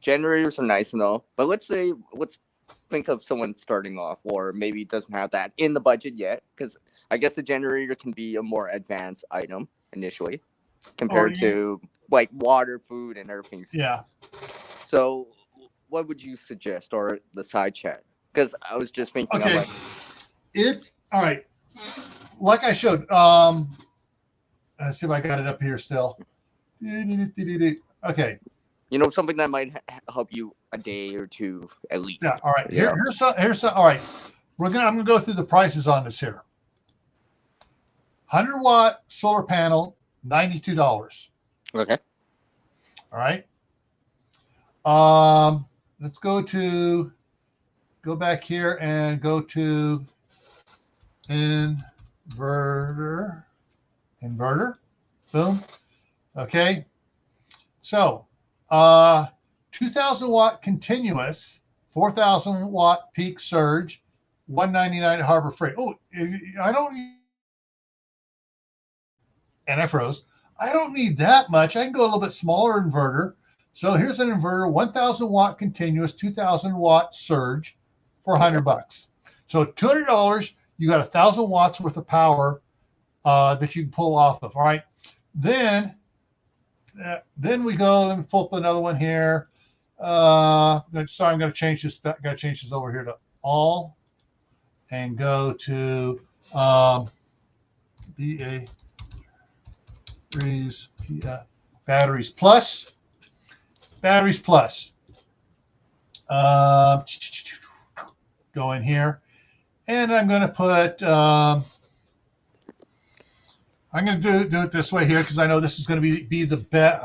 generators are nice and all, but let's think of someone starting off, or maybe doesn't have that in the budget yet, because I guess the generator can be a more advanced item initially compared to like water, food, and everything. Yeah. So, what would you suggest, or the side chat? Because I was just thinking. Okay. All right, like I showed. Let's see if I got it up here still. Okay. You know, something that might help you a day or two at least. Yeah. All right. Here's some. All right. I'm gonna go through the prices on this here. 100-watt solar panel, $92. Okay. All right. Let's go back here and go to inverter. Boom. Okay. So, 2,000 watt continuous, 4,000 watt peak surge, $199 at Harbor Freight. Oh, and I froze. I don't need that much. I can go a little bit smaller inverter. So here's an inverter, 1,000 watt continuous, 2,000 watt surge for $100. So $200, you got 1,000 watts worth of power that you can pull off of. All right. Then we go. Let me pull up another one here. Sorry, I'm going to change this. Got to change this over here to all, and go to batteries plus. Go in here, and I'm going to put. I'm going to do it this way here because I know this is going to be the best.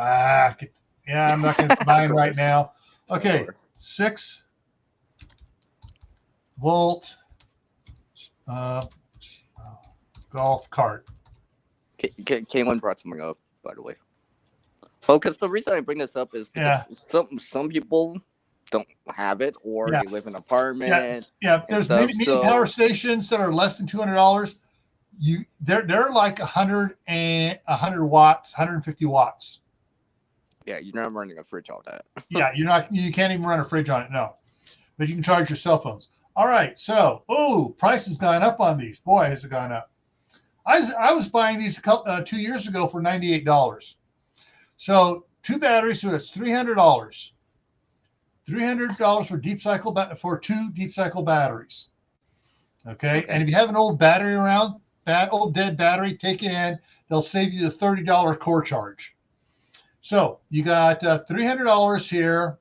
I'm not going to buy it right now. Okay, 6 volt golf cart. Kaylin brought something up, by the way. Well, because the reason I bring this up is because some people don't have it, or they live in an apartment. Yeah. There's mini power stations that are less than $200. They're like 100 watts, 150 watts. Yeah, you're not running a fridge all that. Yeah, you can't even run a fridge on it, no. But you can charge your cell phones. All right, so price has gone up on these. Boy, has it gone up. I was buying these 2 years ago for $98. So 2 batteries, so it's $300. $300 for 2 deep cycle batteries. Okay, and if you have an old battery around, old dead battery, take it in. They'll save you the $30 core charge. So you got $300 here.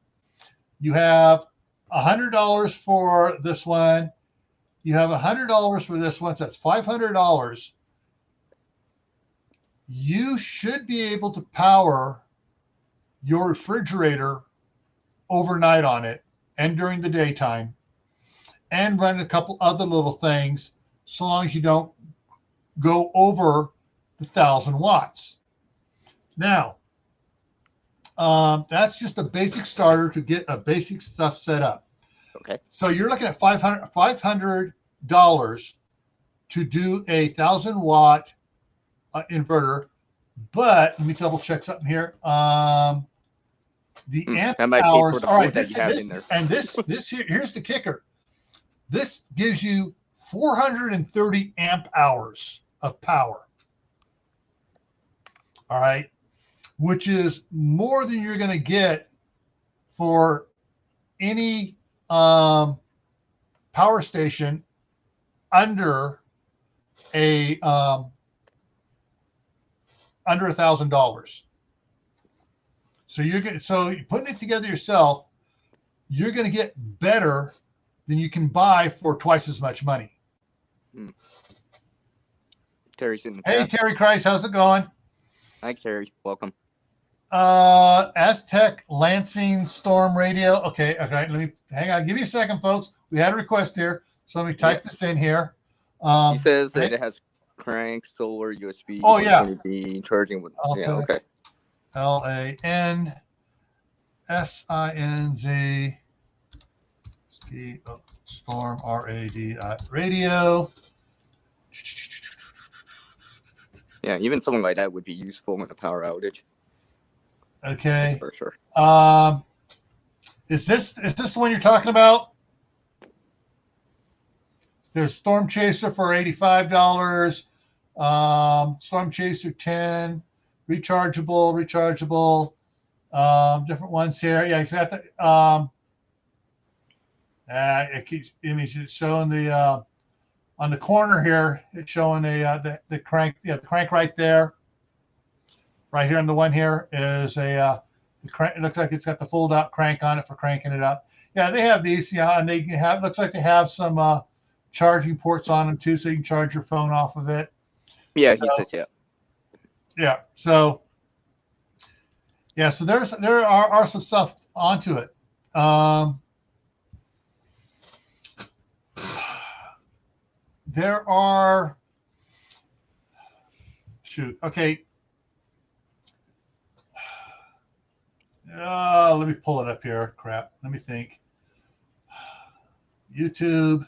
You have $100 for this one. You have $100 for this one. So that's $500. You should be able to power your refrigerator overnight on it and during the daytime, and run a couple other little things, so long as you don't go over the 1,000 watts. Now, that's just a basic starter to get a basic stuff set up. Okay. So you're looking at $500 to do a 1,000 watt inverter. But let me double check something here. The amp that might pay for hours. the All right, food that you have in there. And here's the kicker. This gives you 430 amp hours of power. All right, which is more than you're going to get for any power station under $1,000. So you're putting it together yourself, you're going to get better than you can buy for twice as much money. Terry's in the Hey, chat. Terry Christ, how's it going? Hi, Terry. Welcome. Aztec Lansing Storm Radio. Okay. Let me hang on. Give me a second, folks. We had a request here, so let me type this in here. He says that it has crank, solar, USB. Oh yeah. Charging with. Yeah. Okay. LANSINZ Storm RAD radio. Yeah, even something like that would be useful in a power outage. Okay. That's for sure. Is this the one you're talking about? There's Storm Chaser for $85. Storm Chaser 10, rechargeable. Different ones here. Yeah, it's got the it keeps showing the on the corner here. It's showing the crank. Yeah, the crank right there. Right here on the one here is the crank. It looks like it's got the fold out crank on it for cranking it up. Yeah, they have these. Yeah, and they have. Looks like they have some charging ports on them too, so you can charge your phone off of it. Yeah, he says yeah. Yeah. So there are some stuff onto it. There are. Shoot. Okay. Let me pull it up here. Crap. Let me think. YouTube.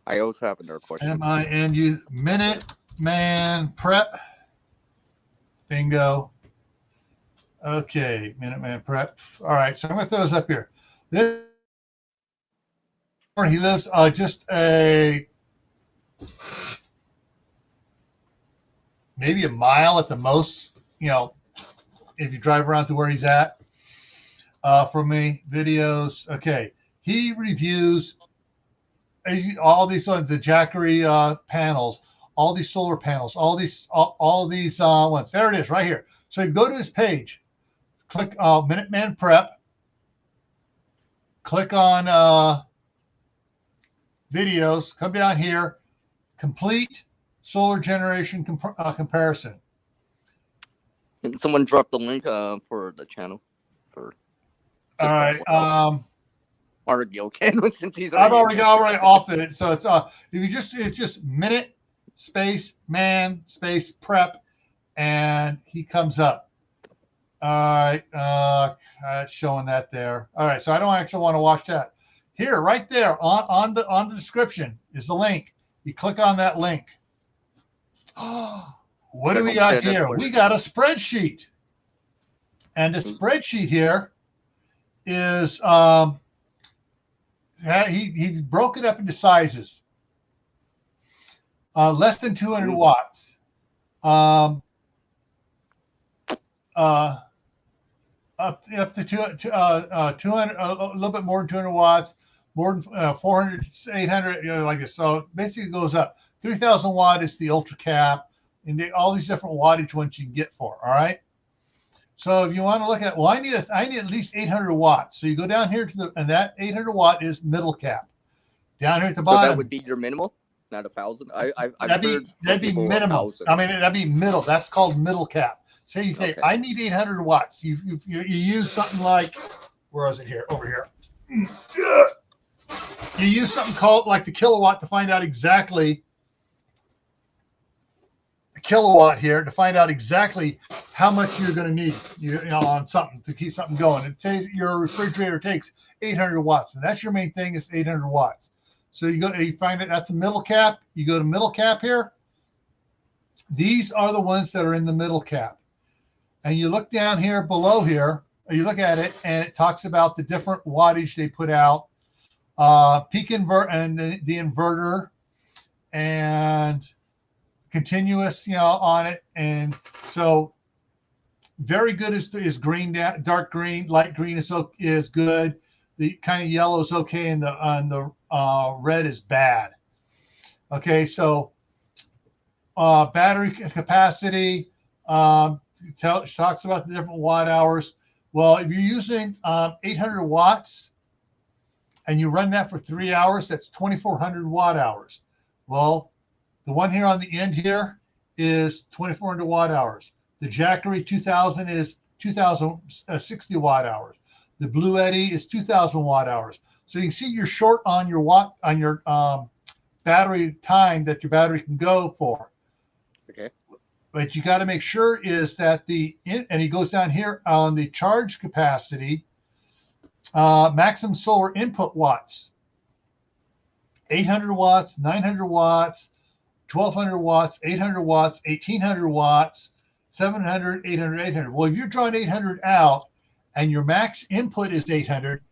I also have another question. MINU Minute Man Prep. Bingo. Okay, Minuteman Prep. All right, so I'm going to throw those up here. This, he lives just maybe a mile at the most, if you drive around to where he's at from me. Videos. Okay, he reviews all these ones, the Jackery panels, all these solar panels, all these ones. There it is right here. So you go to his page, click Minuteman Prep, click on videos, come down here, complete solar generation comparison. And someone dropped the link for the channel. All right. Already okay since he's I'm already off it. So it's it's just minute space man space prep, and he comes up. All right. It's showing that there. All right. So I don't actually want to watch that. Here, right there on the description is the link. You click on that link. What do we got here? We got a spreadsheet. And the spreadsheet here is he broke it up into sizes. Less than 200 watts. Up to 200, a little bit more than 200 watts, more than 400, 800, like this. So basically it goes up. 3,000 watt is the ultra cap, and all these different wattage ones you can get for. All right. So if you want to look at, I need at least 800 watts. So you go down here and that 800 watt is middle cap. Down here at the bottom. So that would be your minimal, not 1,000. That'd be minimal. I mean, that'd be middle. That's called middle cap. Say you say, I need 800 watts. You use something like, where is it here? Over here. You use something called like the kilowatt to find out exactly the kilowatt here to find out exactly how much you're going to need on something to keep something going. It says your refrigerator takes 800 watts, and that's your main thing is 800 watts. So you find it, that's a middle cap. You go to middle cap here. These are the ones that are in the middle cap. and you look down here below here, or you look at it, and it talks about the different wattage they put out, peak invert and the inverter, and continuous, on it. And so very good is green, dark green, light green is good. The kind of yellow is okay, and the red is bad. Okay, so battery capacity talks about the different watt hours. Well, if you're using 800 watts and you run that for 3 hours, that's 2,400 watt hours. Well, the one here on the end here is 2,400 watt hours. The Jackery 2000 is 2,060 watt hours. The Blue Eddy is 2,000 watt hours. So you can see you're short on your battery time that your battery can go for. Okay. But you got to make sure is that and he goes down here on the charge capacity, maximum solar input watts, 800 watts, 900 watts, 1,200 watts, 800 watts, 1,800 watts, 700, 800, 800. Well, if you're drawing 800 out and your max input is 800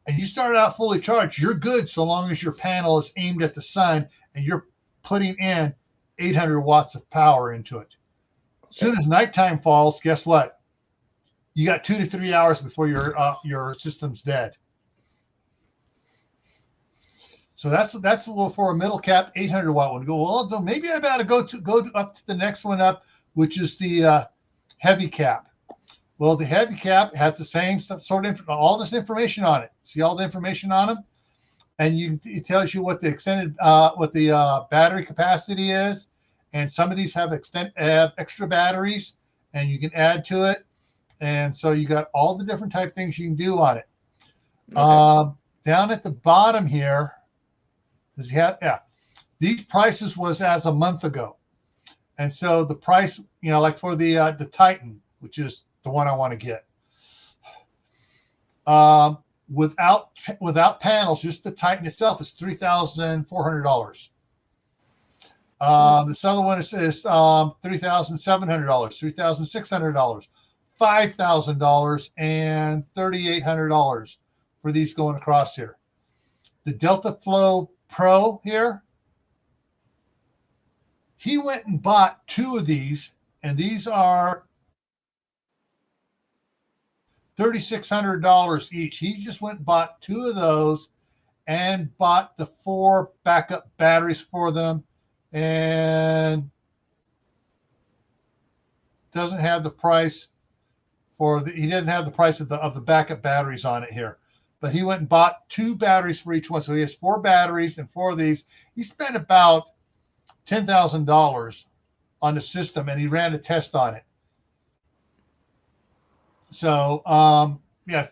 and you start out fully charged, you're good so long as your panel is aimed at the sun and you're putting in 800 watts of power into it. As soon as nighttime falls, guess what? You got 2 to 3 hours before your system's dead. So that's for a middle cap 800 watt one. Go, well, maybe I better go up to the next one up, which is the heavy cap. Well, the heavy cap has the same sort of all this information on it. See all the information on them, and it tells you what the battery capacity is, and some of these have extra batteries, and you can add to it, and so you got all the different type things you can do on it. Okay. Down at the bottom here, these prices was as a month ago. And so the price, like for the Titan, which is the one I want to get, without panels, just the Titan itself is $3,400. This other one is $3,700, $3,600, $5,000, and $3,800 for these going across here. The Delta Flow Pro here, he went and bought 2 of these, and these are $3,600 each. He just went and bought 2 of those and bought the 4 backup batteries for them, and doesn't have the price he doesn't have the price of the backup batteries on it here. But he went and bought 2 batteries for each one. So he has 4 batteries and 4 of these. He spent about $10,000 on the system, and he ran a test on it. So,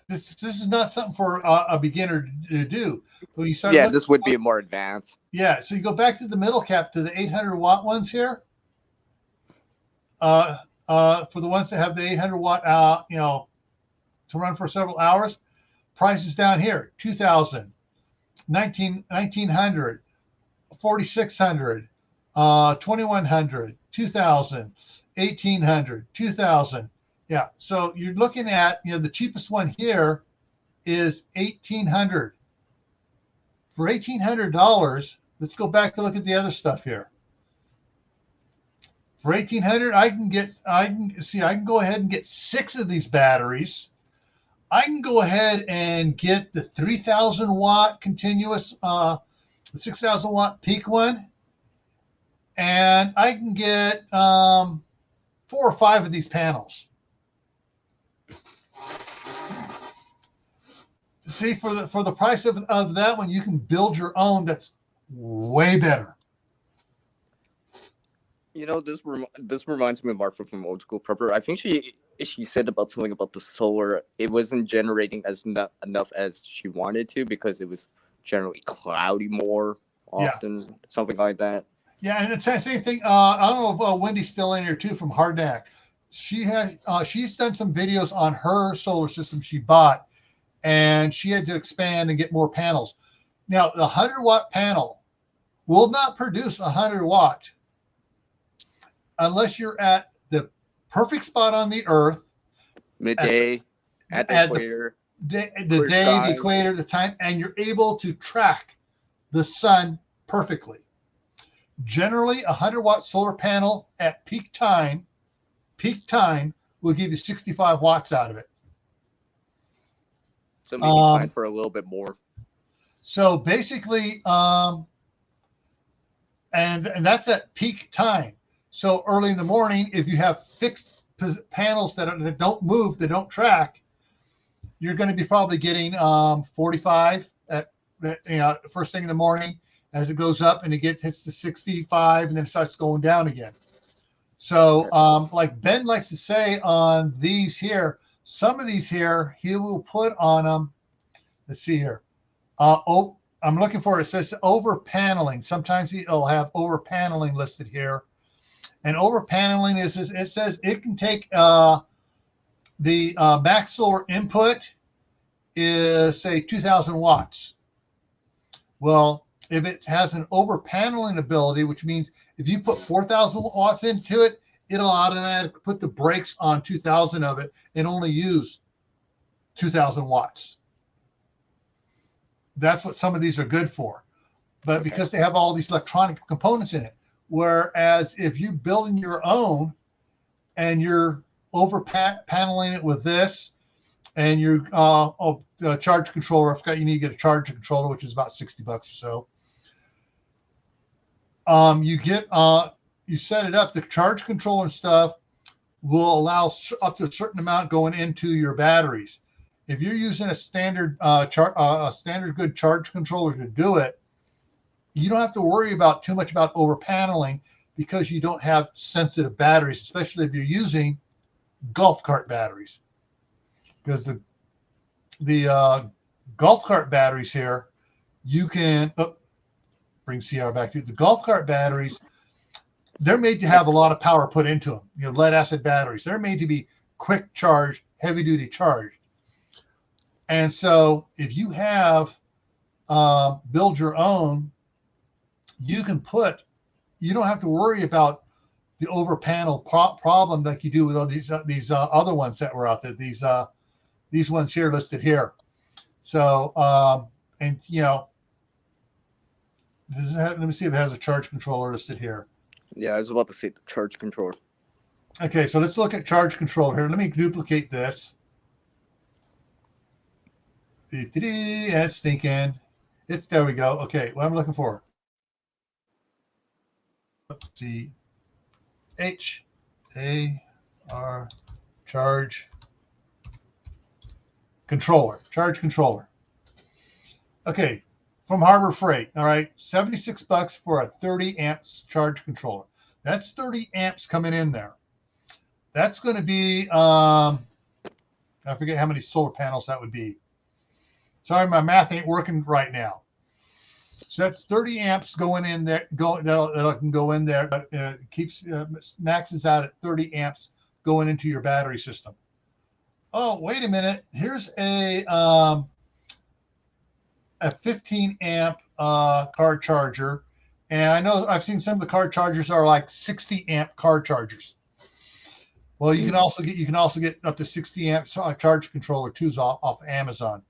this is not something for a beginner to do. When you start this would be more advanced. Yeah, so you go back to the middle cap, to the 800 watt ones here. For the ones that have the 800 watt, to run for several hours, prices down here: 2,000, 1,900, 4,600, 2,100, 2,000, 1,800, 2,000. Yeah, so you're looking at, the cheapest one here is $1,800. For $1,800, let's go back to look at the other stuff here. For $1,800, I can go ahead and get 6 of these batteries. I can go ahead and get the 3,000 watt continuous, the 6,000 watt peak one, and I can get 4 or 5 of these panels. See, for the price of that one, you can build your own. That's way better. This reminds me of Martha from Old School Prepper. I think she said about something about the solar. It wasn't generating enough as she wanted to because it was generally cloudy more often, something like that. Yeah, and it's the same thing. I don't know if Wendy's still in here too from Hardnack. She's done some videos on her solar system she bought, and she had to expand and get more panels. Now, the 100 watt panel will not produce 100 watt unless you're at the perfect spot on the Earth, midday, at the equator, the clear day, the skies. equator, the time, and you're able to track the sun perfectly. Generally, a 100-watt solar panel at peak time will give you 65 watts out of it. So maybe plan for a little bit more. So basically, and that's at peak time. So early in the morning, if you have fixed panels that don't move, that don't track, you're going to be probably getting 45 at first thing in the morning. As it goes up and it hits to 65 and then starts going down again. So like Ben likes to say on these here, some of these here, he will put on them. Let's see here. I'm looking for it. It says over paneling. Sometimes he'll have over paneling listed here. And over paneling is it says it can take the max solar input is say 2,000 watts. Well, if it has an over paneling ability, which means if you put 4,000 watts into it, it'll automatically put the brakes on 2,000 of it and only use 2,000 watts. That's what some of these are good for. But because they have all these electronic components in it, whereas if you build your own and you're over paneling it with this and your charge controller, I forgot you need to get a charge controller, which is about $60 or so. You set it up. The charge controller and stuff will allow up to a certain amount going into your batteries. If you're using a standard good charge controller to do it, you don't have to worry about too much about over paneling because you don't have sensitive batteries, especially if you're using golf cart batteries. Because the golf cart batteries here, you can bring CR back to the golf cart batteries. They're made to have a lot of power put into them. Lead acid batteries. They're made to be quick charged, heavy duty charged. And so if you have build your own, you don't have to worry about the over panel problem like you do with all these other ones that were out there. These ones here listed here. So let me see if it has a charge controller listed here. Yeah, I was about to say the charge controller. Okay, so let's look at charge controller here. Let me duplicate this. And it's thinking. There we go. Okay, what I'm looking for. C-H-A-R charge controller. Charge controller. Okay, from Harbor Freight. All right, $76 for a 30 amps charge controller. That's 30 amps coming in there. That's going to be I forget how many solar panels that would be. Sorry, my math ain't working right now. So that's 30 amps going in there. That can go in there, but maxes out at 30 amps going into your battery system. Oh, wait a minute. Here's a 15 amp car charger, and I know I've seen some of the car chargers are like 60 amp car chargers. Well, you can also get up to 60 amp charge controller too off Amazon.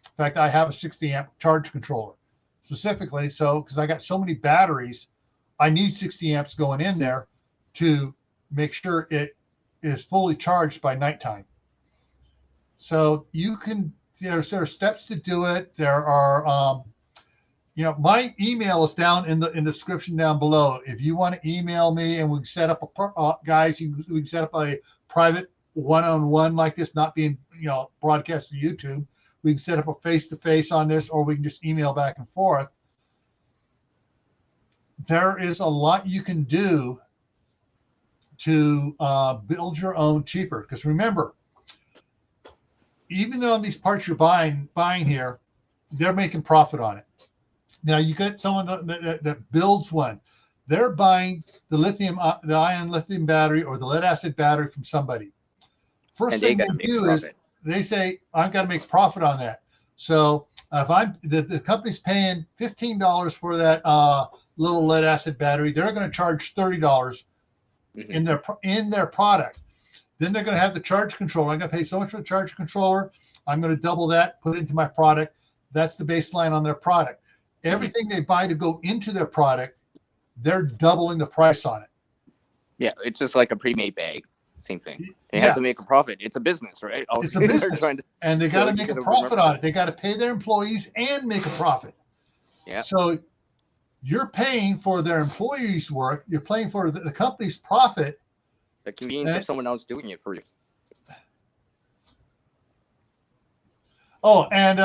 In fact, I have a 60 amp charge controller specifically, so because I got so many batteries, I need 60 amps going in there to make sure it is fully charged by nighttime. So you can there are steps to do it. There are my email is down in the description down below. If you want to email me and we can set up we can set up a private one-on-one like this, not being broadcast to YouTube. We can set up a face-to-face on this, or we can just email back and forth. There is a lot you can do to build your own cheaper. Because remember, even on these parts you're buying here, they're making profit on it. Now you get someone that builds one. They're buying the ion lithium battery or the lead acid battery from somebody. First thing they do is they say, I've got to make profit on that. So if the company's paying $15 for that little lead acid battery, they're going to charge $30 in their product. Then they're going to have the charge controller. I'm going to pay so much for the charge controller. I'm going to double that, put it into my product. That's the baseline on their product. Everything they buy to go into their product, they're doubling the price on it. Yeah, it's just like a pre-made bag. Same thing. They have to make a profit. It's a business, right? It's a business, and they got to make a profit on it. They got to pay their employees and make a profit. Yeah. So you're paying for their employees' work. You're paying for the company's profit. The convenience of someone else doing it for you. Oh, and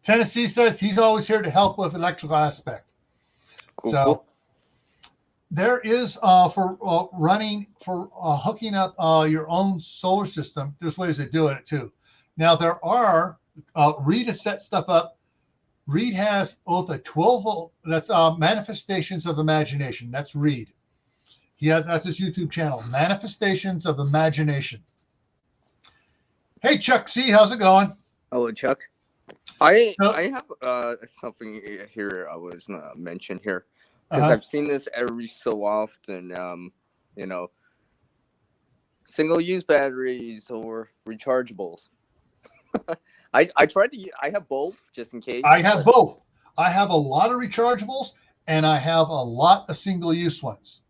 Tennessee says he's always here to help with electrical aspect. Cool. There is for hooking up your own solar system. There's ways of doing it too. Now there are Reed has set stuff up. Reed has both a 12 volt. That's Manifestations of Imagination. That's Reed. That's his YouTube channel, Manifestations of Imagination. Hey Chuck C, how's it going? Oh, Chuck. I have something here I was gonna mention here. Because I've seen this every so often, single-use batteries or rechargeables. I tried to. I have both, just in case. I have both. I have a lot of rechargeables, and I have a lot of single-use ones.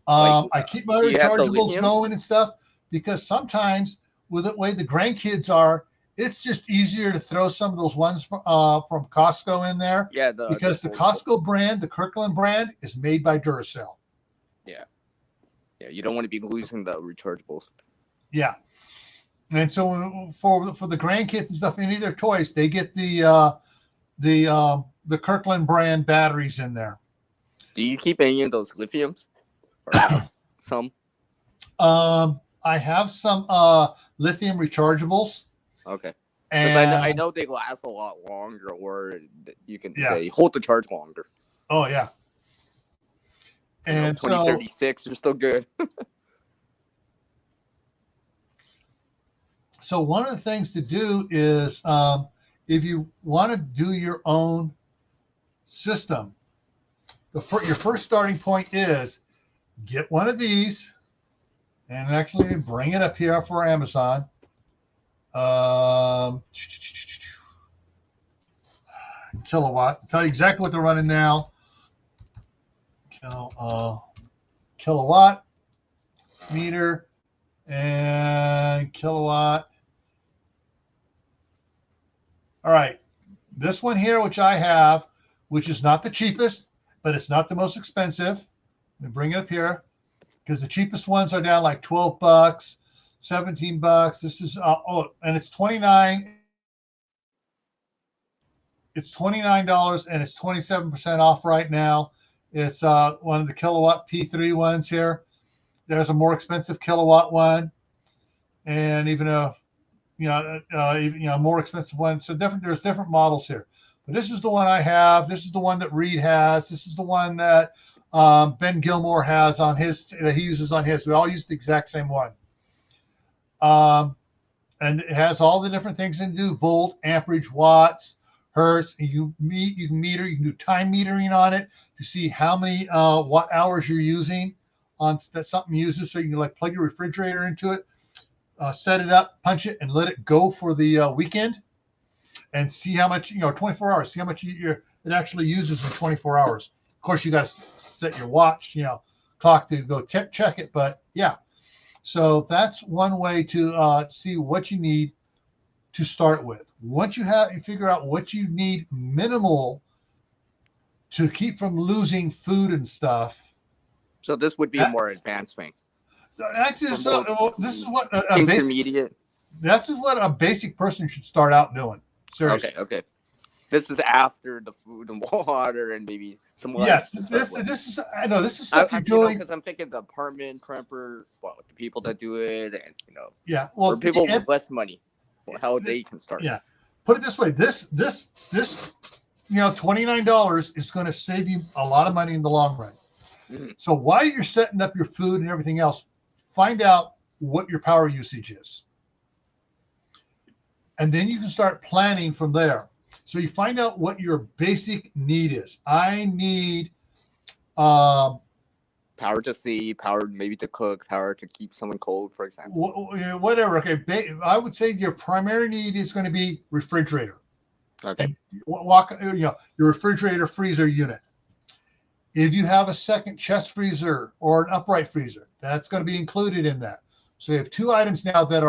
I keep my rechargeables going and stuff because sometimes, with the way the grandkids are, it's just easier to throw some of those ones from Costco in there. Yeah, because the Costco brand, the Kirkland brand, is made by Duracell. Yeah, you don't want to be losing the rechargeables. Yeah, and so for the grandkids and stuff, any of their toys, they get the Kirkland brand batteries in there. Do you keep any of those lithiums? Or some. I have some lithium rechargeables. Okay. Because I know they last a lot longer, or they hold the charge longer. Oh yeah. And 2036, they're still good. So one of the things to do is, if you want to do your own system, your first starting point is get one of these, and actually bring it up here for Amazon. Kilowatt. I'll tell you exactly what they're running now. Kilowatt meter and kilowatt. All right, this one here, which I have, which is not the cheapest, but it's not the most expensive. Let me bring it up here because the cheapest ones are down like $12, $17. This is and it's $29. It's $29 and it's 27% off right now. It's one of the kilowatt P3 ones here. There's a more expensive kilowatt one, and even a more expensive one. So there's different models here. But this is the one I have. This is the one that Reed has. This is the one that Ben Gilmore has on his, that he uses on his. We all use the exact same one. And it has all the different things you can do: volt, amperage, watts, hertz. And you can meter. You can do time metering on it to see how many watt hours you're using on that something uses. So you can like plug your refrigerator into it, set it up, punch it, and let it go for the weekend, and see how much 24 hours. See how much it actually uses in 24 hours. Of course, you got to set your watch, clock to go check it. But yeah. So that's one way to see what you need to start with. Once you figure out what you need minimal to keep from losing food and stuff. So this would be a more advanced thing. Actually, this is what intermediate. This is what a basic person should start out doing. Seriously. Okay. This is after the food and water and maybe some. Yes, this is stuff you're doing because I'm thinking the apartment prepper, the people that do it, and Yeah, well, for people with less money, how they can start. Yeah, put it this way: this $29 is going to save you a lot of money in the long run. Mm-hmm. So while you're setting up your food and everything else, find out what your power usage is, and then you can start planning from there. So you find out what your basic need is. I need Power to see, power maybe to cook, power to keep someone cold, for example. Whatever. Okay, I would say your primary need is going to be refrigerator. Okay. And your refrigerator freezer unit. If you have a second chest freezer or an upright freezer, that's going to be included in that. So you have two items now that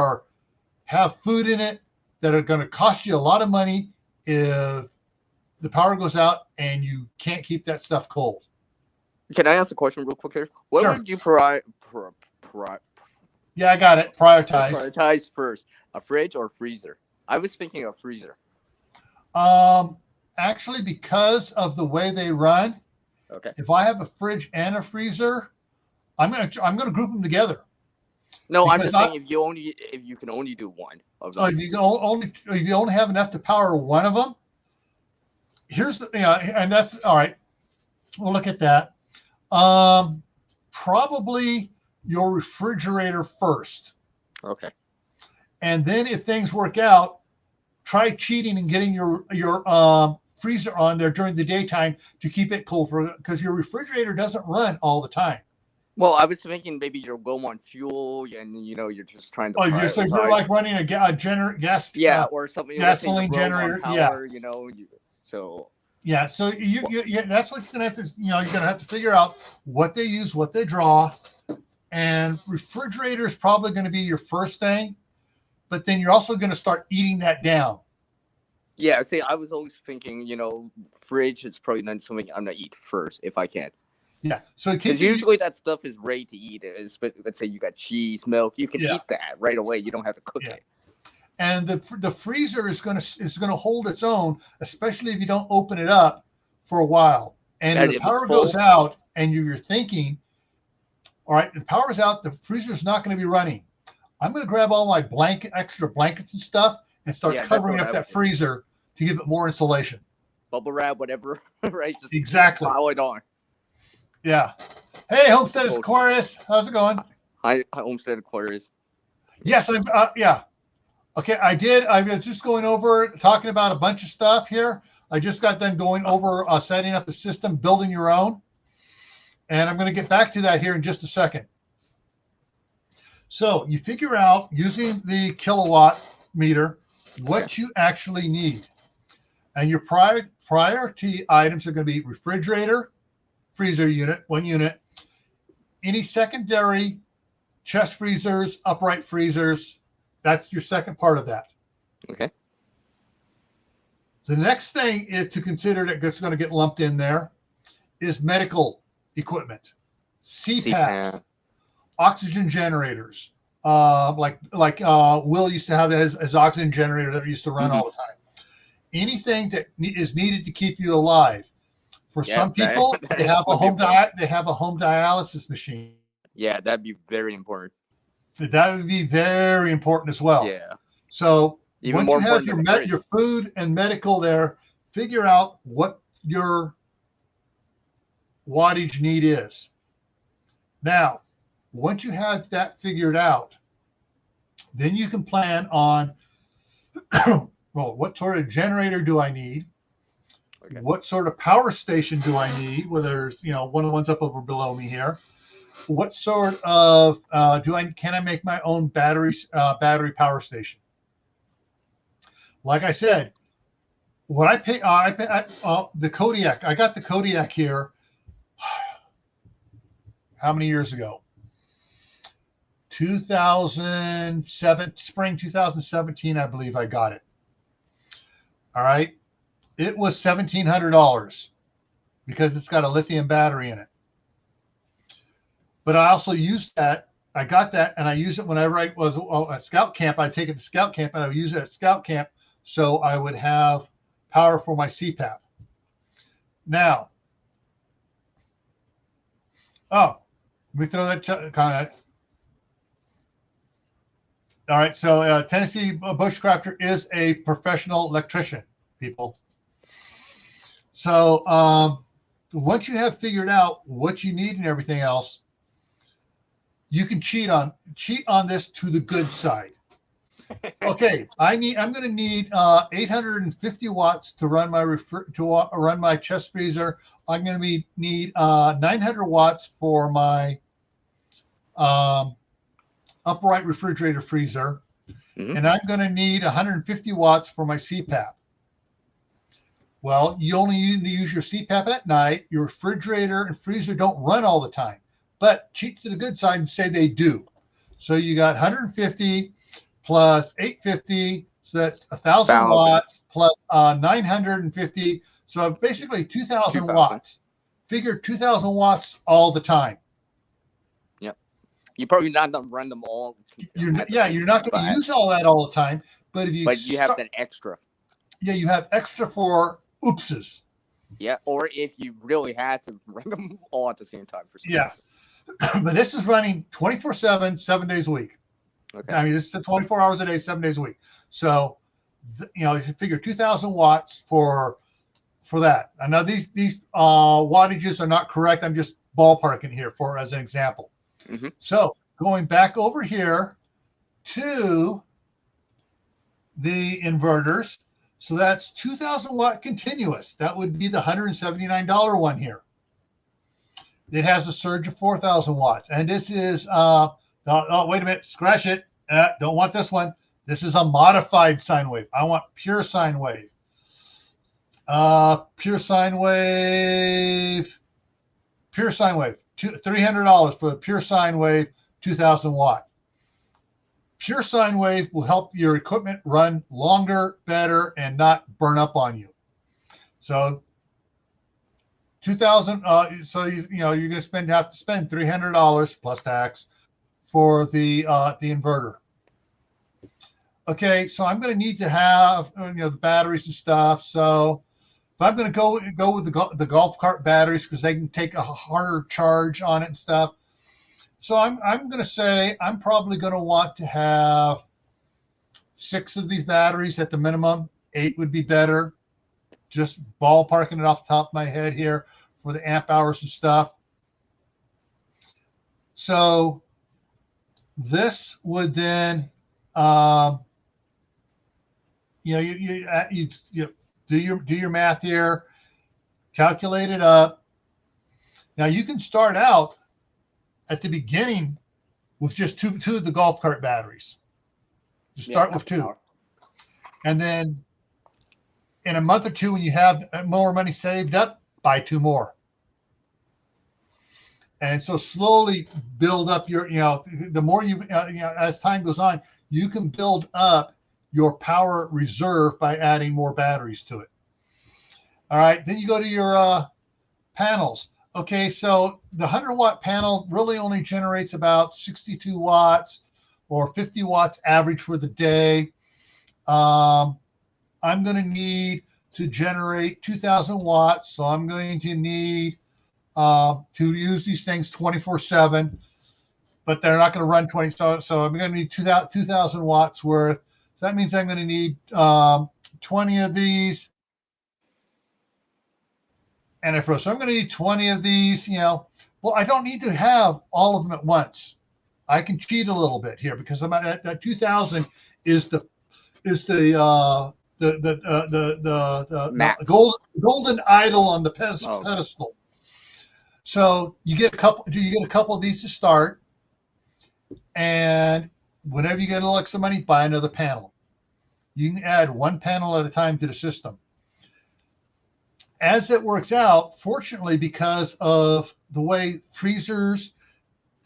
have food in it that are going to cost you a lot of money if the power goes out and you can't keep that stuff cold. Can I ask a question real quick here? What Sure. would you Yeah, I got it. prioritize first, a fridge or freezer? I was thinking of freezer. Actually, because of the way they run, Okay. if I have a fridge and a freezer, I'm gonna group them together. No, I'm Because just saying if you can only do one of them. If you only have enough to power one of them, here's the and that's all right. We'll look at that. Probably your refrigerator first, Okay. and then if things work out, try cheating and getting your freezer on there during the daytime to keep it cold because your refrigerator doesn't run all the time. Well, I was thinking maybe you're low on fuel and you're just trying to. Oh, so you're like running a gas. Yeah, or something. Gasoline generator. Power, so. Yeah, so that's what you're gonna have to. You're gonna have to figure out what they use, what they draw, and refrigerator is probably going to be your first thing, but then you're also going to start eating that down. Yeah, see, I was always thinking, fridge is probably not something I'm gonna eat first if I can. Yeah, so because usually that stuff is ready to eat. Let's say you got cheese, milk, you can eat that right away. You don't have to cook it. And the freezer is going to hold its own, especially if you don't open it up for a while. And if the power goes out, and you're thinking, all right, the power's out, the freezer's not going to be running. I'm going to grab all my extra blankets and stuff and start covering up that freezer to give it more insulation. Bubble wrap, whatever, right? Just exactly. Pile it on. Yeah. Hey, Homestead Aquarius. How's it going? Hi, Homestead Aquarius. Yes, yeah. Okay, I was just going over, talking about a bunch of stuff here. I just got done going over setting up a system, building your own. And I'm going to get back to that here in just a second. So you figure out, using the kilowatt meter, what you actually need. And your priority items are going to be refrigerator, freezer unit, 1 unit, any secondary chest freezers, upright freezers. That's your second part of that. Okay. The next thing to consider that's going to get lumped in there is medical equipment, CPAPs, oxygen generators, like Will used to have his oxygen generator that used to run all the time. Anything that is needed to keep you alive. For some people, they have a home dialysis machine. Yeah, that'd be very important. That would be very important as well. Yeah. So once you have your food and medical there, figure out what your wattage need is. Now, once you have that figured out, then you can plan on, well, what sort of generator do I need? Okay. What sort of power station do I need? Whether it's, one of the ones up over below me here. What sort of can I make my own battery power station? Like I said, what I pay, the Kodiak. I got the Kodiak here. How many years ago? 2007, spring 2017, I believe I got it. All right. It was $1,700 because it's got a lithium battery in it. But I also used that. I got that, and I use it whenever I was at scout camp. I'd take it to scout camp, and I would use it at scout camp so I would have power for my CPAP. Now, let me throw that comment. All right, so Tennessee Bushcrafter is a professional electrician, people. So once you have figured out what you need and everything else, you can cheat on this to the good side. Okay, I'm going to need 850 watts to run my run my chest freezer. I'm going to need 900 watts for my upright refrigerator freezer, and I'm going to need 150 watts for my CPAP. Well, you only need to use your CPAP at night. Your refrigerator and freezer don't run all the time, but cheat to the good side and say they do. So you got 150 plus 850, so that's 1,000 watts plus 950. So basically 2,000 watts. Figure 2,000 watts all the time. Yep. You're probably not going to run them all. You're not going to use all that all the time, but if you have that extra. Yeah, you have extra for oopses. Yeah, or if you really had to run them all at the same time. Yeah, but this is running 24/7, 7 days a week. Okay. I mean, this is 24 hours a day, 7 days a week. So, you figure 2,000 watts for that. I know these wattages are not correct. I'm just ballparking here as an example. Mm-hmm. So going back over here to the inverters. So that's 2,000 watt continuous. That would be the $179 one here. It has a surge of 4,000 watts. And this is, wait a minute, scratch it. Don't want this one. This is a modified sine wave. I want pure sine wave. Pure sine wave. $300 for the pure sine wave, 2,000 watt. Pure sine wave will help your equipment run longer, better, and not burn up on you. So 2,000. So you're going to have to spend $300 plus tax for the inverter. Okay, so I'm going to need to have the batteries and stuff. So if I'm going to go with the golf cart batteries because they can take a harder charge on it and stuff. So I'm going to say I'm probably going to want to have 6 of these batteries at the minimum. 8 would be better. Just ballparking it off the top of my head here for the amp hours and stuff. So this would then, you do your math here, calculate it up. Now you can start out at the beginning with just two of the golf cart batteries. Just start with 2. And then in a month or 2, when you have more money saved up, buy 2 more. And so slowly build up your, the more as time goes on, you can build up your power reserve by adding more batteries to it. All right. Then you go to your panels. Okay, so the 100-watt panel really only generates about 62 watts or 50 watts average for the day. I'm going to need to generate 2,000 watts, so I'm going to need to use these things 24/7, but they're not going to run 20. So I'm going to need 2,000 watts worth. So that means I'm going to need 20 of these. And so I'm going to need 20 of these, well, I don't need to have all of them at once. I can cheat a little bit here because I'm at 2,000 is the golden idol on the pedestal. So you get a couple of these to start, and whenever you get a little extra money, buy another panel. You can add 1 panel at a time to the system. As it works out, fortunately, because of the way freezers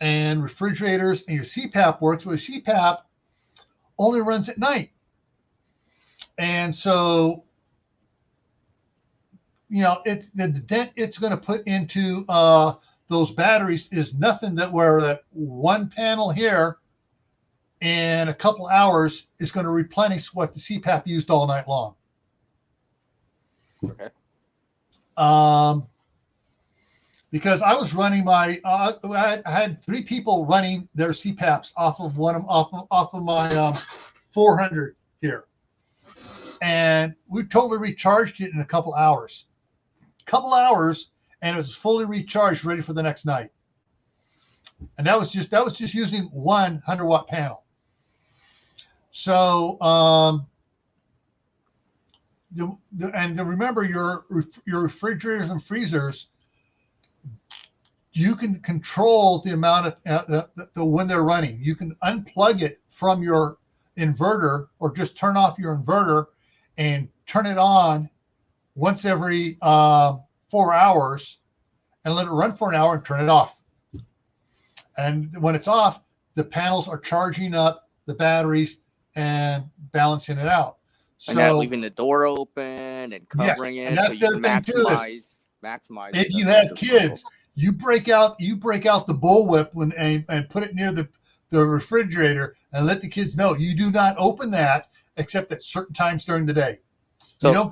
and refrigerators and your CPAP works, well, CPAP only runs at night. And so, the dent it's going to put into those batteries is nothing that 1 panel here in a couple hours is going to replenish what the CPAP used all night long. Okay. Because I was running I had 3 people running their CPAPs off of my 400 here, and we totally recharged it in a couple hours, and it was fully recharged, ready for the next night. And that was just using 1 100-watt panel. So, remember your refrigerators and freezers, you can control the amount of when they're running. You can unplug it from your inverter or just turn off your inverter and turn it on once every 4 hours and let it run for an hour and turn it off. And when it's off, the panels are charging up the batteries and balancing it out. And not leaving the door open and covering it, so you can maximize. If you have kids, you break out the bullwhip and put it near the refrigerator and let the kids know you do not open that except at certain times during the day. So you don't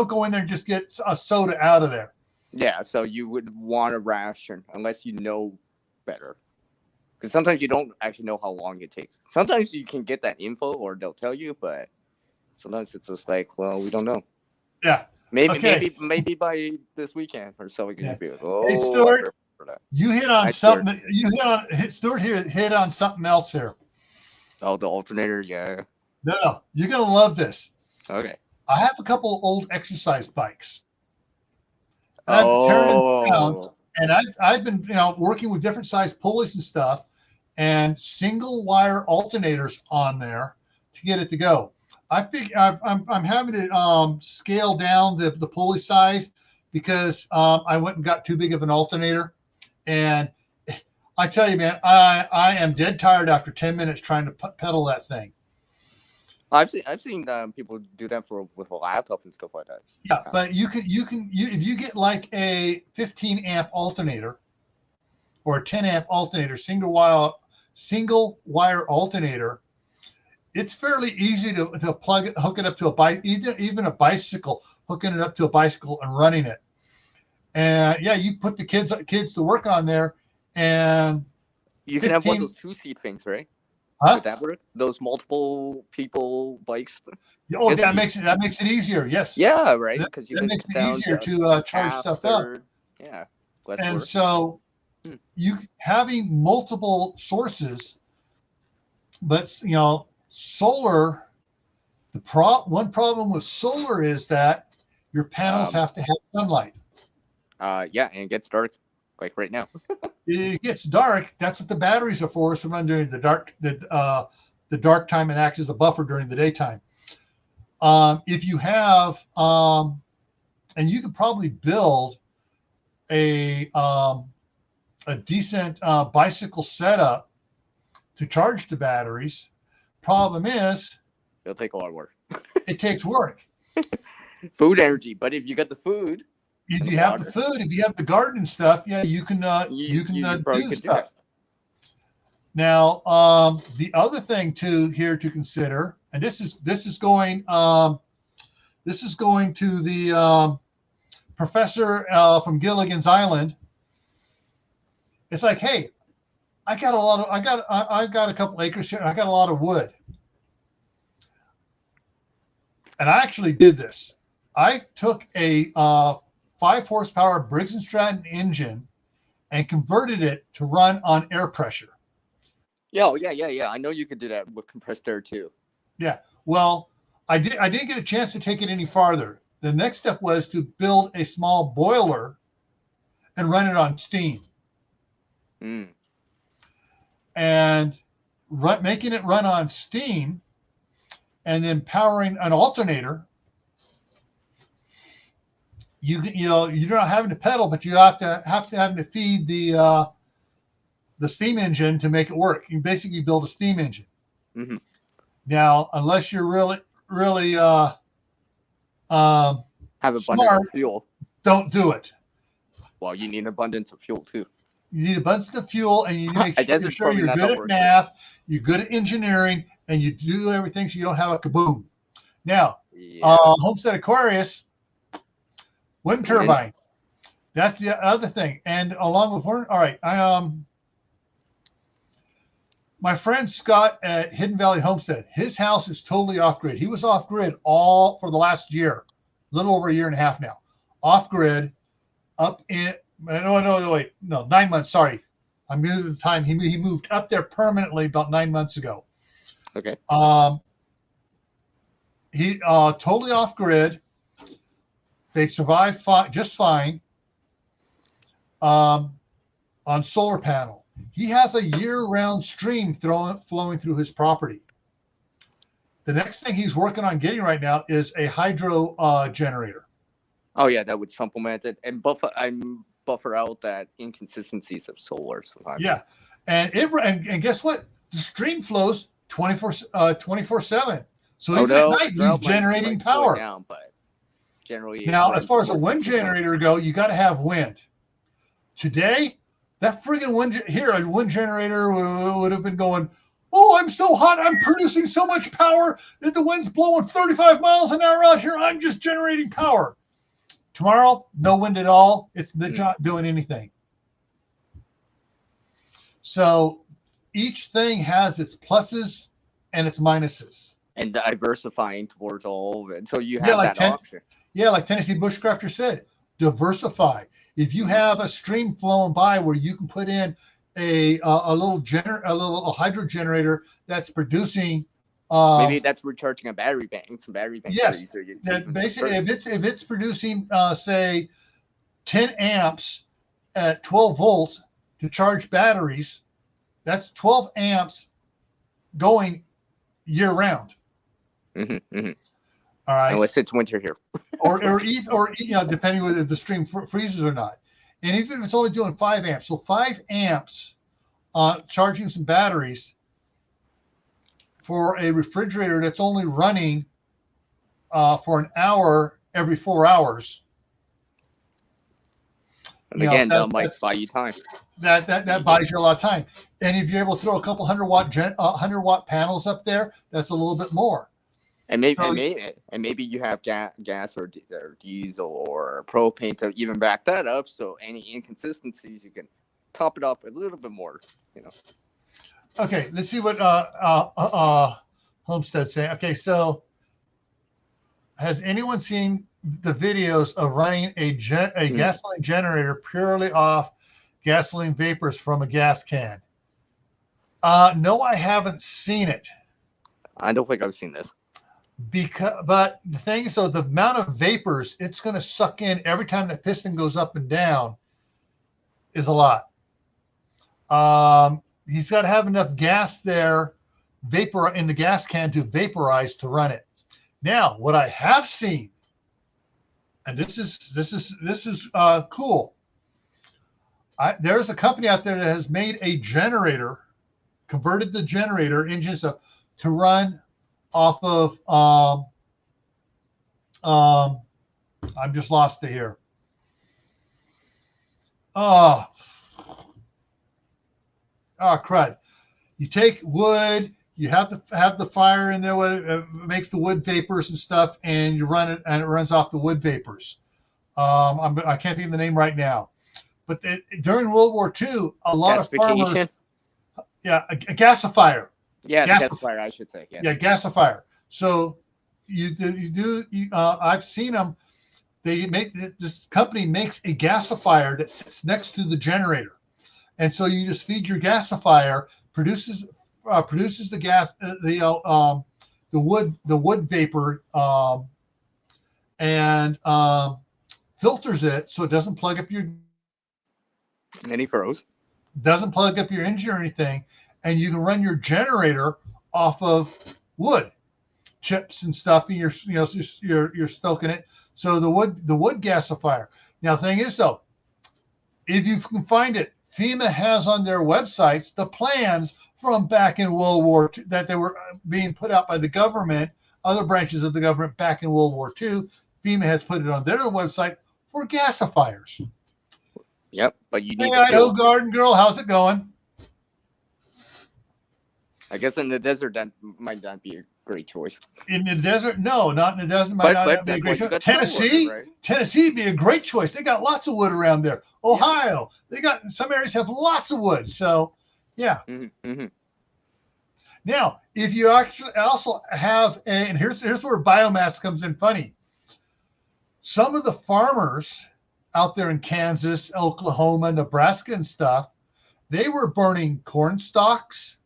go in there and just get a soda out of there. Yeah, so you would want to ration unless you know better. Because sometimes you don't actually know how long it takes. Sometimes you can get that info or they'll tell you, but sometimes it's just like, well, we don't know. Yeah. Maybe by this weekend or so we can be like, oh, hey, Stuart, you hit on something. Stuart hit on something else here. Oh, the alternator, yeah. No, you're gonna love this. Okay. I have a couple of old exercise bikes. And I've turned around, and I've been working with different size pulleys and stuff, and single wire alternators on there to get it to go. I think I'm having to scale down the pulley size because I went and got too big of an alternator, and I tell you, man, I am dead tired after 10 minutes trying to pedal that thing. I've seen people do that with a laptop and stuff like that. Yeah, but you if you get like a 15 amp alternator or a 10 amp alternator, single wire alternator, it's fairly easy to hook it up to a bike, even a bicycle, hooking it up to a bicycle and running it. And yeah, you put the kids to work on there, and you can have one of those 2-seat things, right? Huh? Would that work? Those multiple people bikes. Oh, that makes it easier. Yes. Yeah, right. Because that makes it easier to charge stuff up. Yeah. And so, you having multiple sources, but solar. One problem with solar is that your panels have to have sunlight. Yeah, and it gets dark, like right now. It gets dark. That's what the batteries are for, to run during the dark time and acts as a buffer during the daytime. If you have, and you could probably build a decent bicycle setup to charge the batteries. Problem is, it'll take a lot of work. It takes work. Food energy, but if you got the food. If you have the food, if you have the garden stuff, yeah, you can do stuff. Now, the other thing to consider, and this is going to the professor from Gilligan's Island. It's like, hey, I got a couple acres here. I got a lot of wood, and I actually did this. I took a 5 horsepower Briggs & Stratton engine and converted it to run on air pressure. Yeah. I know you could do that with compressed air too. Yeah. Well, I didn't get a chance to take it any farther. The next step was to build a small boiler and run it on steam. And making it run on steam and then powering an alternator. You're not having to pedal, but you have to feed the steam engine to make it work. You basically build a steam engine. Mm-hmm. Now, unless you're really have abundance smart, of fuel, don't do it. Well, you need an abundance of fuel too. You need abundance of fuel, and you need to make sure you're good at math, you're good at engineering, and you do everything so you don't have a kaboom. Now, Homestead Aquarius. Wind turbine. That's the other thing. And along with all right, my friend Scott at Hidden Valley Homestead, his house is totally off grid. He was off grid all for the last year, a little over a year and a half now. Off grid, up in 9 months. Sorry, I'm moving the time. He moved up there permanently about 9 months ago. Okay. He totally off grid. They survive just fine on solar panel. He has a year-round stream flowing through his property. The next thing he's working on getting right now is a hydro generator. Oh yeah, that would supplement it and buffer out that inconsistencies of solar sometimes. Yeah, and guess what? The stream flows 24/7. So even at night, he's generating power. Down, but generally, now, as far as a wind generator go, you got to have wind. Today, that friggin' a wind generator would have been going, oh, I'm so hot, I'm producing so much power that the wind's blowing 35 miles an hour out here. I'm just generating power. Tomorrow, no wind at all. It's not doing anything. So each thing has its pluses and its minuses. And diversifying towards all of it. So you have that option. Yeah, like Tennessee Bushcrafter said, diversify. If you have a stream flowing by where you can put in a hydro generator that's producing maybe that's recharging a battery bank. Some battery banks. Yes, that basically if it's producing say 10 amps at 12 volts to charge batteries, that's 12 amps going year round. All right, unless it's winter here, or depending whether the stream freezes or not. And even if it's only doing 5 amps, so 5 amps charging some batteries for a refrigerator that's only running for an hour every 4 hours. And again, that might buy you time. That buys you a lot of time. And if you're able to throw a couple 100-watt panels up there, that's a little bit more. And maybe you have gas or diesel or propane to even back that up. So any inconsistencies, you can top it up a little bit more. Okay, let's see what Homestead's saying. Okay, so has anyone seen the videos of running a gasoline generator purely off gasoline vapors from a gas can? No, I haven't seen it. I don't think I've seen this. But the thing is, so the amount of vapors it's going to suck in every time the piston goes up and down is a lot. He's got to have enough gas there, vapor in the gas can to vaporize to run it. Now, what I have seen, and this is cool. There's a company out there that has made a generator, converted the generator engine stuff to run off of I'm just lost it here. Crud. You take wood, you have the fire in there when it makes the wood vapors and stuff, and you run it, and it runs off the wood vapors. I can't think of the name right now. But during World War II, a lot of farmers... Yeah, a gasifier. Yeah, gasifier, I should say. Yeah, gasifier. So I've seen them. This company makes a gasifier that sits next to the generator. And so you just feed your gasifier, produces the gas, the wood vapor, and filters it so it doesn't plug up your. And he froze. Doesn't plug up your engine or anything, and you can run your generator off of wood chips and stuff, and you're stoking it. So the wood gasifier. Now the thing is though, if you can find it, FEMA has on their websites the plans from back in World War II that they were being put out by the government, other branches of the government back in World War II. FEMA has put it on their website for gasifiers. Yep, but you need. Hey, Idaho Garden Girl, how's it going? I guess in the desert that might not be a great choice. In the desert, no, not in the desert. Might not be a great choice. Tennessee, wood, right? Tennessee would be a great choice. They got lots of wood around there. Ohio, they got some areas have lots of wood. So, yeah. Mm-hmm. Now, if you actually also have, and here's where biomass comes in funny. Some of the farmers out there in Kansas, Oklahoma, Nebraska, and stuff, they were burning corn stalks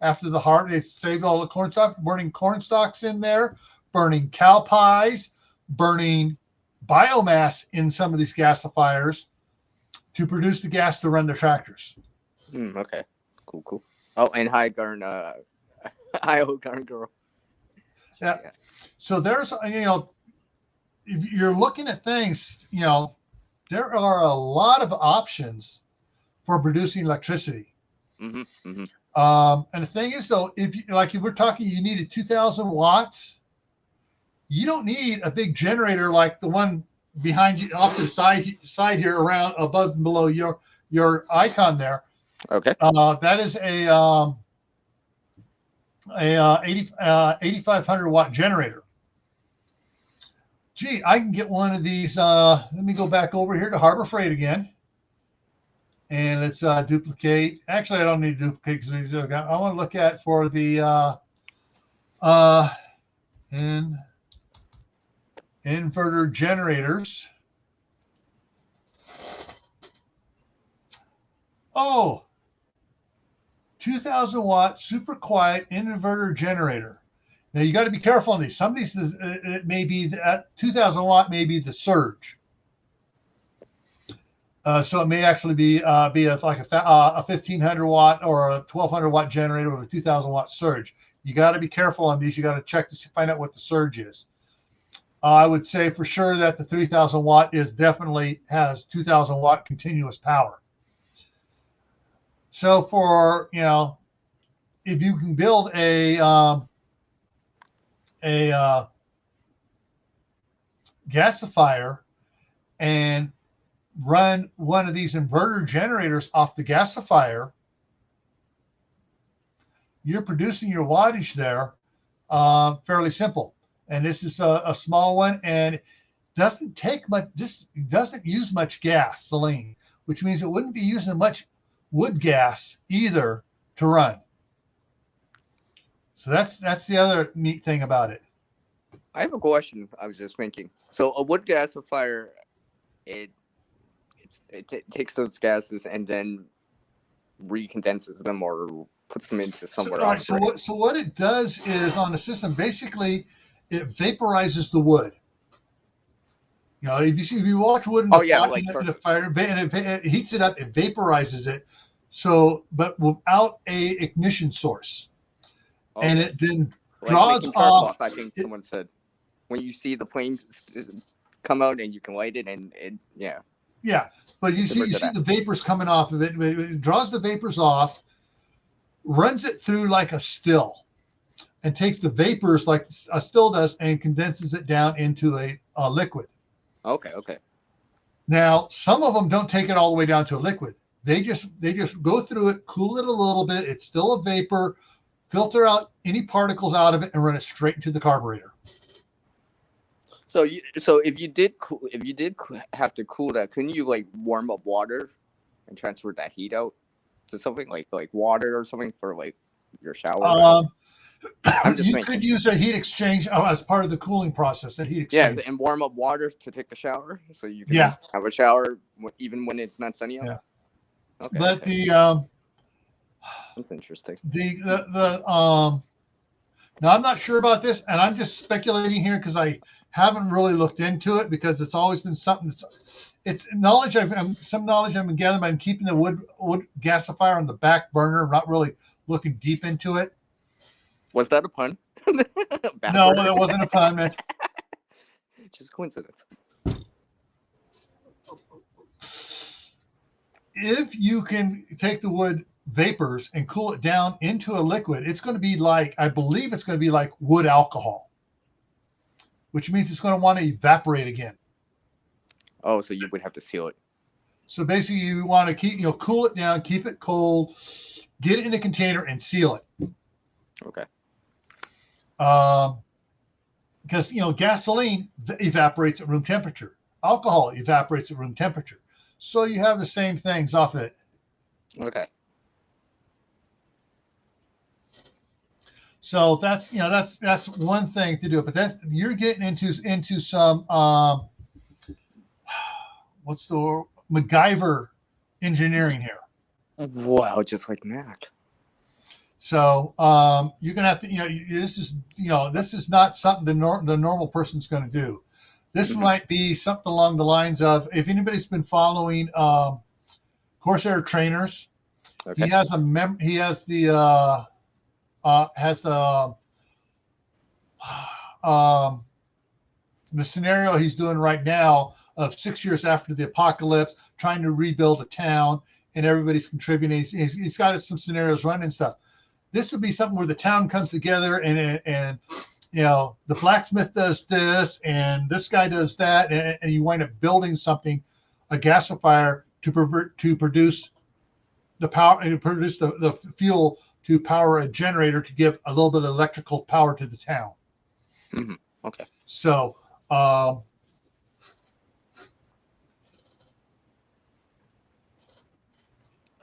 after the harvest. They saved all the corn stalks, burning corn stalks in there, burning cow pies, burning biomass in some of these gasifiers to produce the gas to run their tractors. Okay. Cool. Oh, and hi, Garn. Hi, Garn girl. Yeah. So there's, if you're looking at things, there are a lot of options for producing electricity. And the thing is, though, if we're talking, you needed 2,000 watts. You don't need a big generator like the one behind you, off to the side here, around above and below your icon there. Okay. That is a 8,500 watt generator. Gee, I can get one of these. Let me go back over here to Harbor Freight again. And let's duplicate. Actually, I don't need to duplicate because I want to look at for the inverter generators. Oh, 2,000 watt super quiet inverter generator. Now you got to be careful on these. Some of these, it may be at 2,000 watt, may be the surge. So it may actually be like a 1,500 watt or a 1,200 watt generator with a 2,000 watt surge. You got to be careful on these. You got to check to find out what the surge is. I would say for sure that the 3,000 watt definitely has 2,000 watt continuous power. So for, if you can build a gasifier and run one of these inverter generators off the gasifier, you're producing your wattage there fairly simple. And this is a small one, and doesn't take much. This doesn't use much gasoline, which means it wouldn't be using much wood gas either to run. So that's the other neat thing about it. I have a question. I was just thinking. So a wood gasifier, it takes those gases and then recondenses them or puts them into somewhere else. So what it does is, on the system, basically it vaporizes the wood. If you watch wood in the fire, and it heats it up, it vaporizes it. So, but without a ignition source. Okay. And it then draws off. I think someone said, when you see the flames come out and you can light it, and yeah. Yeah, but you see the vapors coming off of it. It draws the vapors off, runs it through like a still, and takes the vapors like a still does and condenses it down into a liquid. Okay. Now, some of them don't take it all the way down to a liquid. They just go through it, cool it a little bit. It's still a vapor, filter out any particles out of it, and run it straight into the carburetor. So if you did have to cool that, couldn't you like warm up water and transfer that heat out to something like water or something for like your shower? You could use a heat exchange as part of the cooling process. That heat exchange. Yeah, and warm up water to take a shower, so you can have a shower even when it's not sunny out. Yeah. Okay. But that's interesting. Now I'm not sure about this, and I'm just speculating here because I haven't really looked into it, because it's always been something it's knowledge I've been gathering by keeping the wood gasifier on the back burner, not really looking deep into it. Was that a pun? No, that wasn't a pun, man. Just coincidence. If you can take the wood vapors and cool it down into a liquid, it's going to be like, I believe it's going to be like wood alcohol, which means it's going to want to evaporate again. Oh, so you would have to seal it. So basically you want to keep, cool it down, keep it cold, get it in a container and seal it. Okay. Because, gasoline evaporates at room temperature. Alcohol evaporates at room temperature. So you have the same things off it. Okay. So that's one thing to do, but you're getting into some what's the word? MacGyver engineering here. Wow, just like Mac. So you're gonna have to, this is not something the normal person's going to do. This might be something along the lines of, if anybody's been following Corsair trainers, Okay. he has the scenario he's doing right now of 6 years after the apocalypse, trying to rebuild a town, and everybody's contributing. He's got some scenarios running and stuff. This would be something where the town comes together and the blacksmith does this and this guy does that, and you wind up building something, a gasifier to produce the power and produce the fuel to power a generator to give a little bit of electrical power to the town. Mm-hmm. Okay. So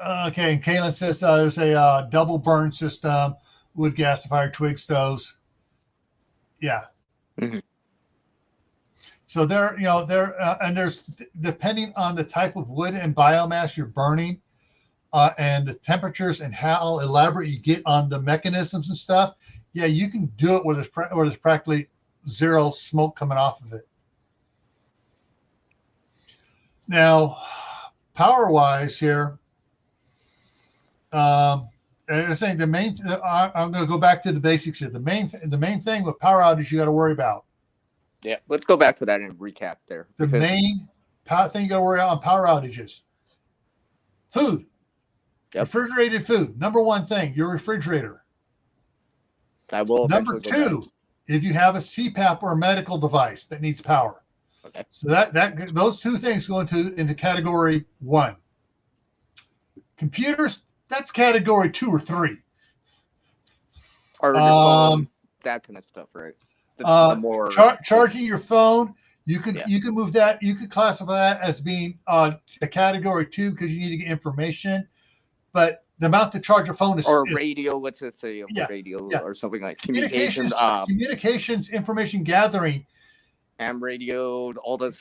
okay, and Kaylin says there's a double burn system, wood gasifier, twig stoves. Yeah. Mm-hmm. So and there's, depending on the type of wood and biomass you're burning, and the temperatures and how elaborate you get on the mechanisms and stuff. Yeah, you can do it where there's practically zero smoke coming off of it. Now, power-wise here, and I think I'm going to go back to the basics here. The main thing with power outage you got to worry about. Yeah, let's go back to that and recap there. The main thing you got to worry about on power outages: food, refrigerated food. Number one thing, your refrigerator. I will. Number two, if you have a CPAP or a medical device that needs power. Okay. So those two things go into category 1. Computers, that's category 2 or 3. Or your phone, that kind of stuff, right? The more charging your phone, you can move that. You could classify that as being a category 2 because you need to get information. But the amount to charge your phone is radio. Let's just say radio or something like communications. Communications, information gathering, ham radio, all those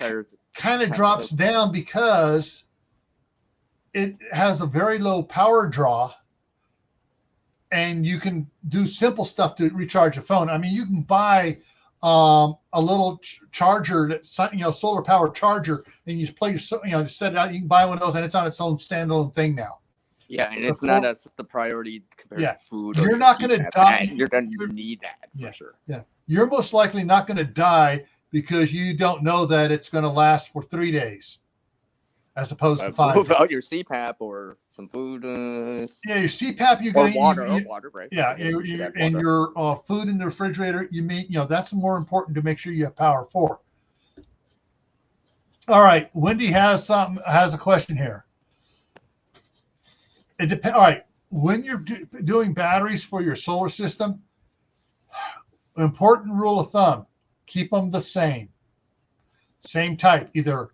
kind of drops down because it has a very low power draw, and you can do simple stuff to recharge a phone. I mean, you can buy a little charger that's solar powered charger, and you just play just set it out. You can buy one of those, and it's on its own standalone thing now. Yeah, and it's not the priority compared to food. You're not going to die. You're going to need that for sure. Yeah, you're most likely not going to die because you don't know that it's going to last for 3 days, as opposed to 5. Without your CPAP or some food. Your CPAP, you're going to water, right? Yeah, and your food in the refrigerator. That's more important to make sure you have power for. All right, Wendy has a question here. It depends. All right, when you're doing batteries for your solar system, an important rule of thumb: keep them the same type, either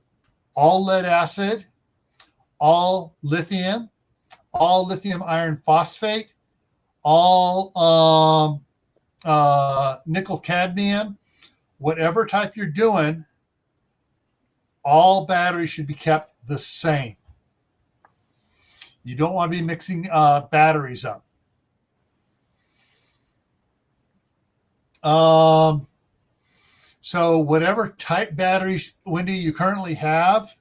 all lead acid, all lithium iron phosphate, all nickel cadmium, whatever type you're doing. All batteries should be kept the same. You don't want to be mixing batteries up. So whatever type batteries, Wendy, you currently have,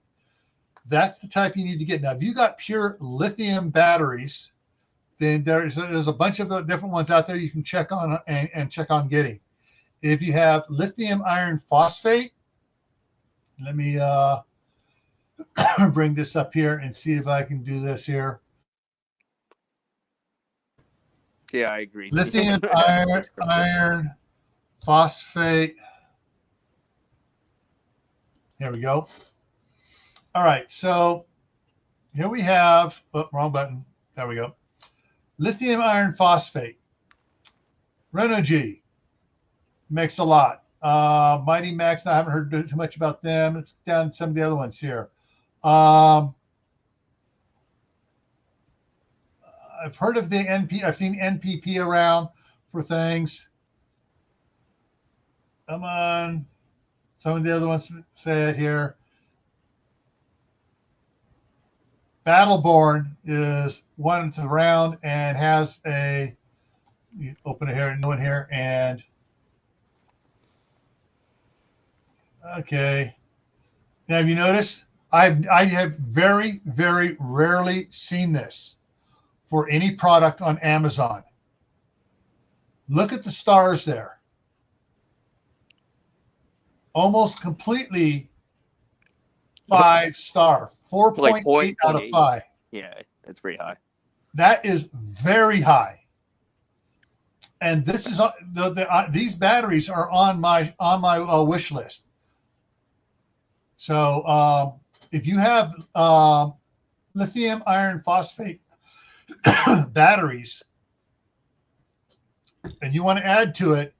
that's the type you need to get. Now, if you got pure lithium batteries, then there's a bunch of different ones out there you can check on and check on getting. If you have lithium iron phosphate, let me bring this up here and see if I can do this here. Yeah, I agree. Lithium iron phosphate. There we go. All right, so here we have, wrong button. There we go. Lithium iron phosphate. Renogy makes a lot. Mighty Max, I haven't heard too much about them. It's down some of the other ones here. I've heard of the NP. I've seen NPP around for things. Come on. Some of the other ones said here. Battleborn is one that's around and has a You open it here, new one here, and okay. Now, have you noticed? I have very, very rarely seen this for any product on Amazon. Look at the stars there. Almost completely 5-star, Like 4.8 out of 8. 5. Yeah, that's pretty high. That is very high. And this is these batteries are on my wish list. So if you have lithium iron phosphate batteries and you want to add to it,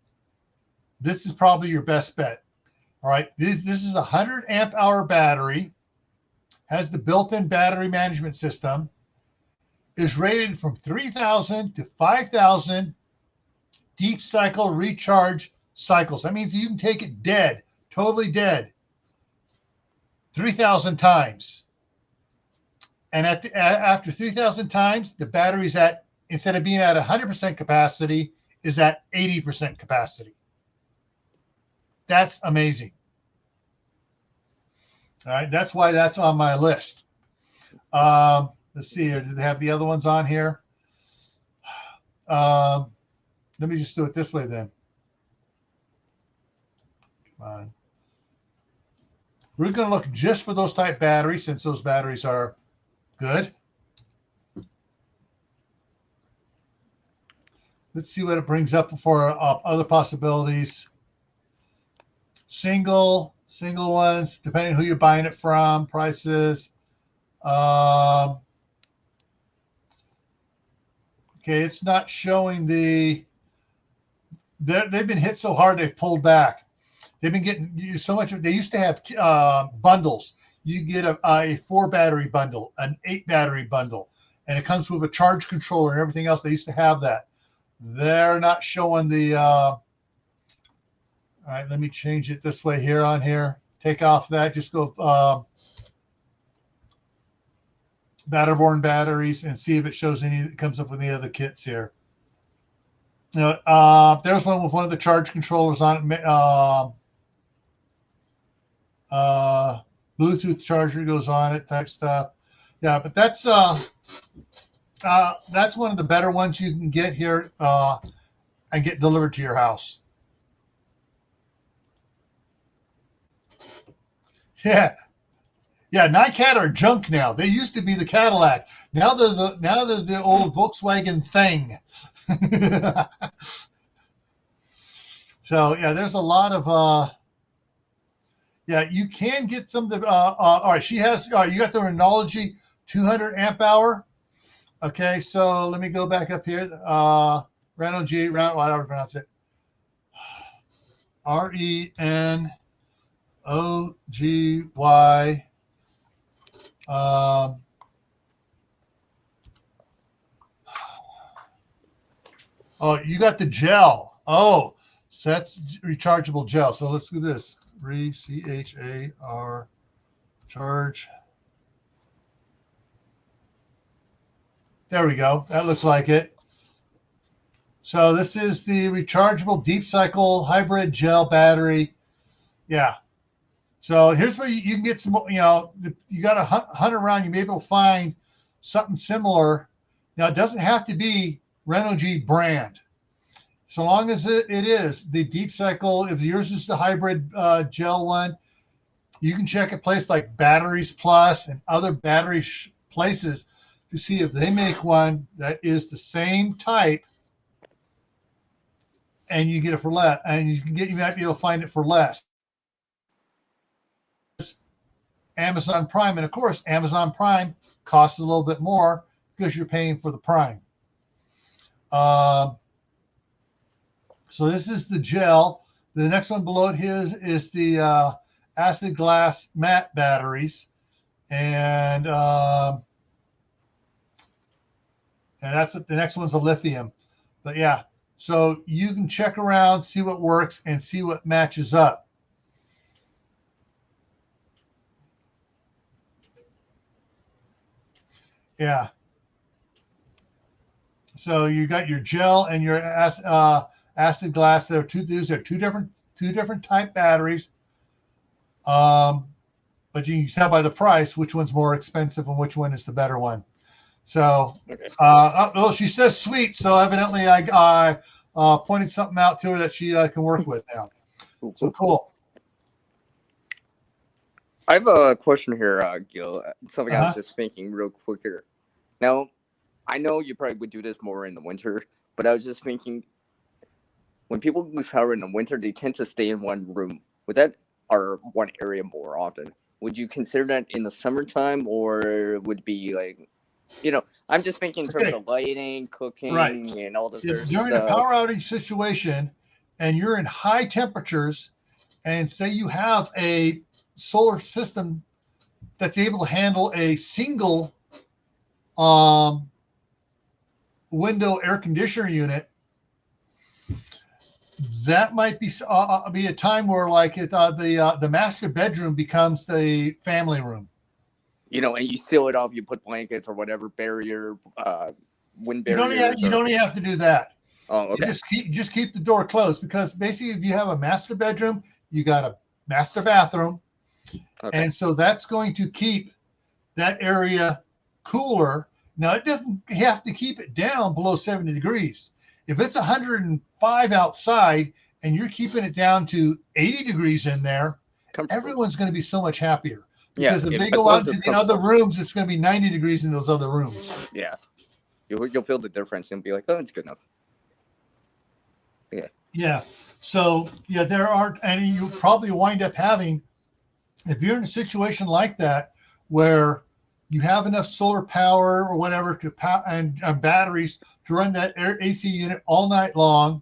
this is probably your best bet. All right, this is a 100 amp hour battery, has the built-in battery management system, is rated from 3,000 to 5,000 deep cycle recharge cycles. That means you can take it dead, totally dead, 3,000 times. And after 3,000 times, the battery's at, instead of being at 100% capacity, is at 80% capacity. That's amazing. All right, that's why that's on my list. Let's see here. Do they have the other ones on here? Let me just do it this way then. Come on. We're going to look just for those type batteries, since those batteries are good. Let's see what it brings up for other possibilities. Single ones, depending on who you're buying it from, prices. Okay, it's not showing they've been hit so hard they've pulled back. They've been getting so much. They used to have bundles. You get a 4-battery bundle, an 8-battery bundle, and it comes with a charge controller and everything else. They used to have that. They're not showing the. All right, let me change it this way here on here. Take off that. Just go Batterborn batteries and see if it shows any that comes up with any other kits here. You know, there's one with one of the charge controllers on it. Bluetooth charger goes on it, type stuff. Yeah, but that's one of the better ones you can get here and get delivered to your house. Yeah. Yeah, NiCad are junk now. They used to be the Cadillac. Now they're the old Volkswagen thing. So yeah, there's a lot of yeah, you can get some of the all right, she has you got the Renology 200 amp hour. Okay, so let me go back up here. Renology, whatever to pronounce it. RENOGY. Oh, you got the gel. Oh, so that's rechargeable gel. So let's do this. CHAR charge. There we go. That looks like it. So this is the rechargeable deep cycle hybrid gel battery. Yeah. So here's where you can get some, you know, you got to hunt around. You may be able to find something similar. Now, it doesn't have to be Renology brand. So long as it is the deep cycle, if yours is the hybrid gel one, you can check a place like Batteries Plus and other battery places to see if they make one that is the same type, and you get it for less. And you might be able to find it for less. Amazon Prime, and of course, Amazon Prime costs a little bit more because you're paying for the Prime. So this is the gel. The next one below it here is the acid glass matte batteries, and that's the next one's a lithium. But yeah, so you can check around, see what works, and see what matches up. Yeah. So you got your gel and your acid glass. These are two different type batteries. But you can tell by the price which one's more expensive and which one is the better one. So, Okay. well, she says sweet, so evidently I pointed something out to her that she can work with now. So cool. I have a question here, Gil. Something I Uh-huh. was just thinking real quick here. Now, I know you probably would do this more in the winter, but I was just thinking, when people lose power in the winter, they tend to stay in one room. Would that, or one area more often? Would you consider that in the summertime, or would it be like, I'm just thinking in terms Okay. of lighting, cooking, Right. and all this If other during a stuff. power outage situation and you're in high temperatures, and say you have a solar system that's able to handle a single window air conditioner unit, that might be a time where like the master bedroom becomes the family room. And you seal it off. You put blankets or whatever barrier, wind You barriers. don't even have to do that. Oh, okay. You just keep the door closed, because basically if you have a master bedroom, you got a master bathroom, Okay. and so that's going to keep that area cooler. Now it doesn't have to keep it down below 70 degrees. If it's 105 outside and you're keeping it down to 80 degrees in there, everyone's going to be so much happier. Because if they go out into the other rooms, it's going to be 90 degrees in those other rooms. Yeah. You'll feel the difference and be like, oh, it's good enough. Yeah. Yeah. So, yeah, there are, and you probably wind up having, if you're in a situation like that, where you have enough solar power or whatever to and batteries to run that AC unit all night long,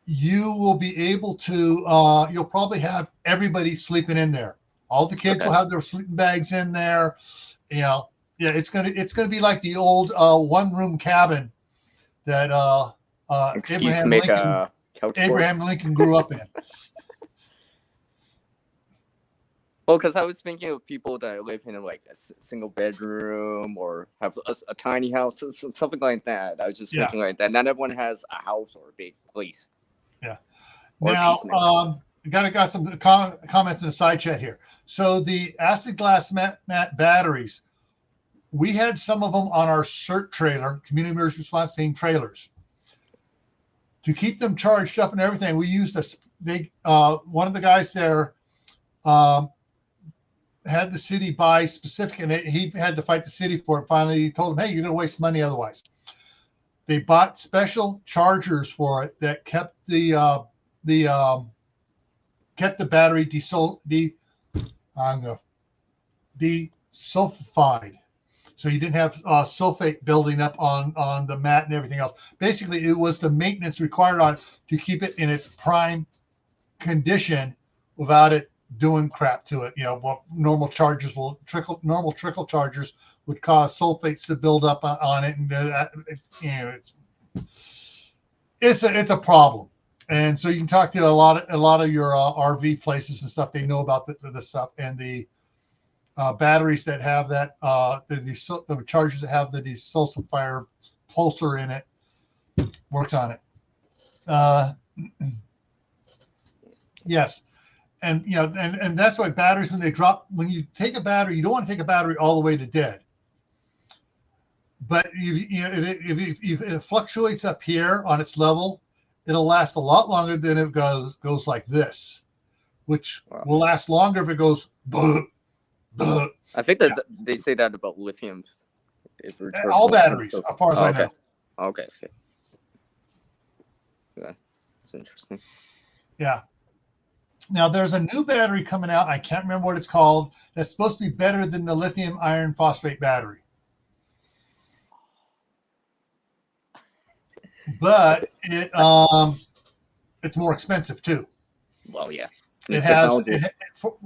you will be able to, you'll probably have everybody sleeping in there. All the kids will have their sleeping bags in there. Yeah, it's gonna be like the old one-room cabin that Abraham Lincoln grew up in. Well, because I was thinking of people that live in like a single bedroom or have a tiny house, something like that. I was just thinking like that. Not everyone has a house or a big place. Yeah. Or now, got some comments in the side chat here. So the acid glass matte batteries, we had some of them on our CERT trailer, Community Emergency Response Team trailers. To keep them charged up and everything, we used one of the guys there had the city buy specific, and he had to fight the city for it. Finally, he told him, hey, you're going to waste money otherwise. They bought special chargers for it that kept the battery desulfified, so you didn't have sulfate building up on the mat and everything else. Basically, it was the maintenance required on it to keep it in its prime condition without it doing crap to it. Normal trickle chargers would cause sulfates to build up on it, and it's a problem. And so you can talk to a lot of your RV places and stuff. They know about the stuff, and the batteries that have that the chargers that have the desulfier pulsar in it works on it. Yes. And and that's why batteries, when you take a battery, you don't want to take a battery all the way to dead. But if it fluctuates up here on its level, it'll last a lot longer than it goes like this, which will last longer if it goes. I think that they say that about lithium. All batteries, as far as I know. Okay. Yeah, that's interesting. Yeah. Now, there's a new battery coming out. I can't remember what it's called. That's supposed to be better than the lithium iron phosphate battery. But it's more expensive too. Well, yeah. It has for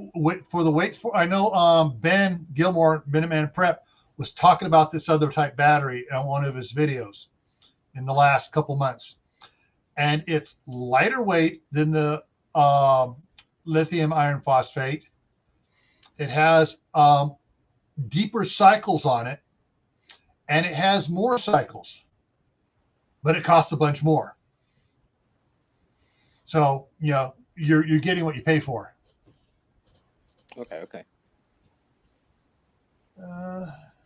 the weight. I know Ben Gilmore, Minuteman Prep, was talking about this other type battery on one of his videos in the last couple months, and it's lighter weight than the lithium iron phosphate. It has deeper cycles on it, and it has more cycles, but it costs a bunch more. So, you're getting what you pay for. Okay.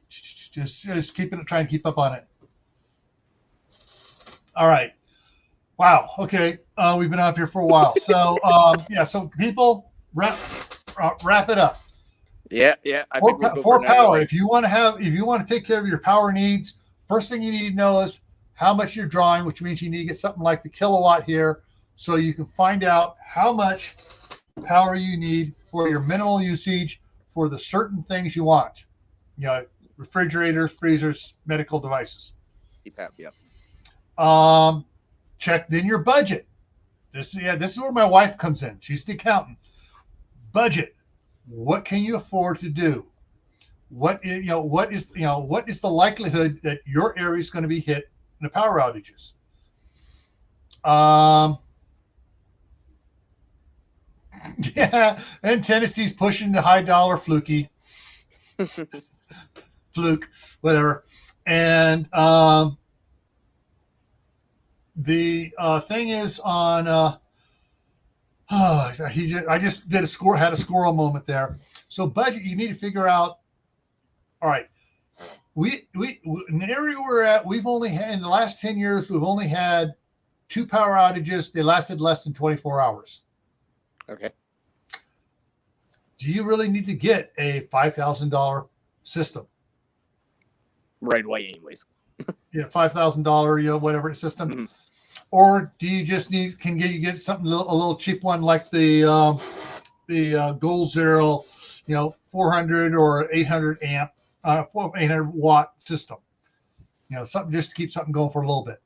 Just try and keep up on it. All right. Wow. Okay. We've been up here for a while. So, so people wrap it up. Yeah. I think we'll go for power. Night. If you want to take care of your power needs, first thing you need to know is how much you're drawing, which means you need to get something like the kilowatt here, so you can find out how much power you need for your minimal usage for the certain things you want. Refrigerators, freezers, medical devices. CPAP, yeah. Check in your budget. This is where my wife comes in. She's the accountant. Budget. What can you afford to do? What is the likelihood that your area is going to be hit in the power outages? And Tennessee's pushing the high dollar fluke, whatever. And the thing is on I just had a squirrel moment there. So budget, you need to figure out. All right, we in the area we're at, we've only had in the last 10 years, we've only had 2 power outages. They lasted less than 24 hours. Okay. Do you really need to get a $5,000 system right away, anyways? Yeah, $5,000, whatever system. Mm-hmm. Or do you just can you get something a little cheap one like the Goal Zero, 400 or 800 amp, 800 watt system, something just to keep something going for a little bit.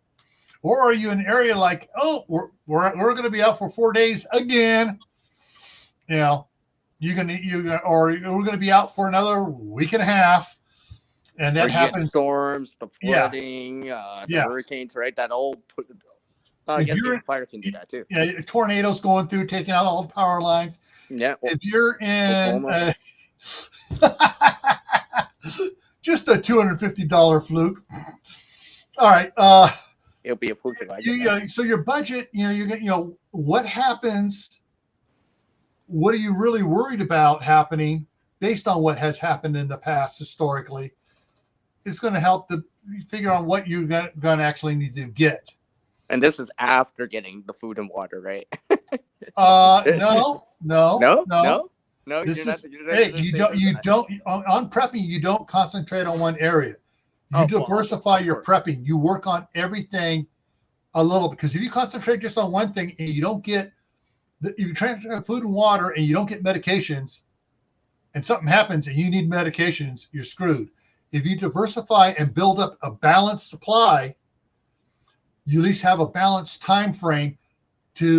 Or are you in an area like, we're going to be out for 4 days again, or we're going to be out for another week and a half, and that happens. Storms, the flooding, the hurricanes, right? That all put. I guess fire can do that too. Yeah, tornadoes going through, taking out all the power lines. Yeah. If you're in just a $250 fluke. All right. It'll be a fluke. So your budget, what happens? What are you really worried about happening based on what has happened in the past historically? Is going to help to figure out what you're going to actually need to get. And this is after getting the food and water, right? No. This you don't on prepping. You don't concentrate on one area. You diversify your prepping. You work on everything a little, because if you concentrate just on one thing and you don't get, if you transfer food and water and you don't get medications, and something happens and you need medications, you're screwed. If you diversify and build up a balanced supply, you at least have a balanced time frame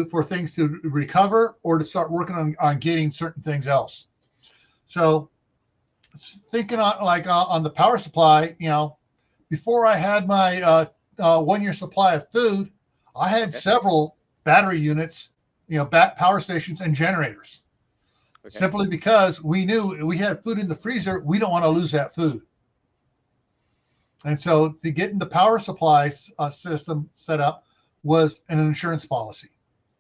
for things to recover or to start working on getting certain things else. So thinking on the power supply, before I had my 1 year supply of food, I had several battery units, power stations and generators. Simply because we knew we had food in the freezer, we don't want to lose that food. And so to get in the power supply system set up was an insurance policy.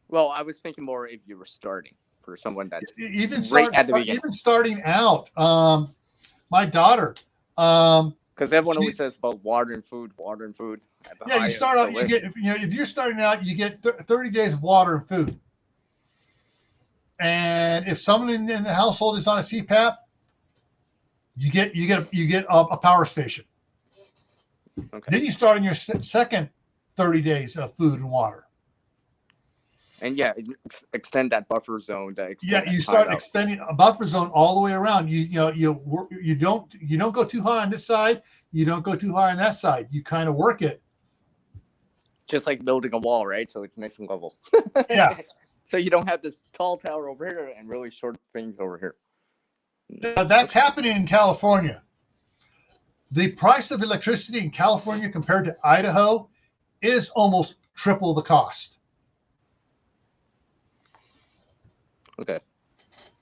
Well, I was thinking more if you were starting for someone that's even starting out. My daughter, because everyone always says about water and food. Yeah, you start out. You get if you're starting out, you get 30 days of water and food. And if someone in the household is on a CPAP, you get a power station. Okay. Then you start on your second 30 days of food and water. And extend that buffer zone. You start extending a buffer zone all the way around. You don't go too high on this side. You don't go too high on that side. You kind of work it. Just like building a wall, right? So it's nice and level. Yeah. So you don't have this tall tower over here and really short things over here. That's happening in California. The price of electricity in California compared to Idaho is almost triple the cost. Okay.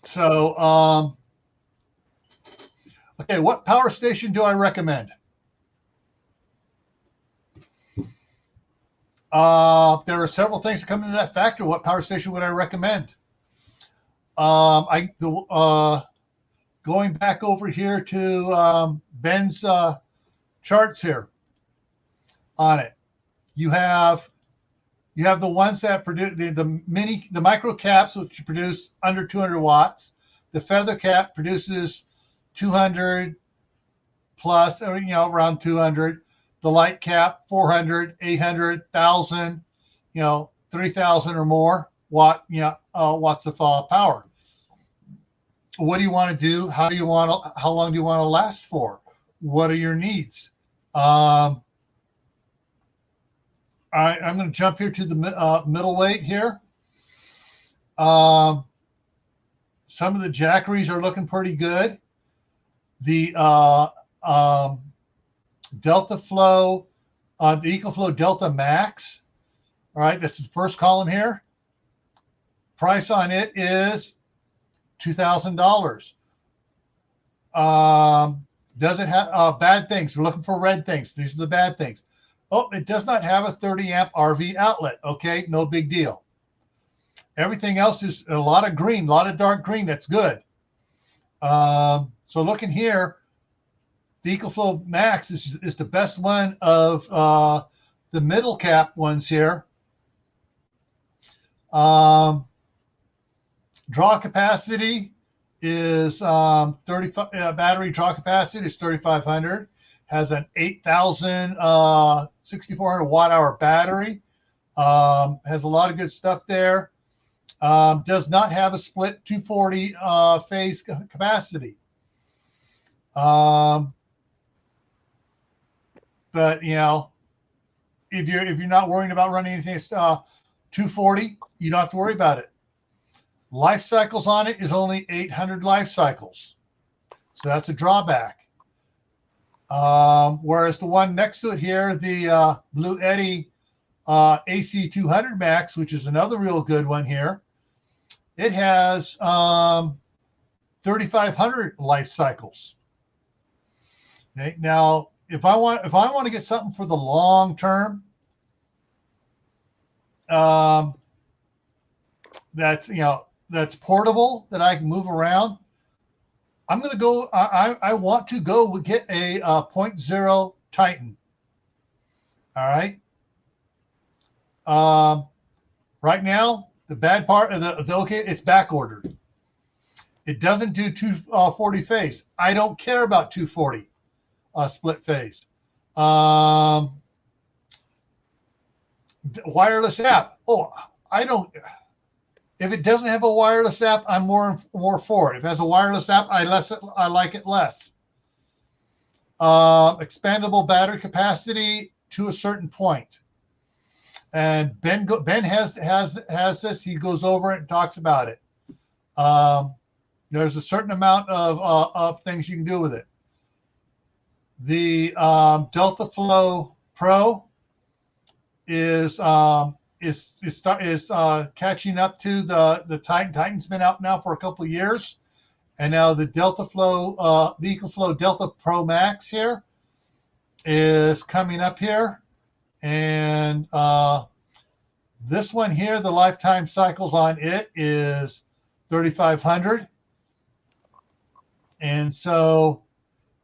So, what power station do I recommend? There are several things that come into that factor. What power station would I recommend? Going back over here to Ben's charts here on it. You have the ones that produce the micro caps, which produce under 200 watts. The feather cap produces 200 plus, or around 200. The light cap 400, 800, 1,000, 3,000 or more watts of power. What do you want to do? How long do you want to last for? What are your needs? All right, I'm going to jump here to the middleweight here. Some of the Jackeries are looking pretty good. The Delta Flow, the EcoFlow Delta Max. All right, that's the first column here. Price on it is $2,000. Does it have bad things? We're looking for red things. These are the bad things. Oh, it does not have a 30 amp RV outlet. Okay, no big deal. Everything else is a lot of green, a lot of dark green. That's good. So looking here, the EcoFlow Max is the best one of the middle cap ones here. Draw capacity is 35. Battery draw capacity is 3,500. Has an 8,000 6,400 watt hour battery. Has a lot of good stuff there. Does not have a split 240 phase capacity. But if you're not worrying about running anything 240, you don't have to worry about it. Life cycles on it is only 800 life cycles, so that's a drawback. Whereas the one next to it here, the Blue Eddy AC 200 Max, which is another real good one here, it has 3,500 life cycles. Okay, now if I want to get something for the long term, that's portable, that I can move around, I'm going to go, I want to go get a 0.0 Titan. All right. Right now, the bad part of it's back ordered. It doesn't do 240 phase. I don't care about 240 split phase. Wireless app. Oh, I don't. If it doesn't have a wireless app, I'm more for it. If it has a wireless app, I like it less. Expandable battery capacity to a certain point. And Ben has this. He goes over it and talks about it. There's a certain amount of things you can do with it. The Delta Flow Pro is catching up to the Titan. Titan's been out now for a couple of years, and now the Delta Flow, the EcoFlow Delta Pro Max here is coming up here, and this one here, the lifetime cycles on it is 3,500, and so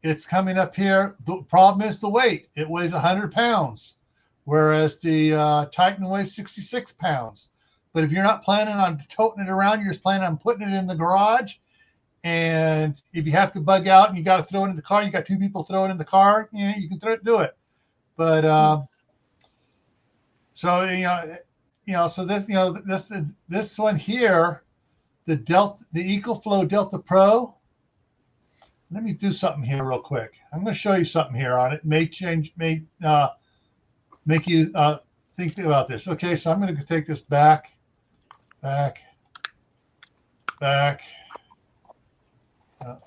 it's coming up here. The problem is the weight. It weighs 100 pounds. Whereas the Titan weighs 66 pounds. But if you're not planning on toting it around, you're just planning on putting it in the garage. And if you have to bug out and you got to throw it in the car, you got two people throw it in the car, you can do it. But so this one here, the EcoFlow Delta Pro. Let me do something here real quick. I'm going to show you something here on it. Make you think about this. Okay, so I'm going to take this back. Okay,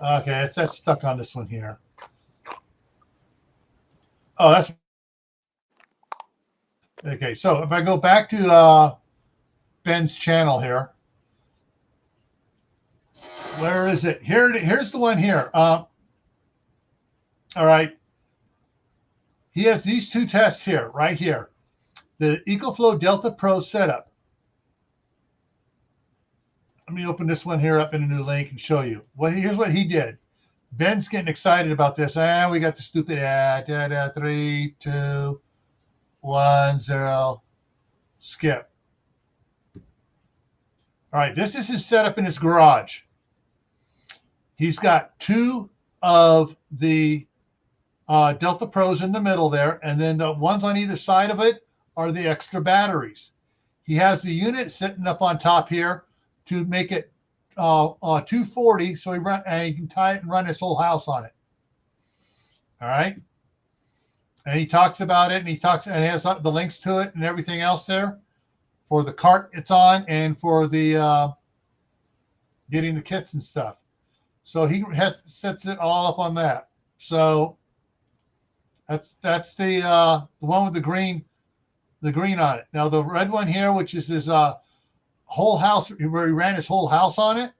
that's stuck on this one here. Oh, that's okay. So if I go back to Ben's channel here, where is it? Here's the one here. All right. He has these two tests here, right here. The EcoFlow Delta Pro setup. Let me open this one here up in a new link and show you. Here's what he did. Ben's getting excited about this. We got the stupid ad. 3, 2, 1, 0. Skip. All right, this is his setup in his garage. He's got 2 of the Delta Pros in the middle there, and then the ones on either side of it are the extra batteries. He has the unit sitting up on top here to make it 240, so he can tie it and run his whole house on it. All right, and he talks about it, and he has the links to it and everything else there for the cart it's on and for the getting the kits and stuff. So he sets it all up on that. So that's the one with the green on it. Now the red one here, which is his whole house, where he ran his whole house on it.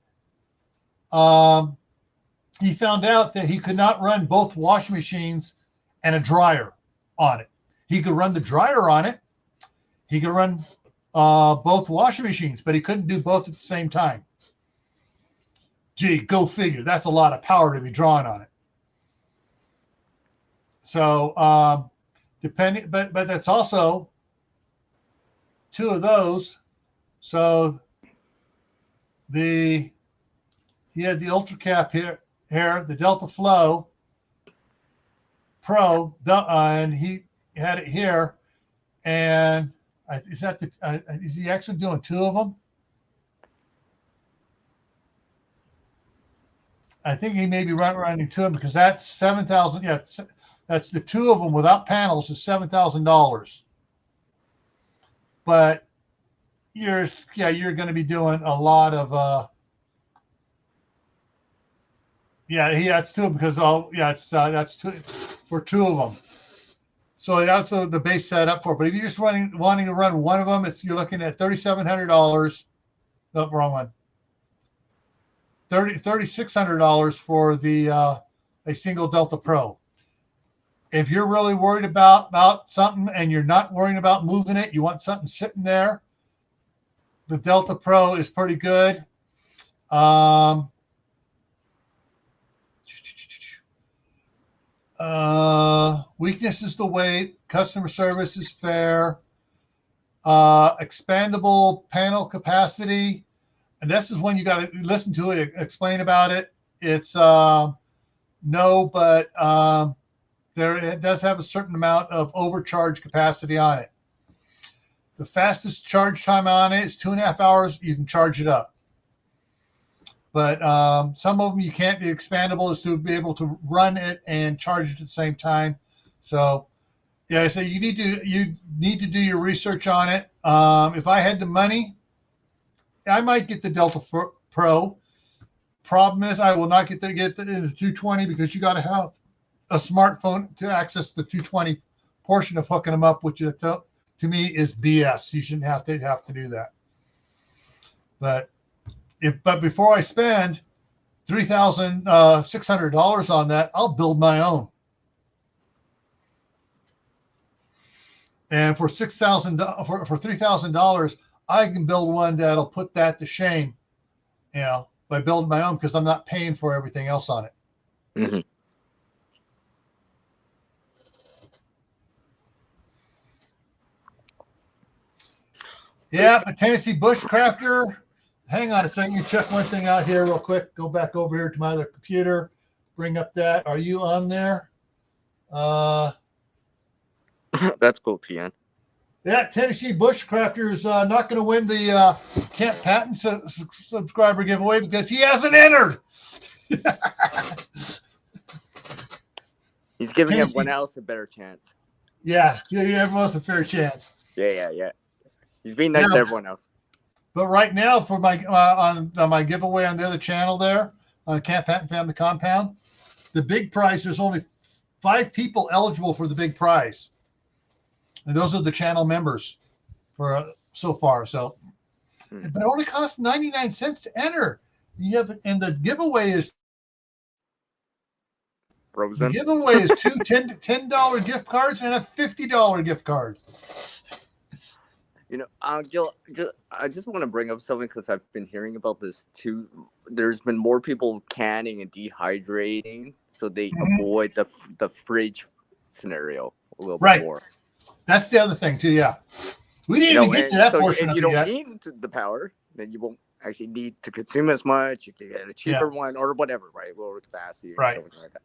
He found out that he could not run both washing machines and a dryer on it. He could run the dryer on it. He could run both washing machines, but he couldn't do both at the same time. Gee, go figure. That's a lot of power to be drawing on it. So but that's also 2 of those. So he had the Ultra Cap here, the Delta Flow Pro, and he had it here. And is he actually doing 2 of them? I think he may be running 2 of them because that's $7,000. Yeah, that's the 2 of them without panels is $7,000. But you're going to be doing a lot of that's 2 because that's 2 for 2 of them. So that's the base setup for it. But if you're just wanting to run one of them, you're looking at $3,700. No, wrong one. $3,600 for the a single Delta Pro. If you're really worried about something and you're not worrying about moving it, you want something sitting there, the Delta Pro is pretty good. Weakness is the weight. Customer service is fair. Expandable panel capacity. And this is when you got to listen to it, explain about it. It's no, but it does have a certain amount of overcharge capacity on it. The fastest charge time on it is 2.5 hours. You can charge it up. But some of them you can't be expandable, is to be able to run it and charge it at the same time. So, yeah, I say you need to do your research on it. If I had the money, I might get the Delta Pro. Problem is, I will not get the 220 because you got to have a smartphone to access the 220 portion of hooking them up, which to me is BS. You shouldn't have to do that. But before I spend $3,600 on that, I'll build my own. And for $3,000, I can build one that'll put that to shame, by building my own, because I'm not paying for everything else on it. Mm-hmm. Yeah, a Tennessee Bushcrafter. Hang on a second. Check one thing out here real quick. Go back over here to my other computer. Bring up that. Are you on there? That's cool, TN. Yeah, Tennessee Bushcrafter is not going to win the Camp Patton subscriber giveaway because he hasn't entered. He's giving everyone else a better chance. Yeah, everyone else a fair chance. Yeah. He's being nice to everyone else. But right now, for my on my giveaway on the other channel there, on Camp Patton Family Compound, the big prize, there's only 5 people eligible for the big prize. And those are the channel members for so far. So, but it only costs 99 cents to enter. And the giveaway is Frozen. The giveaway is 2 $10 gift cards and a $50 gift card. Gil, I just want to bring up something because I've been hearing about this too. There's been more people canning and dehydrating so they avoid the fridge scenario a little bit more. That's the other thing too. Yeah, we didn't even get to that portion if of you it don't yet. need the power, then you won't actually need to consume as much. You can get a cheaper one or whatever, right? Lower capacity or something like that.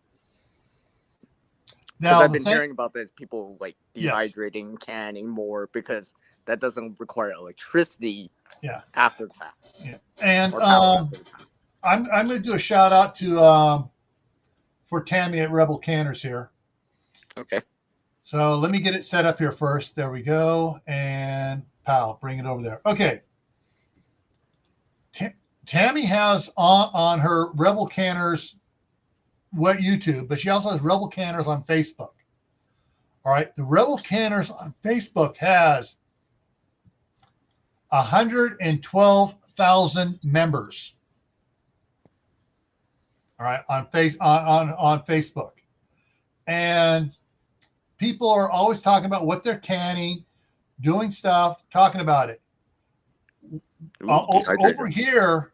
Because I've been hearing about this, people like dehydrating, canning more because that doesn't require electricity. After the fact. Yeah, and I'm going to do a shout out to for Tammy at Rebel Canners here. Okay. So let me get it set up here first. There we go, and bring it over there. Okay. Tammy has on her Rebel Canners YouTube, but she also has Rebel Canners on Facebook. All right, the Rebel Canners on Facebook has 112,000 members. All right, on Facebook, and people are always talking about what they're canning, doing stuff, talking about it. Over here,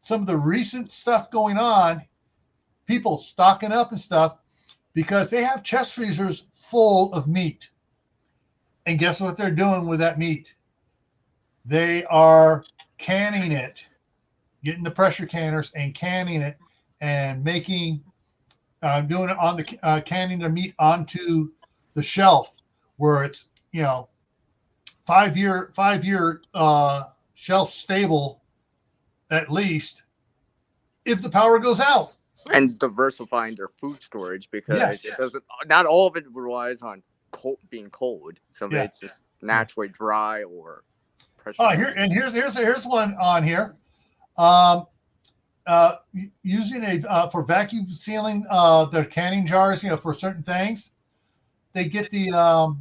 some of the recent stuff going on, people stocking up and stuff because they have chest freezers full of meat. And guess what they're doing with that meat? They are canning it, getting the pressure canners and canning it and making, doing it on the, canning their meat onto the shelf where it's, 5-year shelf stable at least if the power goes out. And diversifying their food storage because it doesn't, not all of it relies on being cold. Some of it's just naturally dry or pressure. Here's one on here. Using for vacuum sealing their canning jars, for certain things, they get the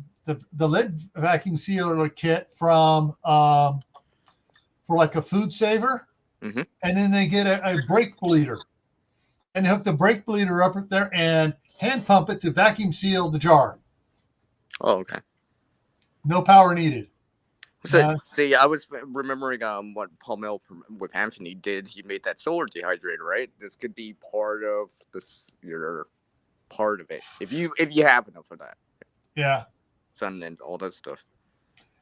lid vacuum sealer kit from for like a food saver, and then they get a brake bleeder, and they hook the brake bleeder up there and hand pump it to vacuum seal the jar. Oh, okay. No power needed. So, see, I was remembering what Paul Mill with Anthony did. He made that solar dehydrator, right? This could be part of your part of it if you have enough of that. Yeah. Sun and all that stuff.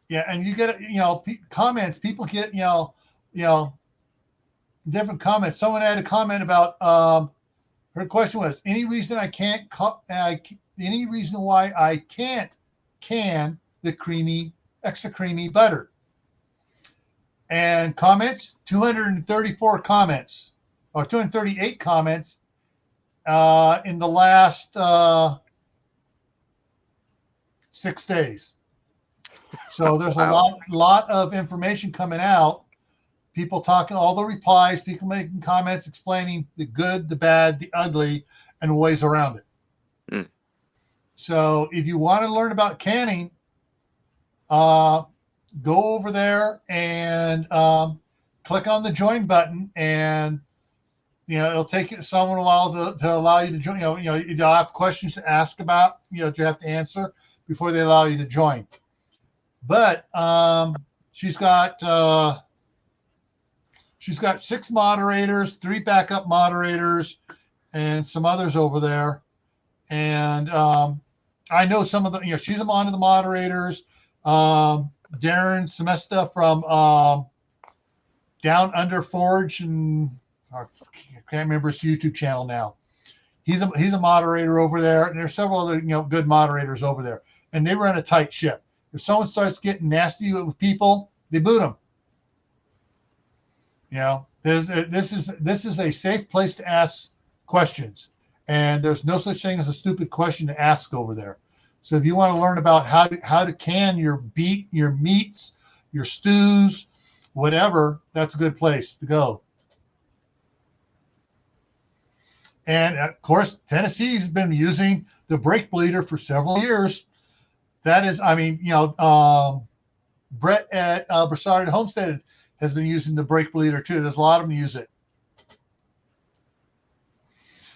Yeah, and you get comments. People get different comments. Someone had a comment about her question was any reason why I can't can the extra creamy butter. And comments, 234 comments or 238 comments in the last 6 days. So there's a lot of information coming out. People talking, all the replies, people making comments, explaining the good, the bad, the ugly, and ways around it. So if you want to learn about canning, go over there and click on the join button, and it'll take someone a while to allow you to join. You'll have questions to ask about, you have to answer before they allow you to join. But she's got 6 moderators, 3 backup moderators, and some others over there. And I know some of the, she's one of the moderators. Darren Semesta from Down Under Forge, and I can't remember his YouTube channel now. He's a moderator over there, and there's several other good moderators over there, and they run a tight ship. If someone starts getting nasty with people, they boot them. This is a safe place to ask questions, and there's no such thing as a stupid question to ask over there. So if you want to learn about how to can your meats, your stews, whatever, that's a good place to go. And of course, Tennessee's been using the brake bleeder for several years. That is, Brett at Broussard Homestead has been using the brake bleeder too. There's a lot of them use it.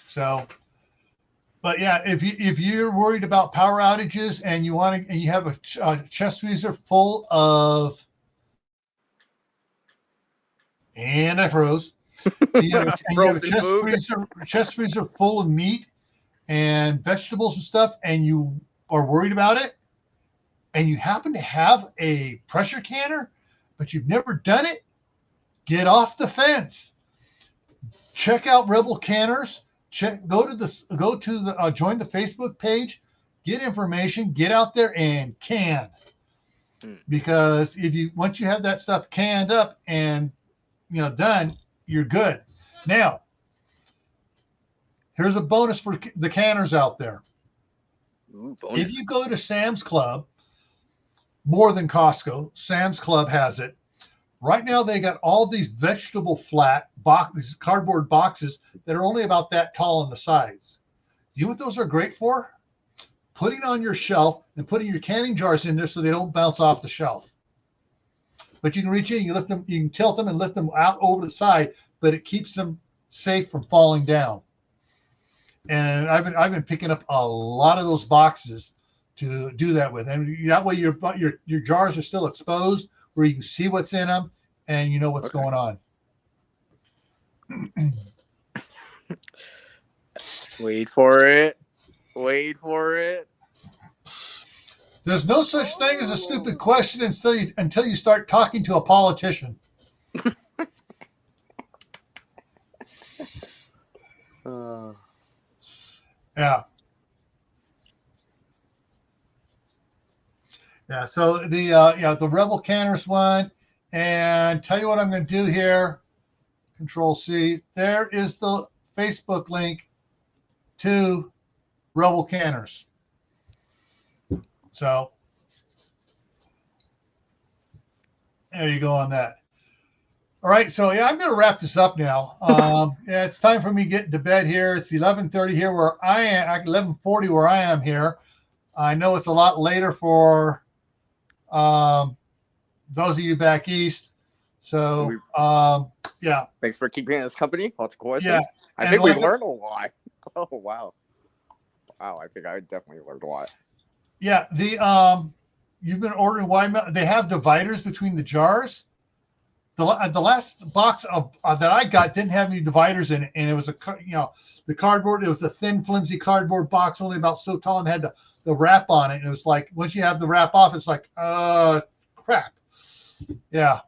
So But yeah, if you're worried about power outages and you want to, and you have a chest freezer full of, and I froze. And you have a Frozen food. chest freezer full of meat and vegetables and stuff, and you are worried about it, and you happen to have a pressure canner, but you've never done it, get off the fence. Check out Rebel Canners. Go to the join the Facebook page, get information, get out there and can. Because once you have that stuff canned up and done, you're good. Now, here's a bonus for the canners out there. Ooh, if you go to Sam's Club, more than Costco, Sam's Club has it. Right now, they got all these vegetable flat boxes, cardboard boxes that are only about that tall on the sides. You know what those are great for? Putting on your shelf and putting your canning jars in there so they don't bounce off the shelf. But you can reach in, you lift them, you can tilt them and lift them out over the side, but it keeps them safe from falling down. And I've been picking up a lot of those boxes to do that with, and that way your jars are still exposed, where you can see what's in them and you know what's going on. Wait for it. There's no such thing as a stupid question until you start talking to a politician. Yeah. Yeah. So the Rebel Canners one, and tell you what I'm going to do here. Control C. There is the Facebook link to Rebel Canners. So there you go on that. All right, so yeah, I'm going to wrap this up now. Yeah, it's time for me to get to bed here. It's 11:30 here where I am, 11:40 where I am here. I know it's a lot later for those of you back east. So yeah. Thanks for keeping us company. Lots of questions. Yeah, I think we learned a lot. Oh wow. I think I definitely learned a lot. Yeah, you've been ordering wide milk. They have dividers between the jars. The last box that I got didn't have any dividers in it, and it was the cardboard. It was a thin, flimsy cardboard box, only about so tall, and had the wrap on it. And it was like once you have the wrap off, it's like crap. Yeah.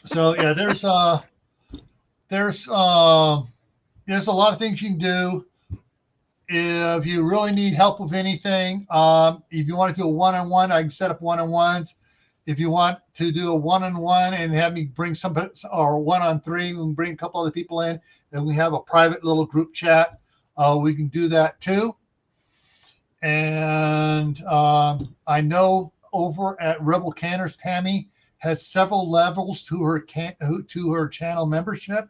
So yeah, there's a lot of things you can do. If you really need help with anything, if you want to do a one-on-one, I can set up one-on-ones. If you want to do a one-on-one and have me bring somebody, or one-on-three, we can bring a couple other people in, and we have a private little group chat. We can do that too. And I know over at Rebel Canners, Tammy has several levels to her channel membership.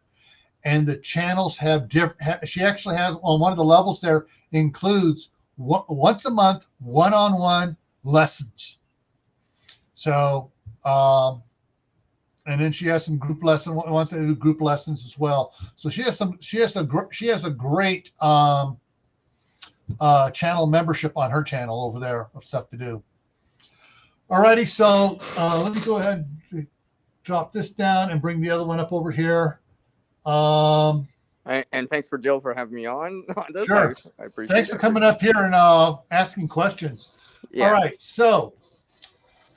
And the channels have different. She actually has on one of the levels there includes once a month one-on-one lessons. So, and then she has some group wants to do group lessons as well. So she has a great channel membership on her channel over there of stuff to do. Alrighty, so let me go ahead and drop this down and bring the other one up over here. And thanks for Jill for having me on this. Sure. I appreciate Thanks it. for coming up here and asking questions. Yeah. All right. So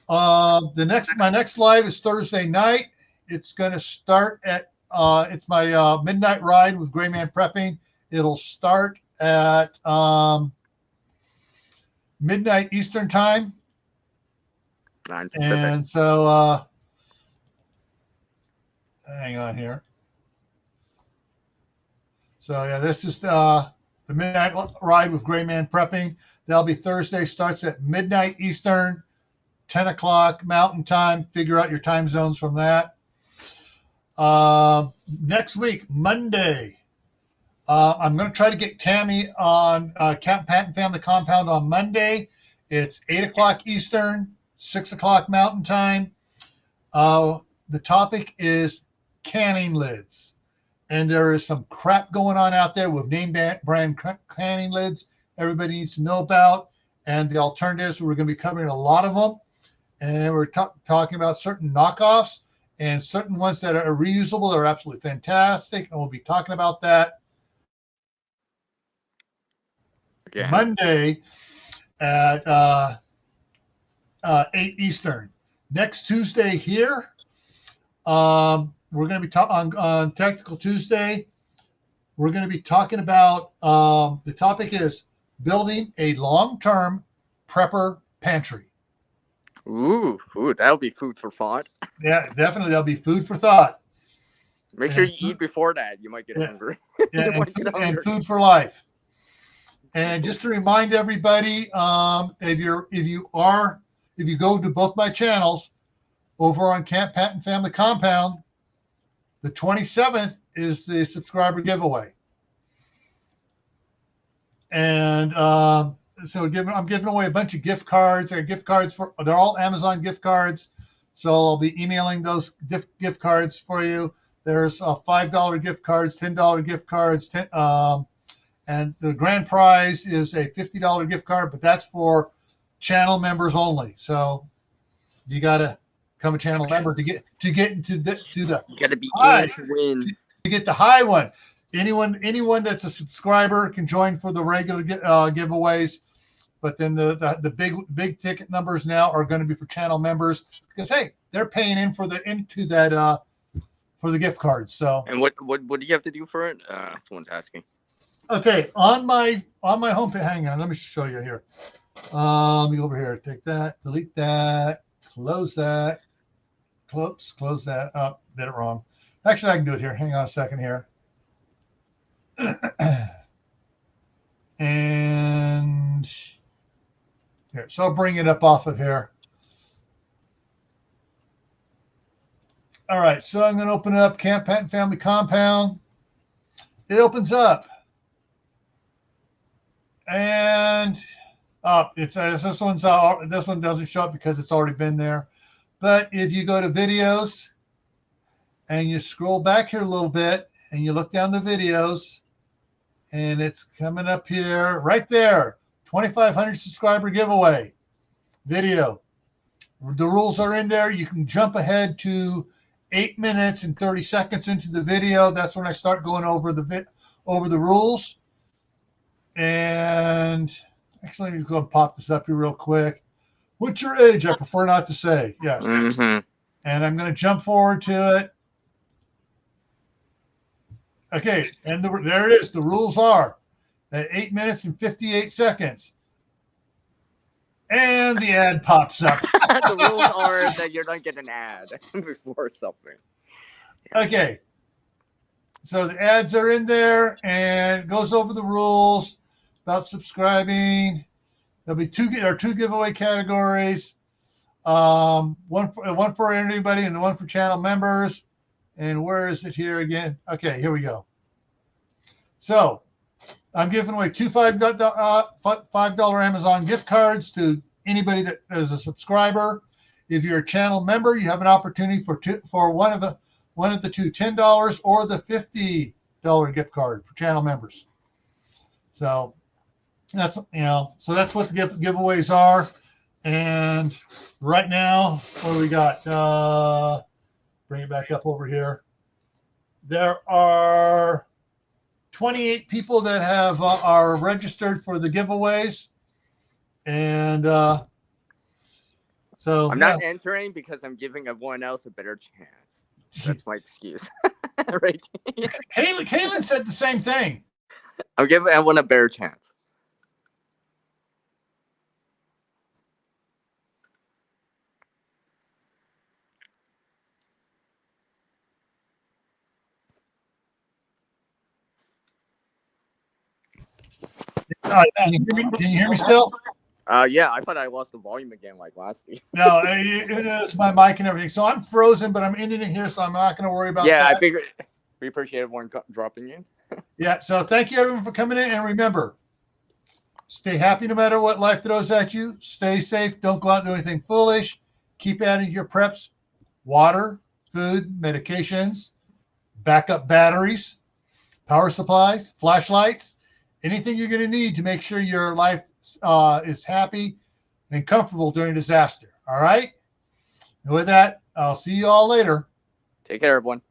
my next live is Thursday night. It's going to start at it's my midnight ride with GrayManPrepping. It'll start at midnight Eastern time. 9 Pacific. And so hang on here. So yeah, this is the midnight ride with GrayManPrepping. That'll be Thursday. Starts at midnight Eastern, 10 o'clock Mountain Time. Figure out your time zones from that. Next week, Monday, I'm going to try to get Tammy on Patent Family Compound on Monday. It's 8 o'clock Eastern, 6 o'clock Mountain Time. The topic is canning lids. and there is some crap going on out there with name brand canning lids everybody needs to know about, and the alternatives. We're going to be covering a lot of them, and we're talking about certain knockoffs and certain ones that are reusable are absolutely fantastic, and we'll be talking about that Monday at 8 Eastern. Next Tuesday here, we're going to be on Technical Tuesday. We're going to be talking about the topic is building a long-term prepper pantry. Ooh, that'll be food for thought. Yeah, definitely. That'll be food for thought. Make sure you eat before that. You might get hungry. Yeah, and food for life. And just to remind everybody, if you go to both my channels over on Camp Patton Family Compound, the 27th is the subscriber giveaway. And so I'm giving away a bunch of gift cards. They're all Amazon gift cards. So I'll be emailing those gift cards for you. There's $5 gift cards, $10 gift cards, and the grand prize is a $50 gift card, but that's for channel members only. So you got to become a channel member to get into the you got to be in to win. To get the high one. Anyone that's a subscriber can join for the regular giveaways, but then the big ticket numbers now are going to be for channel members because hey, they're paying for the gift cards. So and what do you have to do for it? Someone's asking. Okay, on my homepage. Hang on, let me show you here. Let me go over here. Take that, delete that, close that, close that. Oh, did it wrong. Actually, I can do it here. Hang on a second here. And here, so I'll bring it up off of here. All right, so I'm going to open up Camp Patton Family Compound. It opens up. And this one doesn't show up because it's already been there. But if you go to videos and you scroll back here a little bit and you look down the videos, and it's coming up here right there, 2,500 subscriber giveaway video. The rules are in there. You can jump ahead to 8 minutes and 30 seconds into the video. That's when I start going over the rules. And actually, let me go and pop this up here real quick. What's your age? I prefer not to say. Yes. Mm-hmm. And I'm going to jump forward to it. Okay, and there it is. The rules are at 8 minutes and 58 seconds. And the ad pops up. The rules are that you're not getting an ad before something. Okay. So the ads are in there and it goes over the rules about subscribing. There'll be two giveaway categories. One for anybody and the one for channel members. And where is it here again? Okay, here we go. So I'm giving away two $5 Amazon gift cards to anybody that is a subscriber. If you're a channel member, you have an opportunity for one of the two $10 or the $50 gift card for channel members. So that's what the giveaways are. And right now, what do we got? Bring it back up over here. There are 28 people that are registered for the giveaways. And so I'm not entering because I'm giving everyone else a better chance. That's my excuse. Right. Kaylin said the same thing. I'm giving everyone a better chance. Can you hear me still? Yeah, I thought I lost the volume again like last week. No, it is my mic and everything. So I'm frozen, but I'm ending it here, so I'm not going to worry about that. Yeah, I figured we appreciate everyone dropping in. Yeah, so thank you everyone for coming in, and remember, stay happy no matter what life throws at you. Stay safe. Don't go out and do anything foolish. Keep adding to your preps: water, food, medications, backup batteries. power supplies, flashlights, anything you're going to need to make sure your life is happy and comfortable during disaster. All right. And with that, I'll see you all later. Take care, everyone.